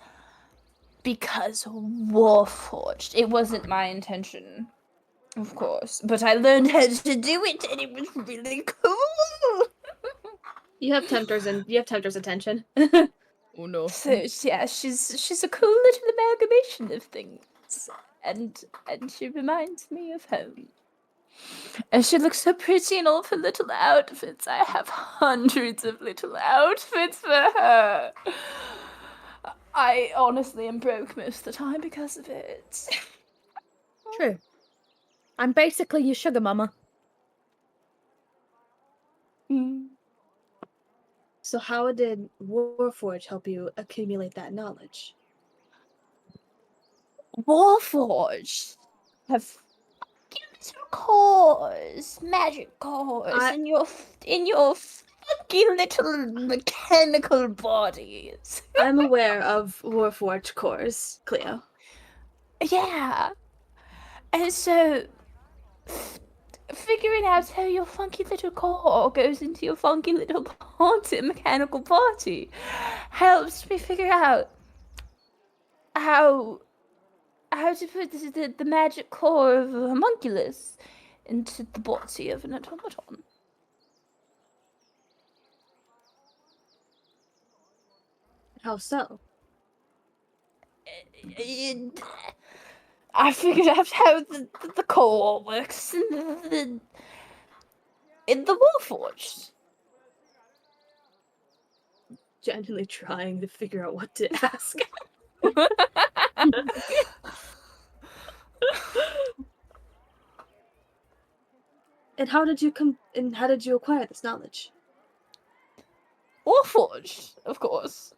because Warforged. It wasn't my intention, of course, but I learned how to do it, and it was really cool. You have Tempter's attention. Oh no. So yeah, she's a cool little amalgamation of things, and she reminds me of home. And she looks so pretty in all of her little outfits. I have hundreds of little outfits for her. I honestly am broke most of the time because of it. True. I'm basically your sugar mama. Mm. So how did Warforge help you accumulate that knowledge? Warforged have little cores, magic cores in your funky little mechanical bodies. I'm aware of Warforge cores, Cleo. Yeah. And so figuring out how your funky little core goes into your funky little mechanical body helps me figure out how to put the magic core of a homunculus into the body of an automaton. How so? I figured out how the core works in the Warforged. Genuinely trying to figure out what to ask. And how did you acquire this knowledge? Warforged, of course.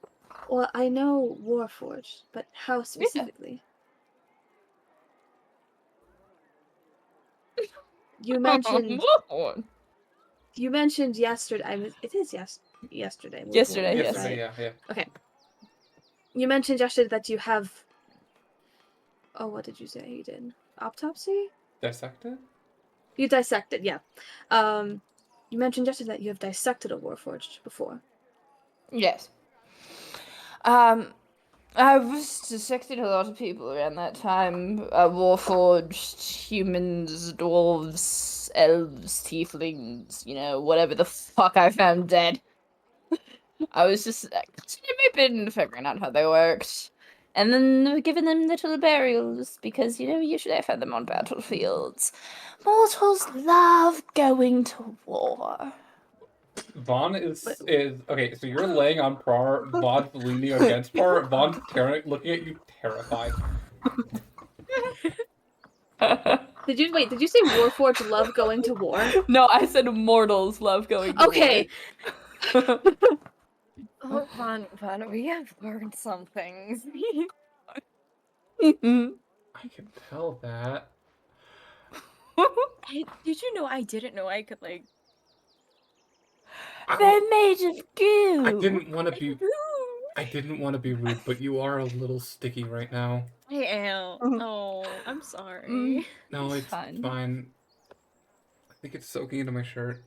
Well, I know Warforged, but how specifically? You mentioned yesterday. It is yesterday. Yesterday, yes. Right? Yeah. Okay. You mentioned yesterday that you have. Oh, what did you say you did? Autopsy? Dissected? You dissected, yeah. You mentioned yesterday that you have dissected a Warforged before. Yes. I was dissecting a lot of people around that time. Warforged, humans, dwarves, elves, tieflings, whatever the fuck I found dead. I was just been figuring out how they worked. And then giving them little burials, because, usually I found them on battlefields. Mortals love going to war. Vaughn is okay. So you're laying on Prar. Vaughn's leaning against Prar. Vaughn's looking at you, terrified. Did you say Warforged love going to war? No, I said mortals love going to Okay. war. Oh, Vaughn, we have learned some things. I can tell that. Did you know I didn't know I could, like... They're made of goo. I didn't want to be rude, but you are a little sticky right now. I am. Oh, I'm sorry. No, it's fine. fine. I think it's soaking into my shirt.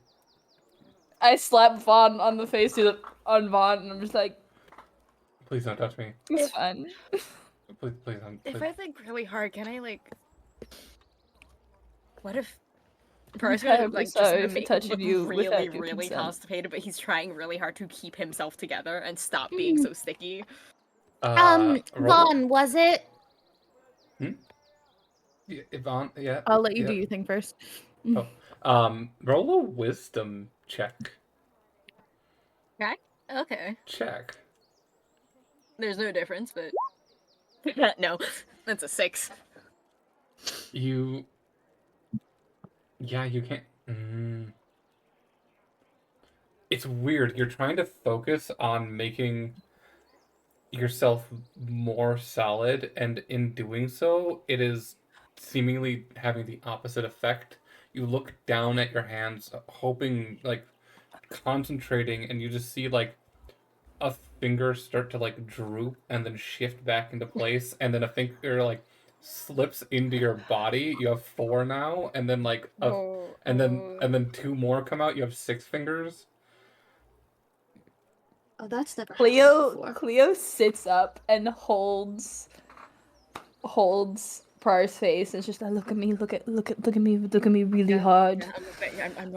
I slap Vaughn on the face on Vaughn, and I'm just like, Please don't touch me. it's fine. Please don't. If Please. I think really hard, can I, like... What if... I'm First, terribly just sorry gonna for make touching look you really, without your really consent. constipated, but he's trying really hard to keep himself together and stop being so sticky. Roll- Vaughn, was it? Yeah, Vaughn, yeah. I'll let you yeah. do your thing first. Roll a wisdom check. Okay. Check. There's no difference, but no, that's a 6. You can't. It's weird. You're trying to focus on making yourself more solid, and in doing so, it is seemingly having the opposite effect. You look down at your hands, hoping, like, concentrating, and you just see, like, a finger start to, like, droop and then shift back into place, and then a finger, like, slips into your body. You have 4 now, and then, like, and then 2 more come out. You have 6 fingers. Oh, that's never happened before. Cleo sits up and holds Prar's face and just look at me really hard.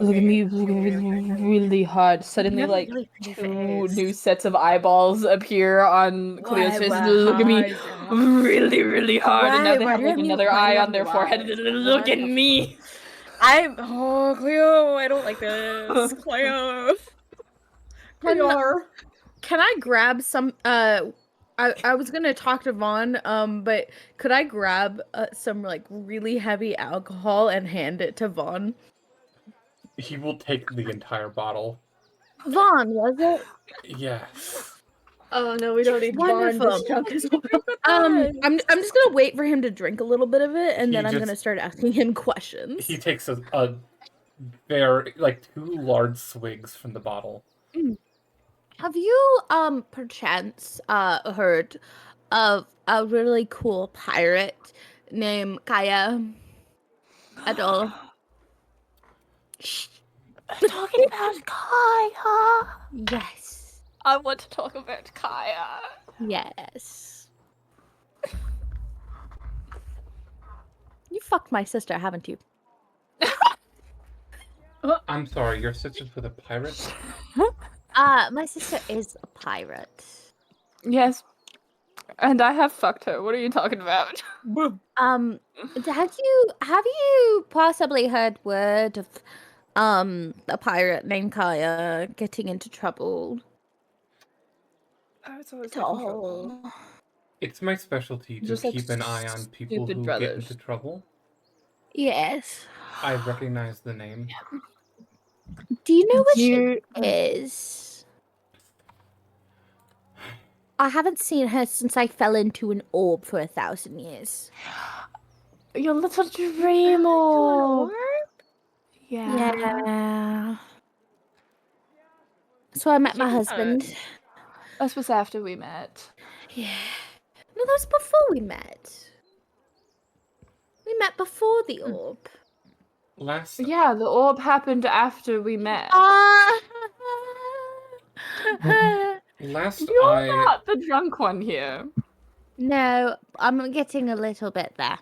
Look at me really hard. Suddenly, like, Really pretty 2 face. new sets of eyeballs appear on Cleo's face. Look at me really hard. And now they Why have, do like, you another have eye new on their forehead. eyes? Look at me. Oh, Cleo, I don't like this. Cleo. Can I grab some? I was gonna talk to Vaughn. But could I grab some like really heavy alcohol and hand it to Vaughn? He will take the entire bottle. Vaughn, was it? Yes. Oh no, we don't need Vaughn Wonderful. this chunk as well. I'm just gonna wait for him to drink a little bit of it, and He then I'm just- gonna start asking him questions. He takes a very, like, 2 large swigs from the bottle. Have you perchance heard of a really cool pirate named Kaya at all? Talking about Kaya. Yes. I want to talk about Kaya. Yes. You fucked my sister, haven't you? I'm sorry, your sister's with a pirate? My sister is a pirate. Yes. And I have fucked her. What are you talking about? Have you possibly heard word of a pirate named Kaya getting into trouble? It's always It's my specialty to Just like keep an eye on people stupid who brothers. get into trouble. Yes. I recognize the name. Do you know what You- she is? I haven't seen her since I fell into an orb for 1,000 years. Your little dream orb. Yeah. Yeah. So I met my husband. This was after we met. Yeah. No, that was before we met. We met before the orb. Last Yeah, the orb happened after we met. last You're I not the drunk one here. No, I'm getting a little bit there.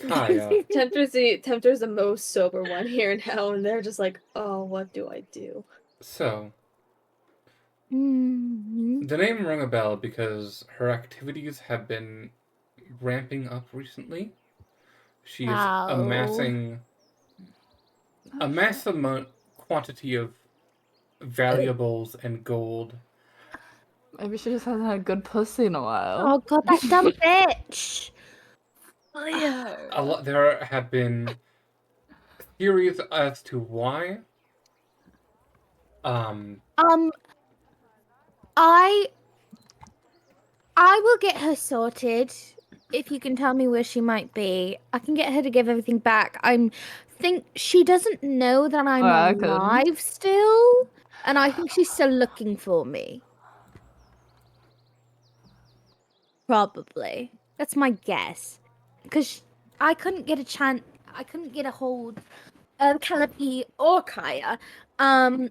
Kaya, Tempter's the most sober one here now, and they're just like, oh, what do I do? so Mhm. the name rung a bell because her activities have been ramping up recently. She is Wow. amassing a massive quantity of valuables and gold. Maybe she just hasn't had good pussy in a while. Oh god, that dumb bitch. There have been theories as to why. I will get her sorted. If you can tell me where she might be, I can get her to give everything back. Think she doesn't know that I'm I could. alive still, and I think she's still looking for me. Probably. That's my guess. Because I couldn't get a hold of Calliope or Kaya. And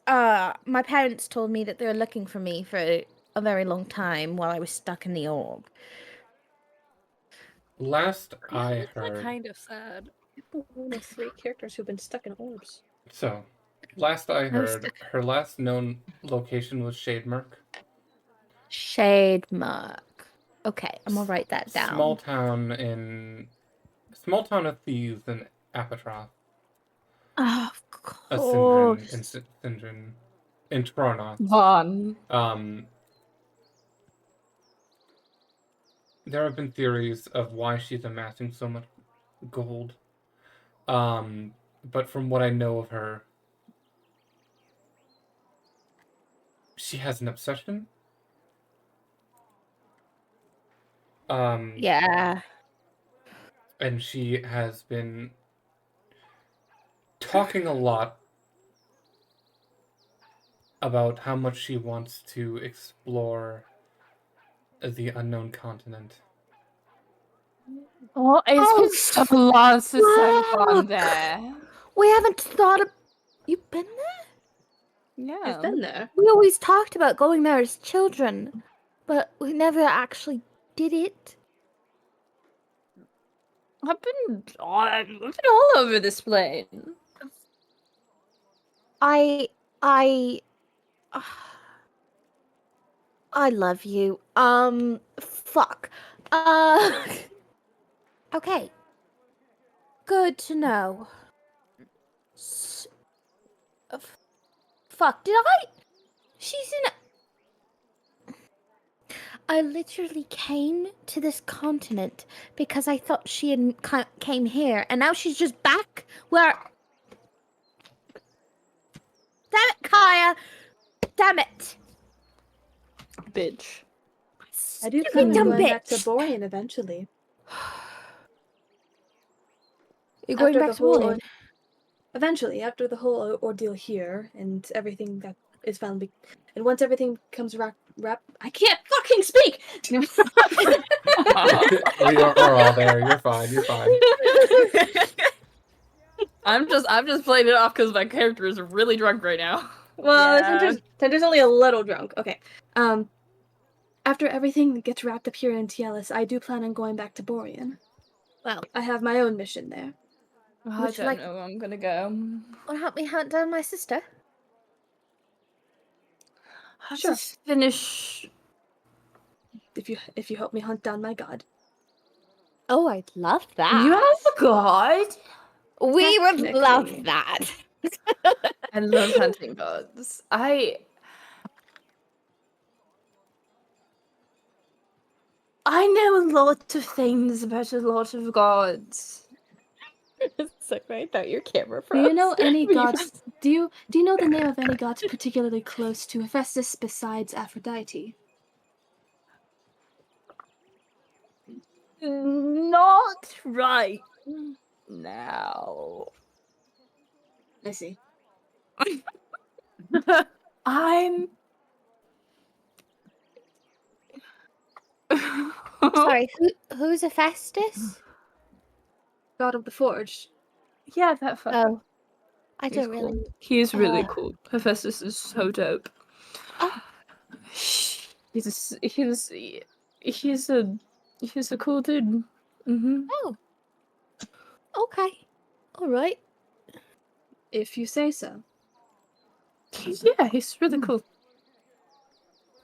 my parents told me that they were looking for me for a very long time while I was stuck in the orb. Last I That's heard. kind of sad. One of 3 characters who've been stuck in orbs. So, last I was heard, stuck. her last known location was Shademark. Shade Mark. Okay, I'm gonna write that down. Small town of thieves in Apatroth, Of a course. Syndren, and Tronoth. Vaughn. There have been theories of why she's amassing so much gold. But from what I know of her, she has an obsession. Yeah. And she has been talking a lot about how much she wants to explore the unknown continent. Oh, it's been so long since I've gone there. We haven't thought of. You've been there? Yeah. I've been there. We always talked about going there as children, but we never actually did it. I've been all over this plane. I love you. Fuck. Okay. Good to know. Fuck, did I? She's in. I literally came to this continent because I thought she had came here, and now she's just back where. Damn it, Kaya! Damn it! Bitch. I do Stupid plan on dumb going back to bitch. Borean eventually. You're going After back the to whole Borean? Eventually, after the whole ordeal here and everything that is finally, and once everything comes wrap, I can't fucking speak. We're all there. You're fine. You're fine. I'm just playing it off because my character is really drunk right now. Well, Yeah. Tender's only a little drunk. Okay. After everything gets wrapped up here in Tielis, I do plan on going back to Borean. Well, I have my own mission there. I Would you don't like- know where I'm gonna go. or help me hunt down my sister? I have Sure. to finish. If you help me hunt down my god. Oh, I'd love that. You have a god? We would Technically. love that. I love hunting gods. I know a lot of things about a lot of gods. It's like I thought your camera Do you know any But you- gods? Do you know the name of any gods particularly close to Hephaestus besides Aphrodite? Not right now. I see. I'm. Sorry, who's Hephaestus? God of the Forge. Yeah, that fucker. Oh, I He's don't really. cool. He's really uh, cool. Hephaestus is so dope. Oh. He's a cool dude. Mm-hmm. Oh. Okay. All right. If you say so. Yeah, he's really cool.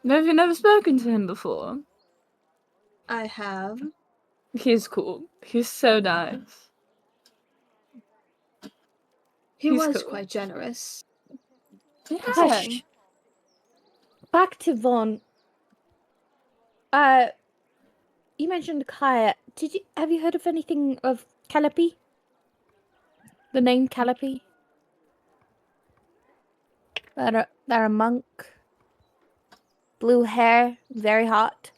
Have you never spoken to him before? I have. He's cool. He's so nice. He He's was cool. quite generous. Yeah. Hush. Back to Vaughn. You mentioned Kaya. Have you heard of anything of Calliope? The name Calliope? They're a monk. Blue hair, very hot.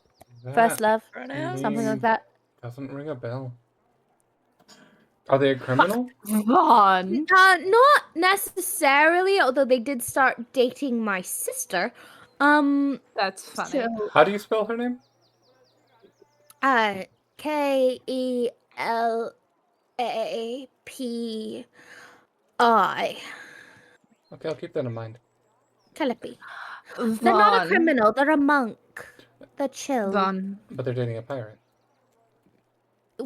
First love, something like that. Doesn't ring a bell. Are they a criminal? Vaughn. Not necessarily, although they did start dating my sister. That's funny. So, How do you spell her name? Kelappi. Okay, I'll keep that in mind. Calliope. They're not a Vaughn. criminal, they're a monk. They're chill. Vaughn. But they're dating a pirate.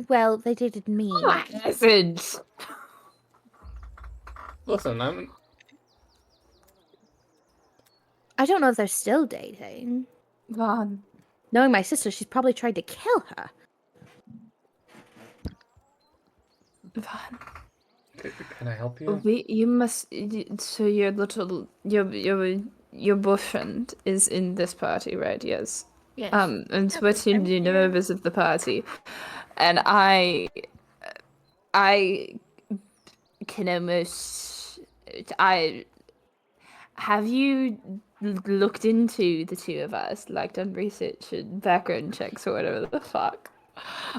Well, they dated me. Message. Listen, I don't know if they're still dating. Vaughn. Knowing my sister, she's probably tried to kill her. Vaughn. Can I help you? You must. So your boyfriend is in this party, right? Yes. Yes. And Yeah, we're but I'm two new here. members of the party, and I can almost. I have you looked into the two of us, like done research and background checks or whatever the fuck?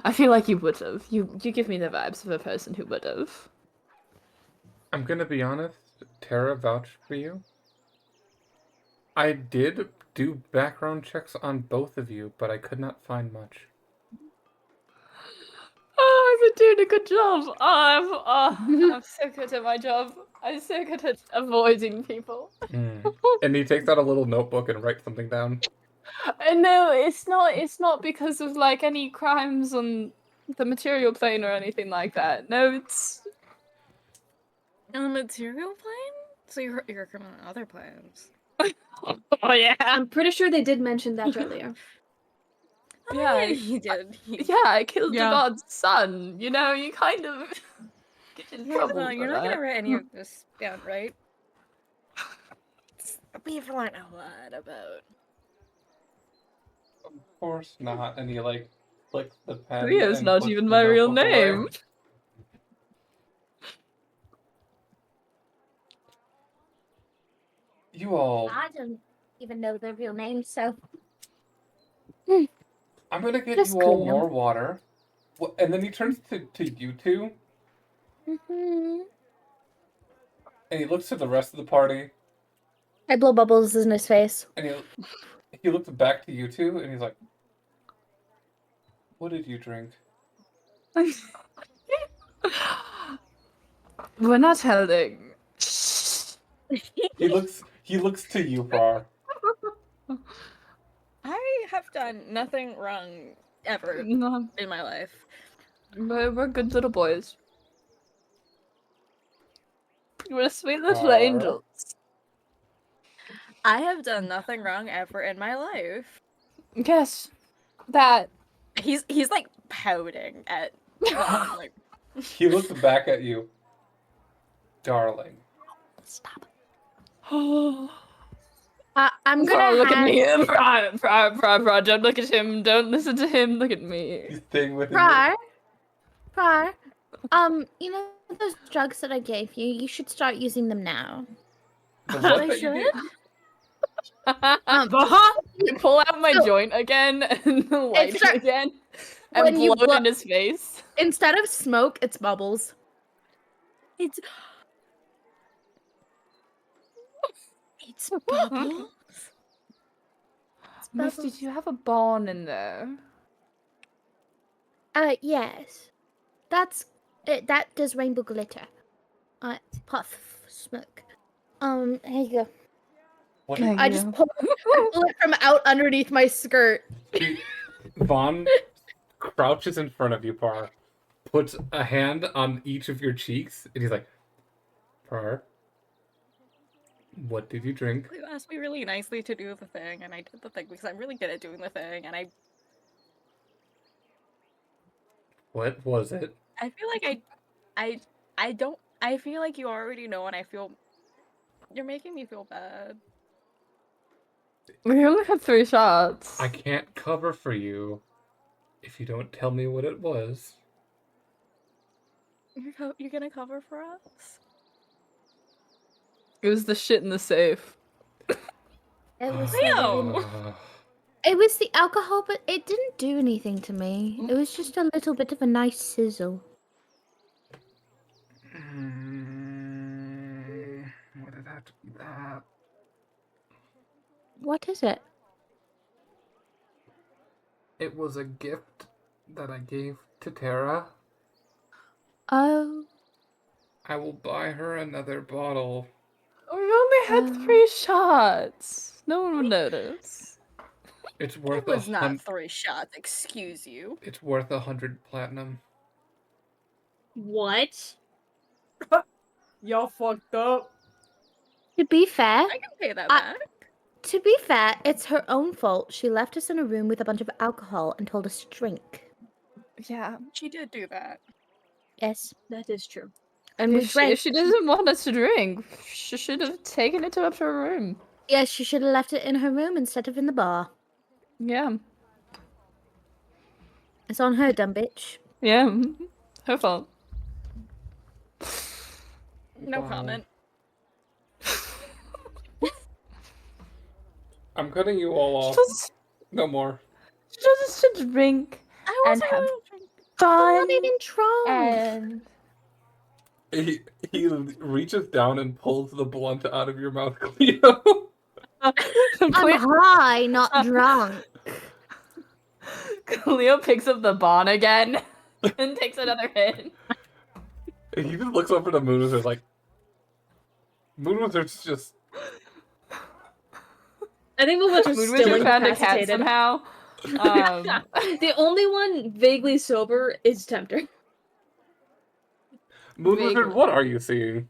I feel like you would have. You give me the vibes of a person who would have. I'm gonna be honest. Tara vouched for you. I did do background checks on both of you, but I could not find much. Oh, I've been doing a good job. I'm so good at my job. I'm so good at avoiding people. And he takes out a little notebook and writes something down. No, it's not. It's not because of like any crimes on the material plane or anything like that. No, it's On a material plane? So you're criminal on other planes. oh yeah, I'm pretty sure they did mention that earlier. Oh, Yeah. he did. yeah. I killed Yeah. the god's son. You know, you kind of get in trouble. Well, for you're not that. gonna write any of this down, right? We've learned a lot about. Of course not. And he like flicks the pen. Rio's and not puts even the my real notebook away. name. You all. I don't even know their real names, so. I'm gonna get Just you all clean 'em. more water. And then he turns to you two, Mm-hmm. and he looks to the rest of the party, I blow bubbles in his face. and he looks back to you two, and he's like, "What did you drink?" We're not telling. He looks to you, Far. I have done nothing wrong ever No, in my life. we're good little boys. We're sweet little Aw. angels. I have done nothing wrong ever in my life. Yes, that. He's like pouting at Vaughn, like He looks back at you, darling. Stop. Oh, I'm gonna look at hand me. Bra, don't look at him. Don't listen to him. Look at me. He's staying with Frar. You know those drugs that I gave you? You should start using them now. The what I that you should? did? You pull out my So- joint again and light It's it again and when you blow it blow- in his face. Instead of smoke, it's bubbles. it's bubbles. Misty, do you have a bone in there? Yes. That's it. That does rainbow glitter. Puff smoke. Here you go. What Thank I you. just pull it from out underneath my skirt. Vaughn crouches in front of you, Par, puts a hand on each of your cheeks, and he's like, Par, what did you drink? You asked me really nicely to do the thing, and I did the thing because I'm really good at doing the thing, and What was it? I feel like I don't. I feel like you already know, and I feel you're making me feel bad. We only had 3 shots. I can't cover for you if you don't tell me what it was. You're gonna cover for us? It was the shit in the safe. It was Leo! It was the alcohol, but it didn't do anything to me. It was just a little bit of a nice sizzle. What did have to be that? What is it? It was a gift that I gave to Tara. Oh, I will buy her another bottle. We only had 3 shots. No one would notice. It's It worth was not 3 shots. Excuse you. It's worth 100 platinum. What? Y'all fucked up. to be fair, I can pay that back. it's her own fault. She left us in a room with a bunch of alcohol and told us to drink. Yeah. She did do that. Yes, That is true. And we If drank. she doesn't want us to drink, she should have taken it up to her room. Yes, she should have left it in her room instead of in the bar. Yeah. It's on her, dumb bitch. Yeah. Her fault. No Wow. comment. I'm cutting you all She off. just, No more. she just us to drink I and wasn't have really drinking. I'm fun. not even drunk. And He reaches down and pulls the blunt out of your mouth, Cleo. I'm Cleo, high, not drunk. Cleo picks up the bon again and takes another hit. He just looks over to Moon Wizard like, Moon Wizard's just. I think Moon Wizard's Moon still Wizard found a cat incapacitated. somehow. The only one vaguely sober is Tempter. Moon Wizard, Vaguely. what are you seeing?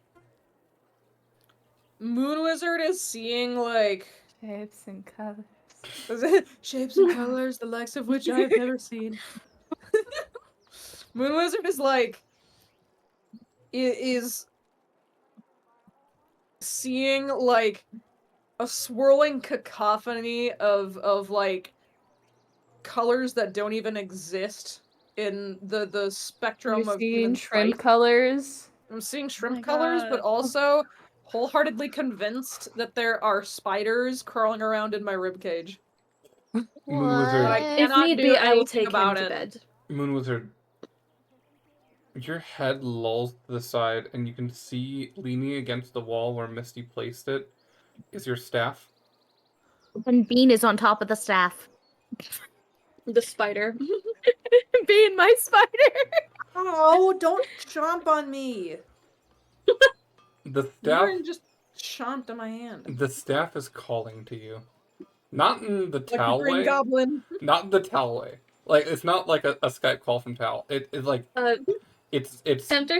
Moon Wizard is seeing like Shapes and colors. shapes and colors, the likes of which I have never seen. Moon Wizard is like is seeing like a swirling cacophony of like colors that don't even exist in the spectrum You're of seeing human shrimp sight. colors. I'm seeing shrimp my colors, but God. also wholeheartedly convinced that there are spiders crawling around in my ribcage. Moon Wizard. I What? If cannot need do be, I will anything take him about to it. bed. Moon Wizard. Your head lolls to the side, and you can see leaning against the wall where Misty placed it is your staff. And Bean is on top of the staff. The spider. Being my spider. Oh, don't chomp on me. The staff. Lauren just chomped on my hand. The staff is calling to you. Not in the Like a Tal green way. goblin. Not in the Tal way. Like, it's not like a Skype call from Tal. It's like, it's Tempter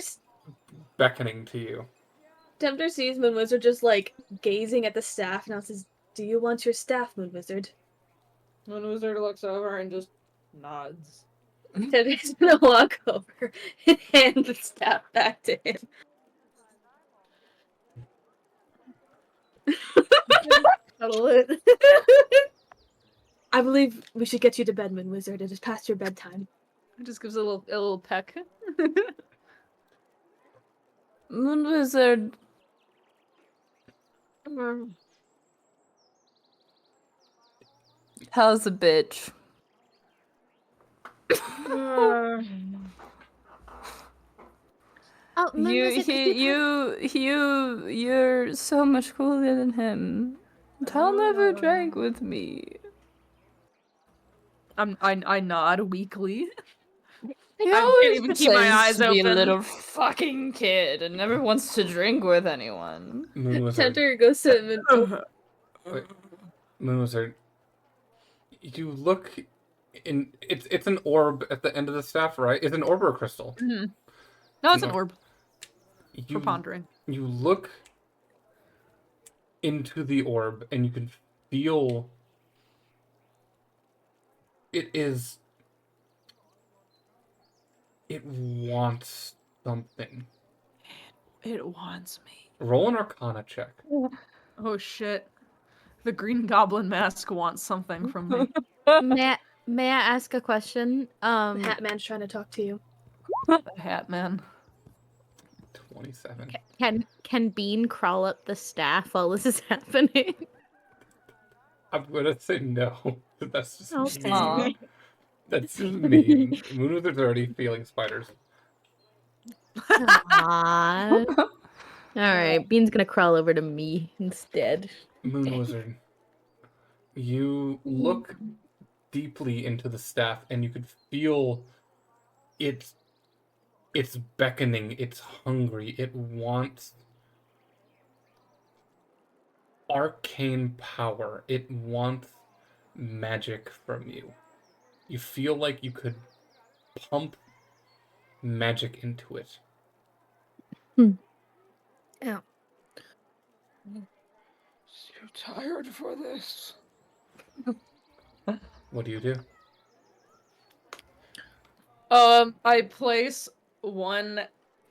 beckoning to you. Tempter sees Moon Wizard just like gazing at the staff and now says, "Do you want your staff, Moon Wizard?" Moon Wizard looks over and just nods. Tempter's gonna walk over and hand the staff back to him. Cuddle it. I believe we should get you to bed, Moon Wizard. It is past your bedtime. It just gives a little peck. Moon Wizard. How's a bitch? Oh, Moon Wizard, could You're so much cooler than him. Tal never drank with me. I nod weakly. He I always can't even keep my pretends eyes to be a open. little fucking kid and never wants to drink with anyone. Moon Wizard. Tempter goes to Wait. Moon Wizard. You look in. It's an orb at the end of the staff, right? It's an orb or a crystal. Mm-hmm. No, it's an No. orb You, for pondering. you look into the orb and you can feel it wants something. It wants me. Roll an Arcana check. Oh shit. The green goblin mask wants something from me. May I ask a question? the Hat Man's trying to talk to you. The Hat Man. 27. Can Bean crawl up the staff while this is happening? I'm gonna say no. That's just Okay. mean. Aw. That's just mean. Moon Wizard's already feeling spiders. All right, Bean's gonna crawl over to me instead. Moon Wizard, you look deeply into the staff and you could feel it's beckoning, it's hungry, it wants arcane power, it wants magic from you. You feel like you could pump magic into it. So tired for this. What do you do? I place one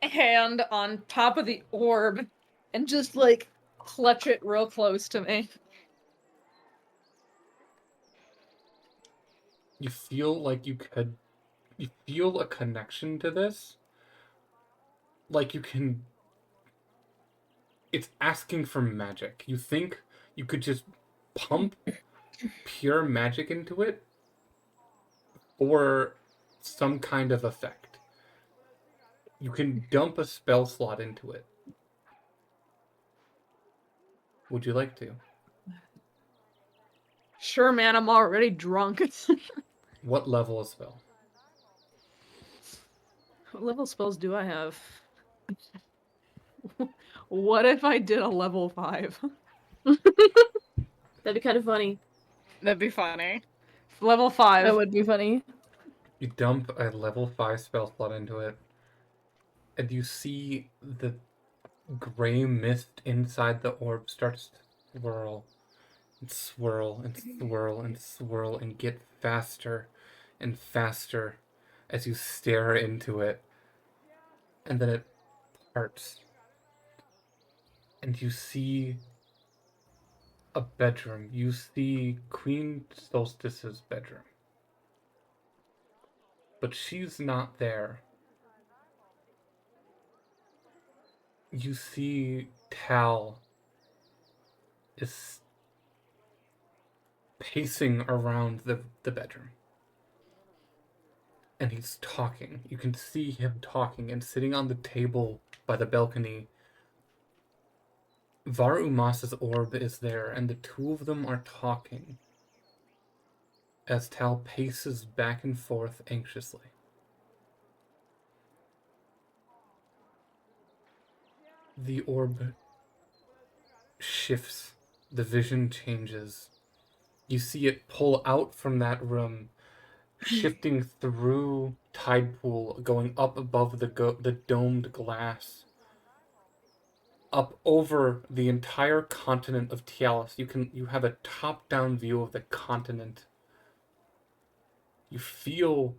hand on top of the orb and just like clutch it real close to me. You feel like you feel a connection to this. Like you can. It's asking for magic. You think you could just pump pure magic into it or some kind of effect. You can dump a spell slot into it. Would you like to? Sure, man, I'm already drunk. What level of spell? What level spells do I have? What if I did a level 5? That'd be kind of funny. That'd be funny. Level 5. That would be funny. You dump a level 5 spell slot into it, and you see the gray mist inside the orb starts to swirl and swirl and swirl and swirl and get faster and faster as you stare into it. And then it parts. And you see a bedroom. You see Queen Solstice's bedroom. But she's not there. You see Tal is pacing around the bedroom. And he's talking. You can see him talking, and sitting on the table by the balcony, Varumas's orb is there, and the two of them are talking as Tal paces back and forth anxiously. The orb shifts. The vision changes. You see it pull out from that room, shifting through Tide Pool, going up above the domed glass, up over the entire continent of Tialis. You have a top-down view of the continent. You feel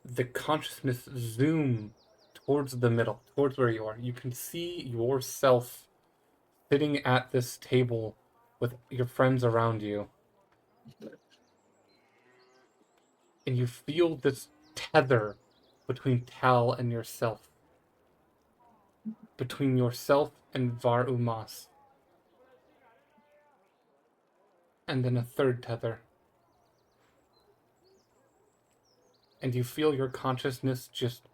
the consciousness zoom towards the middle, towards where you are. You can see yourself sitting at this table with your friends around you. And you feel this tether between Tal and yourself. Between yourself and Var-Umas. And then a third tether. And you feel your consciousness just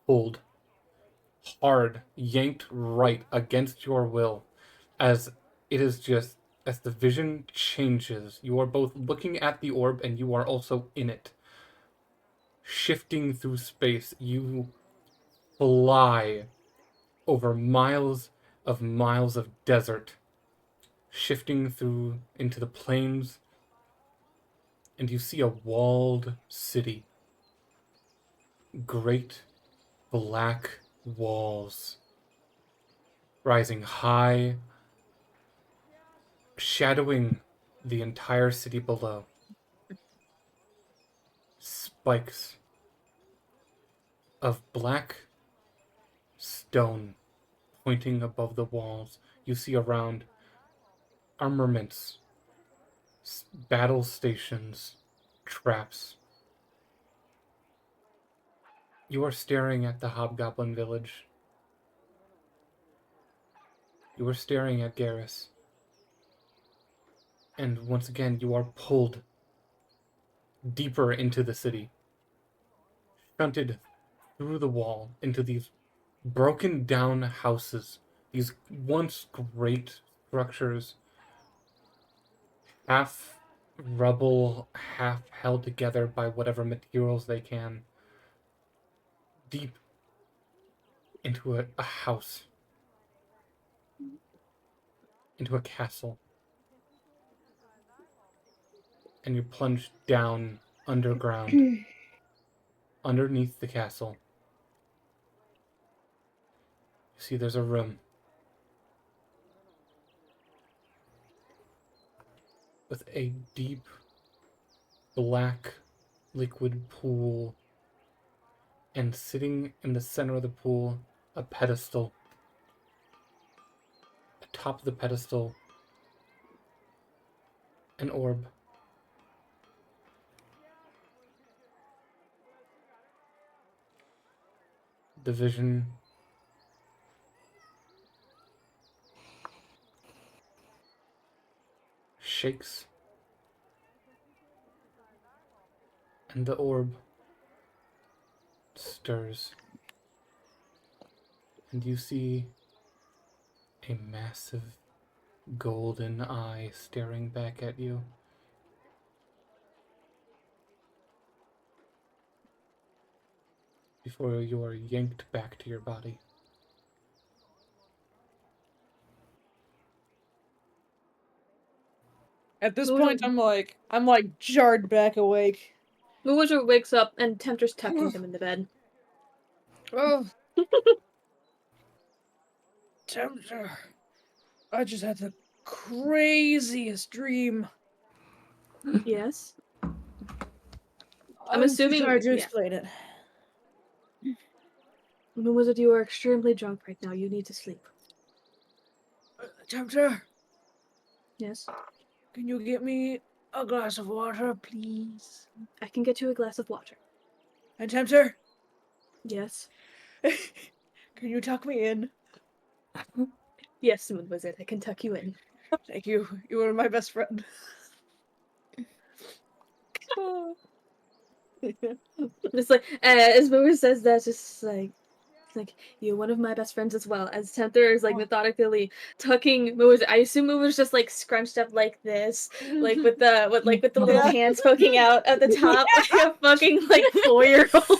pulled hard, yanked right against your will, as it is just, as the vision changes, you are both looking at the orb and you are also in it. Shifting through space, you fly over miles of desert, shifting through into the plains, and you see a walled city. Great black walls rising high, shadowing the entire city below. Spikes of black stone pointing above the walls. You see around armaments, battle stations, traps. You are staring at the Hobgoblin village. You are staring at Garrus. And once again, you are pulled deeper into the city. Shunted through the wall into these broken down houses. These once great structures. Half rubble, half held together by whatever materials they can. Deep into a house. Into a castle. And you plunge down underground. Underneath the castle. You see there's a room. With a deep black liquid pool And sitting in the center of the pool, a pedestal. Atop of the pedestal, an orb. The vision shakes, and the orb stirs, and you see a massive golden eye staring back at you. Before you are yanked back to your body. At this Moon- point, I'm like jarred back awake. Moonwizard wakes up and Tempter's tucking him in the bed. Oh, Tempter, I just had the craziest dream. Yes. I'm assuming- too tired to yeah. explain it. Moonwizard, you are extremely drunk right now. You need to sleep. Tempter, Yes. can you get me a glass of water, please? I can get you a glass of water. And Tempter, Yes. can you tuck me in? Yes, Moonwizard, I can tuck you in. Thank you. You are my best friend. Just like as Moonwizard says that, just like you're one of my best friends as well. As Tempter is like methodically tucking Moonwizard. I assume Moonwizard's just like scrunched up like this, like with the little Yeah. hands poking out at the top, like a fucking like 4-year-old.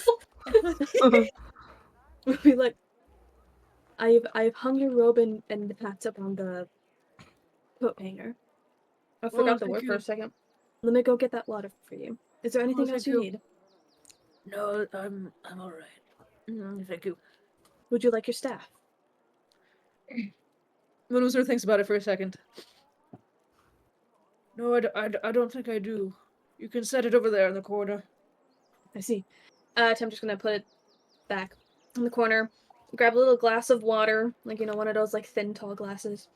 We'll be like, I've hung your robe and hats up on the coat hanger. I forgot the thank word for you. a second. Let me go get that water for you. Is there anything else thank you you. need? No, I'm all right. Thank you. Would you like your staff? Moonwizard thinks about it for a second. No, I don't think I do. You can set it over there in the corner. I see. I'm just gonna put it back in the corner. Grab a little glass of water, like one of those like thin, tall glasses,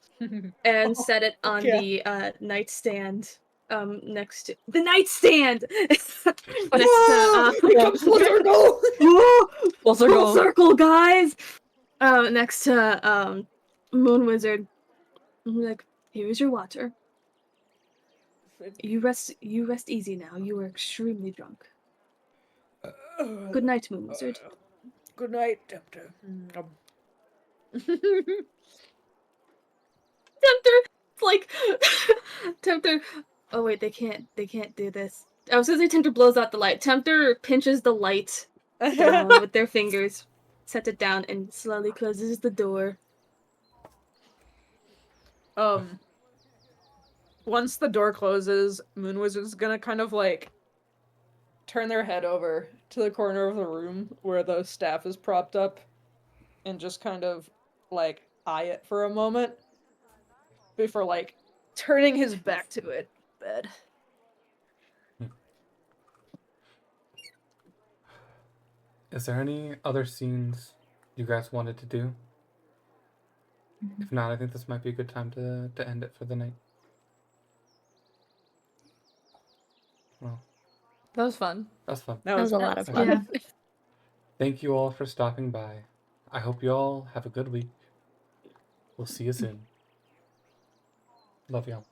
and set it on yeah. the nightstand. Next to the nightstand. next to Full circle! Full full circle, guys. Next to Moonwizard. I'm like, here's your water. You rest easy now. You are extremely drunk. Good night, Moonwizard. Good night, Tempter. Tempter, like Tempter. Oh wait, they can't do this. I was gonna say Tempter blows out the light. Tempter pinches the light down with their fingers, sets it down, and slowly closes the door. Once the door closes, Moonwizard's gonna kind of like turn their head over to the corner of the room where the staff is propped up and just kind of like eye it for a moment before like turning his back to it. Bed. Is there any other scenes you guys wanted to do? If not, I think this might be a good time to end it for the night. Well, That was fun. that's fun. That That was a lot of fun. fun. Thank you all for stopping by. I hope you all have a good week. We'll see you soon. Love y'all.